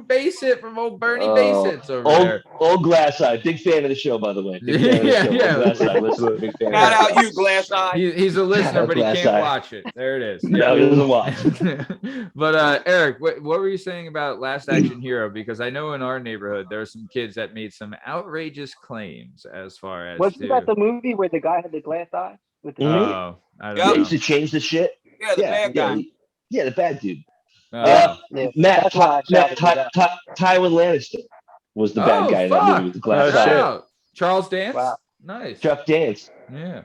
base hit from old Bernie base hits over there. Old Glass Eye, big fan of the show, by the way. Glass Eye, listen, big fan. Shout out you, Glass Eye. He's a listener, but he can't watch it. There it is. No, he doesn't watch. But Eric, what were you saying about Last Action Hero? Because I know in our neighborhood there are some kids that made some outrageous claims as far as. Wasn't that the movie where the guy had the glass eye? I don't know. He used to change the shit. Yeah, the bad guy. Yeah, the bad dude. Matt Tywin Lannister was the bad guy in that movie with the glass eye. Charles Dance. Wow. Nice. Chuck Dance. Yeah.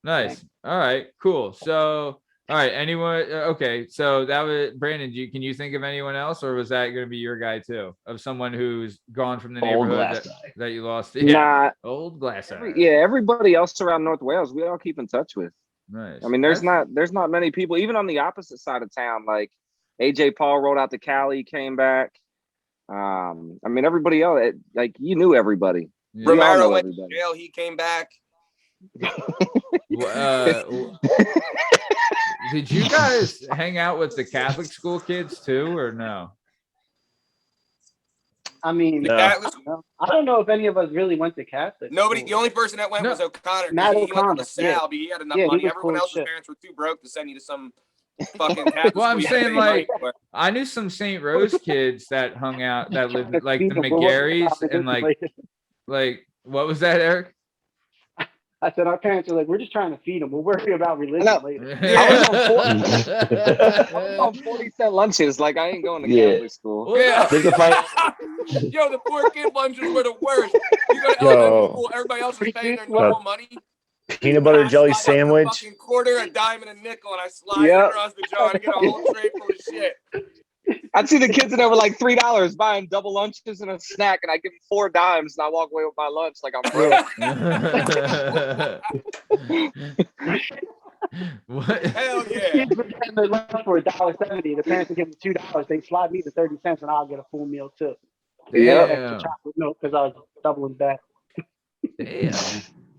Nice. All right. Cool. So, all right. Anyone? Okay. So that was Brandon. Can you think of anyone else, or was that going to be your guy too? Of someone who's gone from the neighborhood that you lost? Yeah. Old glass eye. Everybody else around North Wales, we all keep in touch with. Nice. I mean, there's not many people, even on the opposite side of town. Like AJ Paul rolled out to Cali, came back. I mean, everybody else, you knew everybody. Yeah. Romero went to jail. He came back. Did you guys hang out with the Catholic school kids too, or no? I mean, I don't know if any of us really went to Catholic. Nobody. The only person that went was O'Connor. Matt he went to O'Connor, LaSalle, but he had enough money. Everyone else's parents were too broke to send you to some fucking Catholic Well, I'm school. saying I knew some St. Rose kids that hung out that lived like the McGarrys and like what was that, Eric? I said our parents are like, we're just trying to feed them. We'll worry about religion later. I was on 40-cent lunches. Like I ain't going to Catholic school. Yeah. Yo, the poor kid lunches were the worst. You go to elementary school, everybody else is paying their normal money. Peanut butter jelly sandwich. A quarter, a dime, and a nickel, and I slide it across the jar and get a whole tray full of shit. I'd see the kids in there with like $3 buying double lunches and a snack, and I give them 4 dimes, and I walk away with my lunch like I'm broke. What? Hell yeah! Kids were getting their lunch for $1.70. The parents would give them $2. They slide me the 30 cents, and I'll get a full meal too. Extra chocolate milk because I was doubling back. Damn,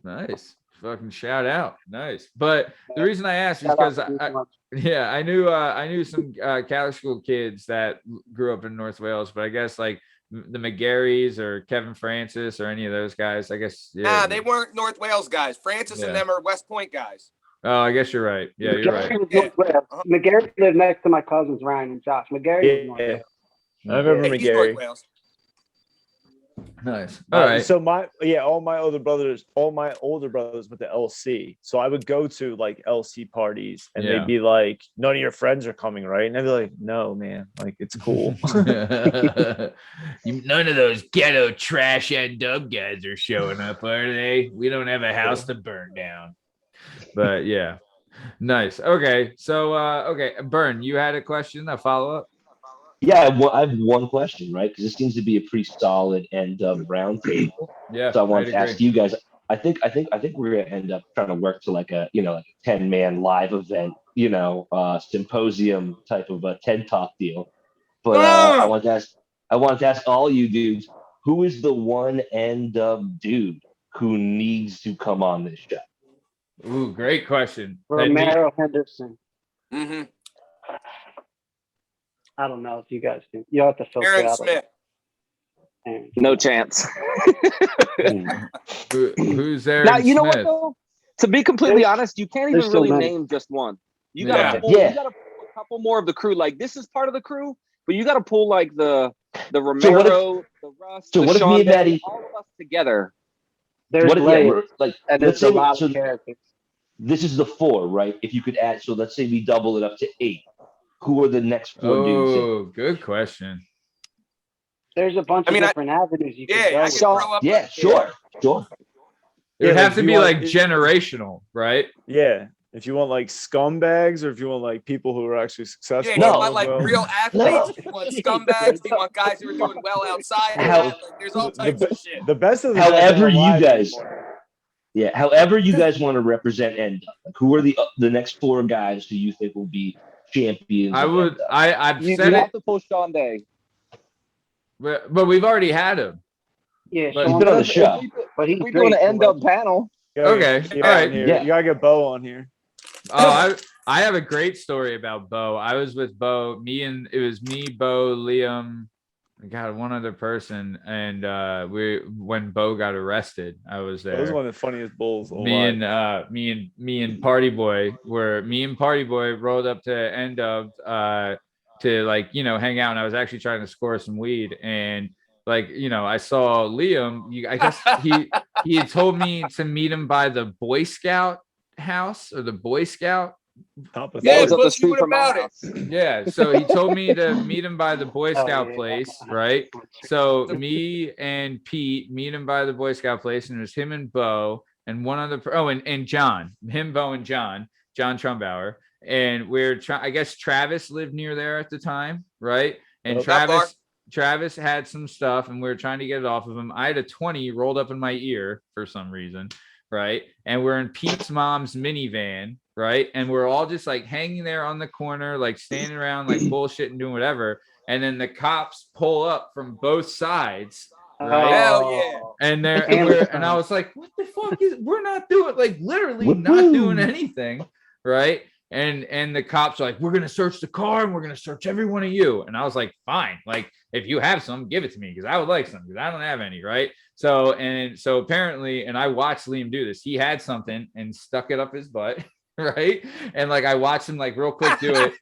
nice. Fucking shout out, nice. But the reason I asked is because I knew some Catholic school kids that grew up in North Wales, but I guess like the McGarrys or Kevin Francis or any of those guys, I guess. Yeah. Nah, they weren't North Wales guys. Francis and them are West Point guys. Oh, I guess you're right. Yeah, you're right. McGarry lived next to my cousins Ryan and Josh. McGarry. Yeah. I remember McGarry. Nice. All right. So all my older brothers went to LC. So I would go to like LC parties and they'd be like, none of your friends are coming, right? And I'd be like, no, man, like it's cool. None of those ghetto trash NDub guys are showing up, are they? We don't have a house to burn down. But yeah. Nice. Okay. So Bern, you had a question, a follow-up? Yeah, I have one question, right? Because this seems to be a pretty solid NDub roundtable. Yeah. So I wanted to ask you guys. I think we're gonna end up trying to work to like a 10-man live event, symposium type of a TED Talk deal. But I wanted to ask all you dudes, who is the one NDub dude who needs to come on this show? Ooh, great question. Romero Henderson. Mm-hmm. I don't know if you guys do. You have to filter Aaron out. Smith. No chance. Who's there? Now, you know what though? To be completely honest, you can't even there's so really many. name just one. You Yeah. gotta pull, you gotta pull a couple more of the crew. Like this is part of the crew, but you gotta pull like the Romero, the Russ, So the what if Sean me and Day, Maddie- all of us together. There's What if, layers, like, and let's there's a say lot so of characters. this is the 4, right? If you could add, so let's say we double it up to 8. Who are the next 4 dudes? Oh, good question. There's a bunch of different avenues you can go. I with. can throw up. Yeah, sure. It would Yeah, have like, to you be want- like generational, right? Yeah. If you want like scumbags, or if you want like people who are actually successful. Yeah, do No. you want like real athletes? Do you want scumbags? Do you want guys who are doing well outside? Like, there's all types of shit. The best of the However, you alive guys, anymore. yeah. However, you guys want to represent NDub. Like, who are the next 4 guys who you think will be champions? I of would. NDub? I've You said have it, to pull Sean Day. but we've already had him. Yeah, But- He's Sean been on the Day, show. but he's We're doing great. an end up panel. You gotta Okay, get all on right. here. Yeah. You gotta get Bo on here. Oh, I have a great story about Bo. I was with Bo. It was me, Bo, Liam. God, one other person, and when Bo got arrested, I was there. That was one of the funniest bulls. me alive. and Party Boy rolled up to NDub to like hang out, and I was actually trying to score some weed, and like I saw Liam. I guess he had told me to meet him by the Boy Scout house or the Boy Scout. Top of Yeah, was up the pussy, street what from my about it? house. Yeah, so he told me to meet him by the Boy Oh, Scout yeah. place, right? So me and Pete meet him by the Boy Scout place, and it was him and Bo and one other. And John, Bo and John Trumbauer, and we're trying. I guess Travis lived near there at the time, right? And Not Travis had some stuff, and we were trying to get it off of him. I had a 20 rolled up in my ear for some reason, right? And we're in Pete's mom's minivan, right? And we're all just like hanging there on the corner, like standing around, like bullshit and doing whatever. And then the cops pull up from both sides, right? Hell yeah. And and I was like, what the fuck we're not doing, like literally not doing anything, right? And the cops are like, we're gonna search the car and we're gonna search every one of you. And I was like, fine, like if you have some, give it to me, because I would like some, because I don't have any, right? So apparently, and I watched Liam do this, he had something and stuck it up his butt. Right. And like I watched him like real quick do it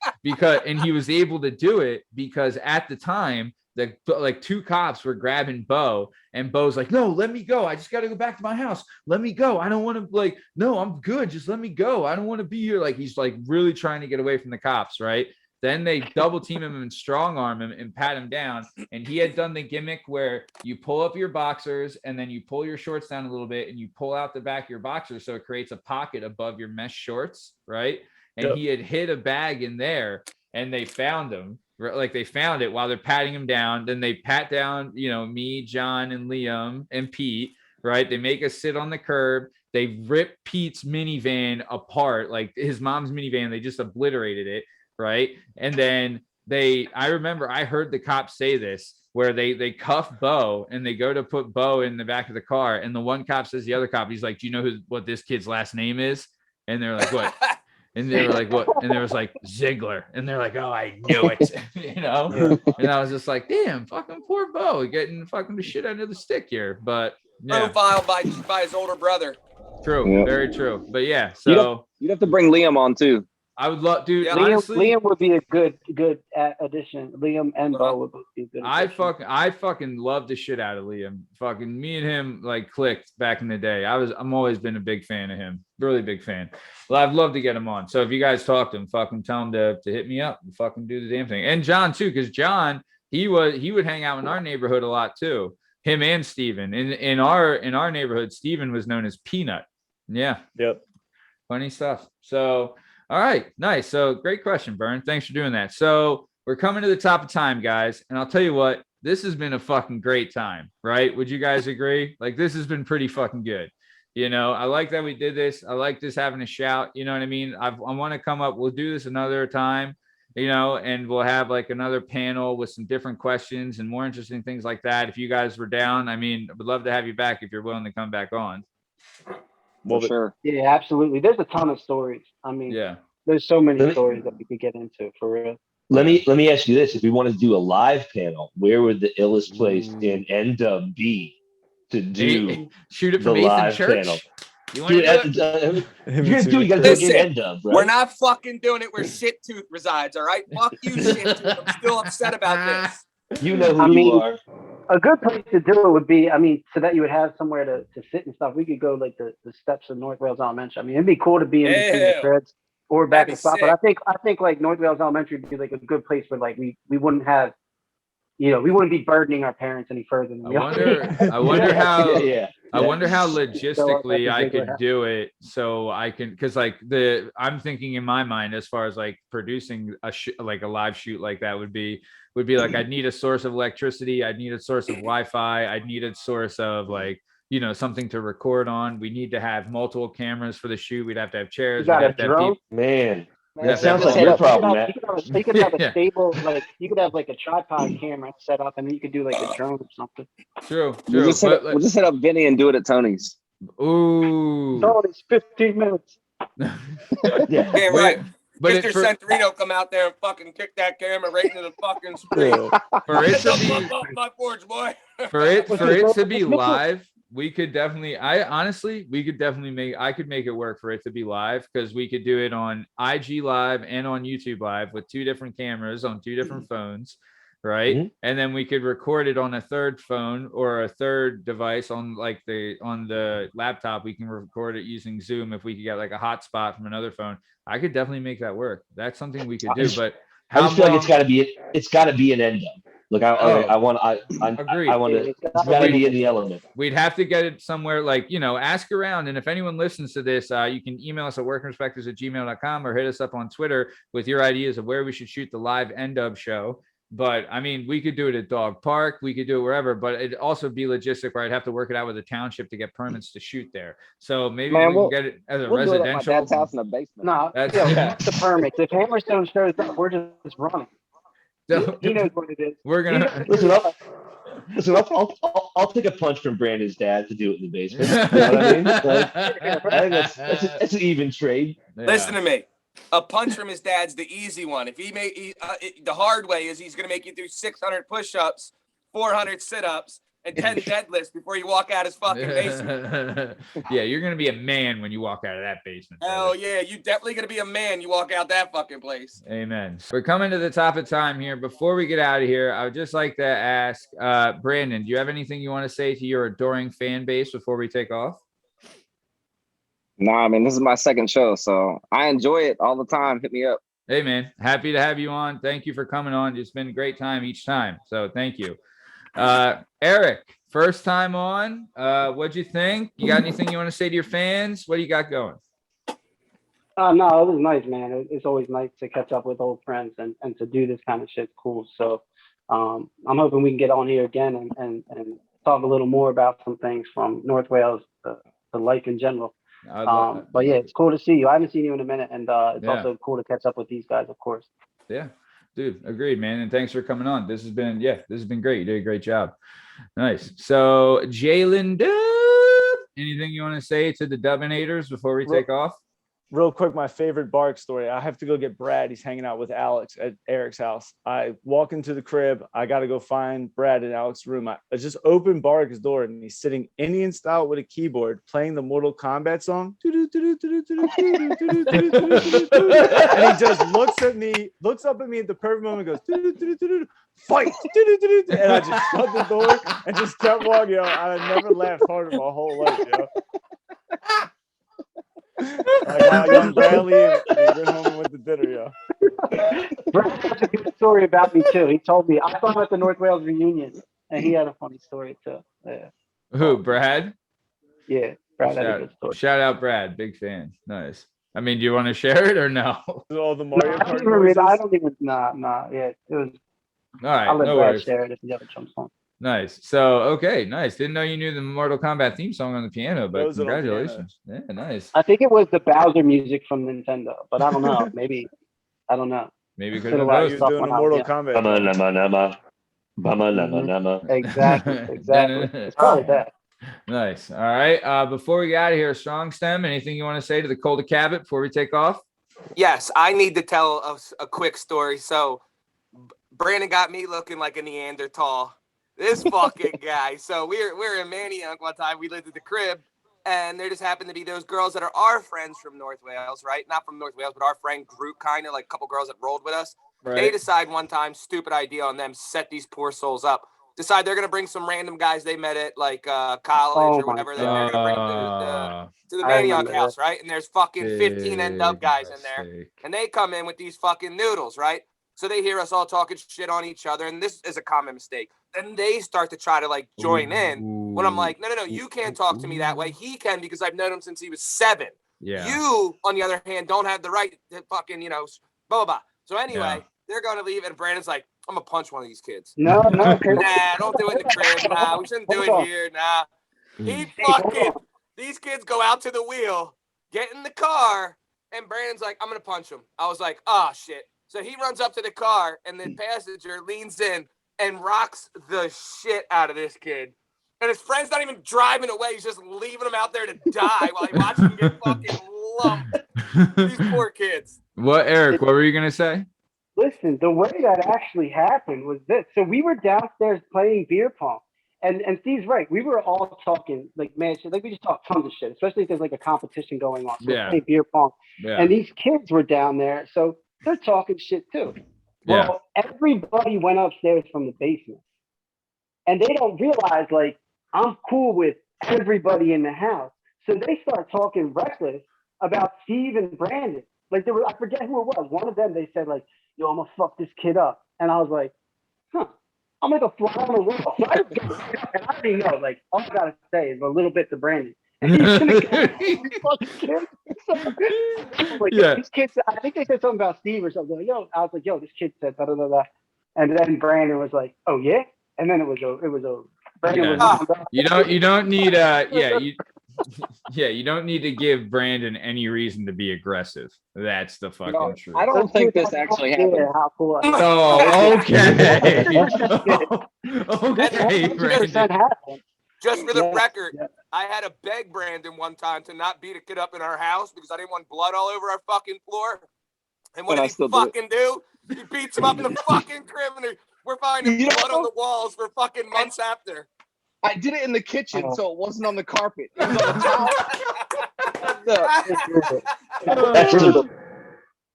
and he was able to do it because at the time like 2 cops were grabbing Bo, and Bo's like, no, let me go. I just got to go back to my house. Let me go. I don't want to, like, no, I'm good. Just let me go. I don't want to be here. Like he's like really trying to get away from the cops. Right. Then they double team him and strong arm him and pat him down. And he had done the gimmick where you pull up your boxers and then you pull your shorts down a little bit and you pull out the back of your boxers. So it creates a pocket above your mesh shorts. Right. And he had hid a bag in there and they found him. Like they found it while they're patting him down. Then they pat down, me, John, and Liam and Pete. Right. They make us sit on the curb. They rip Pete's minivan apart, like his mom's minivan. They just obliterated it. Right. And then I remember I heard the cops say this, where they cuff Bo and they go to put Bo in the back of the car. And the one cop says, the other cop, he's like, do you know what this kid's last name is? And they're like, what? And they were like, what? And there was like Ziegler. And they're like, oh, I knew it. And I was just like, damn, fucking poor Bo getting fucking the shit out of the stick here. But yeah. Profiled by his older brother. True. Yep. Very true. But yeah, so You'd have to bring Liam on too. I would love, dude. Yeah, Honestly, Liam would be a good addition. Liam and Bo would be a good addition. I fucking love the shit out of Liam. Fucking me and him like clicked back in the day. I'm always been a big fan of him. Really big fan. Well, I'd love to get him on. So if you guys talk to him, fucking tell him to hit me up and fucking do the damn thing. And John too, because John, he would hang out in our neighborhood a lot too. Him and Steven. In our neighborhood, Steven was known as Peanut. Yeah. Yep. Funny stuff. So all right, nice. So great question, Bern. Thanks for doing that. So we're coming to the top of time, guys. And I'll tell you what, this has been a fucking great time, right? Would you guys agree? Like this has been pretty fucking good. I like that we did this. I like this having a shout. You know what I mean? I want to come up. We'll do this another time, and we'll have like another panel with some different questions and more interesting things like that. If you guys were down, I mean, I would love to have you back if you're willing to come back on. For sure. Yeah, absolutely. There's a ton of stories. I mean, there's so many stories that we could get into for real. Let me ask you this: if we wanted to do a live panel, where would the illest place in NDub be to do shoot it the from Ethan live Church? panel? You want to do it? You gotta do it in NDub, right? We're not fucking doing it where Shit Tooth resides, all right? Fuck you, Shit Tooth. I'm still upset about this. You know who you are. A good place to do it would be, I mean, so that you would have somewhere to sit and stuff. We could go like the steps of North Wales Elementary. I mean, it'd be cool to be in between the threads or back and spot. But I think like North Wales Elementary would be like a good place where like we wouldn't have, we wouldn't be burdening our parents any further than I wonder how logistically I could do it so I can, because like I'm thinking in my mind as far as like producing like a live shoot like that would be like I'd need a source of electricity, I'd need a source of Wi-Fi, I'd need a source of like something to record on. We need to have multiple cameras for the shoot. We'd have to have chairs. We'd have to have people. Man, that sounds like your problem, man. You could have a stable, like you could have like a tripod camera set up, and then you could do like a drone or something. True. We'll just hit up Vinny and do it at Tony's. Ooh. Tony's 15 minutes. Yeah, right. But Mr. Santorino come out there and fucking kick that camera right into the fucking screen. For it to be my porch, boy. For it to be live, we could definitely. I could make it work for it to be live because we could do it on IG Live and on YouTube Live with 2 different cameras on 2 different phones, right? Mm-hmm. And then we could record it on a third phone or a third device on the laptop. We can record it using Zoom if we could get like a hotspot from another phone. I could definitely make that work. That's something we could do. But I just feel like it's got to be an NDub. Look, I want to. It's got to be in the element. We'd have to get it somewhere like, ask around. And if anyone listens to this, you can email us at workingperspectives@gmail.com or hit us up on Twitter with your ideas of where we should shoot the live NDub show. But I mean, we could do it at Dog Park. We could do it wherever, but it'd also be logistic where I'd have to work it out with the township to get permits to shoot there. So maybe we can get it as a residential. Do it at my dad's house in the basement. No, the permits. If Hammerstone shows up, we're just running. So, he knows what it is. We're gonna listen. I'll take a punch from Brandon's dad to do it in the basement. You know what I mean? Like, I think that's an even trade. Yeah. Listen to me. A punch from his dad's the easy one. If the hard way is he's going to make you do 600 push-ups, 400 sit-ups, and 10 deadlifts before you walk out his fucking basement. Yeah, you're going to be a man when you walk out of that basement. Hell yeah, you definitely going to be a man. You walk out that fucking place. Amen. We're coming to the top of time here. Before we get out of here, I would just like to ask, Brandon, do you have anything you want to say to your adoring fan base before we take off? Nah, I mean, this is my second show, so I enjoy it all the time. Hit me up. Hey, man. Happy to have you on. Thank you for coming on. It's been a great time each time, so thank you. Eric, first time on. What'd you think? You got anything you want to say to your fans? What do you got going? No, it was nice, man. It's always nice to catch up with old friends and to do this kind of shit. Cool. So I'm hoping we can get on here again and talk a little more about some things from North Wales to life in general. But yeah, it's cool to see you. I haven't seen you in a minute, and it's also cool to catch up with these guys, of course. Yeah, dude, agreed, man. And thanks for coming on. This has been great. You did a great job. Nice. So, Jalen Dub, anything you want to say to the Dubinators before we take off? Real quick, my favorite Bark story. I have to go get Brad. He's hanging out with Alex at Eric's house. I walk into the crib. I got to go find Brad in Alex's room. I just open Bark's door, and he's sitting Indian style with a keyboard playing the Mortal Kombat song. And he just looks up at me at the perfect moment and goes, fight. And I just shut the door and just kept walking. I never laughed harder my whole life, Like young Bradley and went home and went to dinner, Brad has a good story about me too. He told me I saw him at the North Wales reunion, and he had a funny story too. Yeah. Who, Brad? Yeah, Brad had a good story. Shout out, Brad, big fan. Nice. I mean, do you want to share it or no? All the Mario Kart I don't even. Nah. Yeah, it was. All right, I'll let no Brad worries. share it if he ever jumps on. Nice. So, okay, nice. Didn't know you knew the Mortal Kombat theme song on the piano, but congratulations. Yeah, nice. I think it was the Bowser music from Nintendo, but I don't know. Maybe, I don't know. Maybe because of those. Doing a Mortal Kombat. Bama. Exactly. It's probably that. Nice. All right. Before we get out of here, Strong Stem, anything you want to say to the Cult of Cabot before we take off? Yes, I need to tell a quick story. So Brandon got me looking like a Neanderthal. This fucking guy. So we're in Manioc one time. We lived at the crib, and there just happened to be those girls that are our friends from North Wales, right? Not from North Wales, but our friend group, kind of like a couple girls that rolled with us. Right. They decide one time, stupid idea on them, set these poor souls up. Decide they're gonna bring some random guys they met at like college or whatever. They're gonna bring them to the Manioc house, right? And there's fucking 15 NDub guys in there, and they come in with these fucking noodles, right? So they hear us all talking shit on each other, and this is a common mistake. Then they start to try to like join in. When I'm like, no, you can't talk to me that way. He can because I've known him since he was 7. Yeah. You, on the other hand, don't have the right to fucking, blah, blah, blah. So anyway, they're going to leave, and Brandon's like, I'm going to punch one of these kids. No. Nah, don't do it in the crib. Nah, we shouldn't do it here. Nah. These kids go out to the wheel, get in the car, and Brandon's like, I'm going to punch him. I was like, oh, shit. So he runs up to the car, and the passenger leans in and rocks the shit out of this kid. And his friend's not even driving away. He's just leaving him out there to die while he watches him get fucking lumped. These poor kids. What, Eric, what were you going to say? Listen, the way that actually happened was this. So we were downstairs playing beer pong. And Steve's right. We were all talking, like, man, shit. Like, we just talked tons of shit, especially if there's, like, a competition going on. So we're playing beer pong. Yeah. And these kids were down there. So they're talking shit, too. Well, everybody went upstairs from the basement. And they don't realize, like, I'm cool with everybody in the house. So they start talking reckless about Steve and Brandon. Like, I forget who it was. One of them, they said, like, yo, I'm going to fuck this kid up. And I was like, I'm going to go fly on the wall. So I already know, like, all I got to say is a little bit to Brandon. And he's going to get these fucking kids. Like, these kids, I think they said something about Steve or something. Like, I was like, this kid said da da da da. And then Brandon was like, oh, yeah? And then it was over. Brandon was you don't need you don't need to give Brandon any reason to be aggressive. That's the fucking truth. I don't think this actually happened. Oh, okay. Okay, Brandon. Just for the record, I had to beg Brandon one time to not beat a kid up in our house because I didn't want blood all over our fucking floor. And what did he fucking do? He beats him up in the fucking crib, and we're finding blood on the walls for fucking months after. I did it in the kitchen, so it wasn't on the carpet. It was on the towel.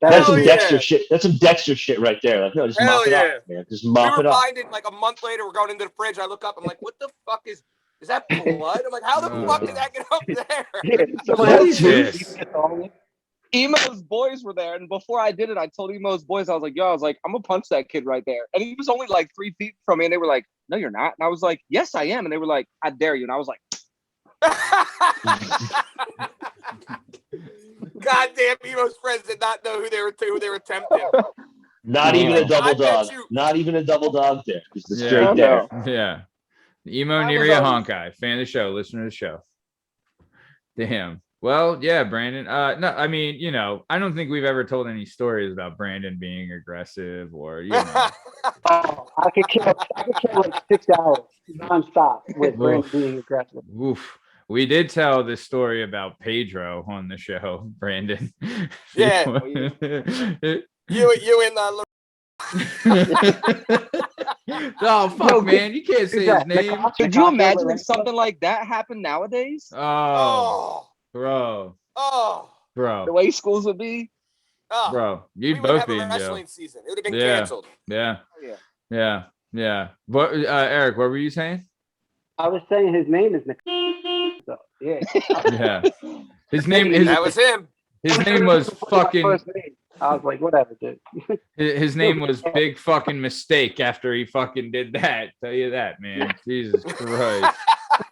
That's some Dexter shit. That's some Dexter shit right there. Like, no, just mop it up, man. Just mop it up. Finding like a month later, we're going into the fridge. I look up, I'm like, what the fuck is that blood? I'm like, how the fuck did that get up there? Emo's boys were there, and before I did it, I told Emo's boys, I was like, I'm gonna punch that kid right there. And he was only like 3 feet from me, and they were like, no, you're not. And I was like, yes, I am. And they were like, I dare you. And I was like, goddamn, Emo's friends did not know who they were tempting. Not even a double dog. Not even a double dog there. Just a straight dare. Yeah. Emo Neria Honkai, fan of the show, listener to the show. Damn. Well, yeah, Brandon. No, I mean, I don't think we've ever told any stories about Brandon being aggressive or, I could kill like 6 hours nonstop with Brandon being aggressive. Oof. We did tell this story about Pedro on the show, Brandon. Yeah. you and oh fuck, man! You can't say his name. Could you imagine if something like that happened nowadays? Oh, bro. The way schools would be. Bro, you'd both be in jail. Wrestling season. It would have been canceled. Yeah. What, Eric? What were you saying? I was saying his name is Nick. So, yeah. His name is. That was him. His name was fucking. I was like, whatever, dude. His name was Big Fucking Mistake after he fucking did that. Tell you that, man. Jesus Christ.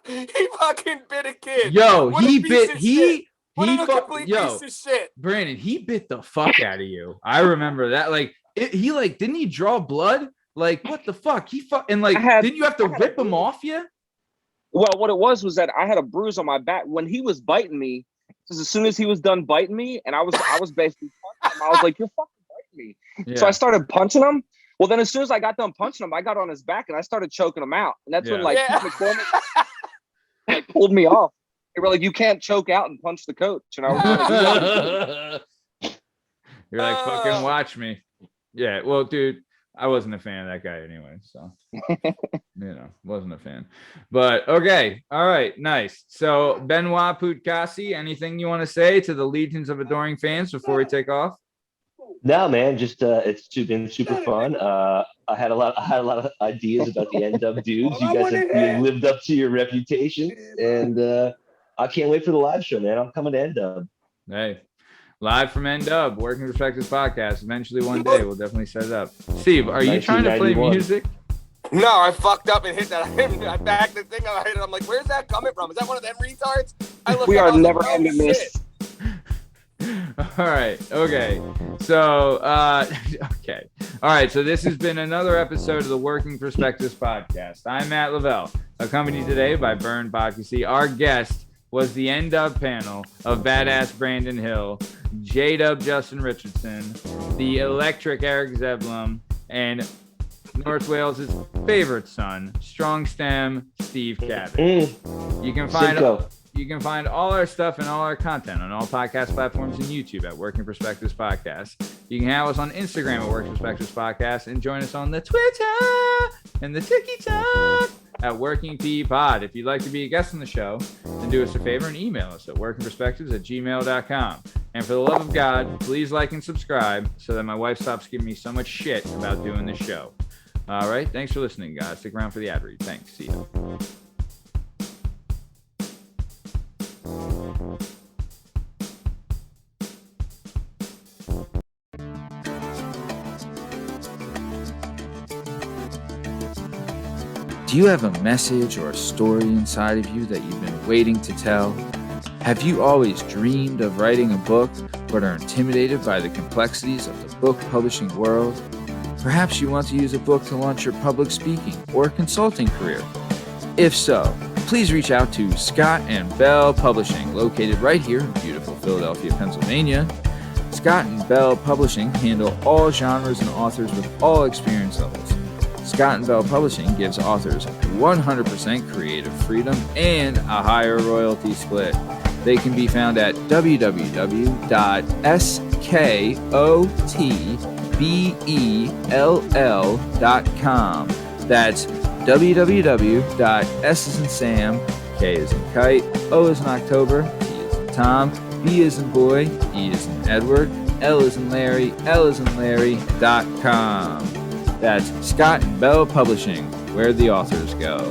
He fucking bit a kid. Yo, what he bit. Piece of shit. Brandon, he bit the fuck out of you. I remember that. Like, didn't he draw blood? Like, what the fuck? Didn't you have to rip him off you? Well, what it was that I had a bruise on my back when he was biting me. Because as soon as he was done biting me, and I was basically punching him, I was like, "You're fucking biting me." Yeah. So I started punching him. Well, then as soon as I got done punching him, I got on his back and I started choking him out. And that's when Pete McCormick, pulled me off. They were like, "You can't choke out and punch the coach," and I was like, "You're like, fucking watch me." Yeah, well, dude, I wasn't a fan of that guy anyway, so wasn't a fan. But okay, all right, nice. So Benoit Podcasy, anything you want to say to the legions of adoring fans before we take off? No, man, just it's been super fun. I had a lot of ideas about the NDub dudes. You guys have lived up to your reputation, and I can't wait for the live show, man. I'm coming to NDub. Hey, live from NDub, Working Perspectives Podcast. Eventually, one day, we'll definitely set it up. Steve, are you trying to play music? No, I fucked up and hit that. I backed the thing. I hit it. I'm like, where's that coming from? Is that one of them retards? We are never ending this. All right. Okay. So, okay. All right. So this has been another episode of the Working Perspectives Podcast. I'm Matt Lavelle, accompanied today by Bern Podcasy. Our guest was the NDub panel of Badass Brandon Hill, Jdub Justin Richardson, the electric Eric Zeblium, and North Wales' favorite son, Strong Stem Steve Cabot. You can find all our stuff and all our content on all podcast platforms and YouTube at Working Perspectives Podcast. You can have us on Instagram at Working Perspectives Podcast and join us on the Twitter and the TikTok at Working P Pod. If you'd like to be a guest on the show, then do us a favor and email us at workingperspectives@gmail.com. And for the love of God, please like and subscribe so that my wife stops giving me so much shit about doing this show. All right. Thanks for listening, guys. Stick around for the ad read. Thanks. See ya. Do you have a message or a story inside of you that you've been waiting to tell? Have you always dreamed of writing a book, but are intimidated by the complexities of the book publishing world? Perhaps you want to use a book to launch your public speaking or consulting career. If so, please reach out to Scott and Bell Publishing, located right here in beautiful Philadelphia, Pennsylvania. Scott and Bell Publishing handle all genres and authors with all experience levels. Scott and Bell Publishing gives authors 100% creative freedom and a higher royalty split. They can be found at www.skotbell.com. That's www.S as in Sam, K as in Kite, O as in October, T as in Tom, B as in Boy, E as in Edward, L as in Larry, L as in Larry.com. That's Scott and Bell Publishing, where the authors go.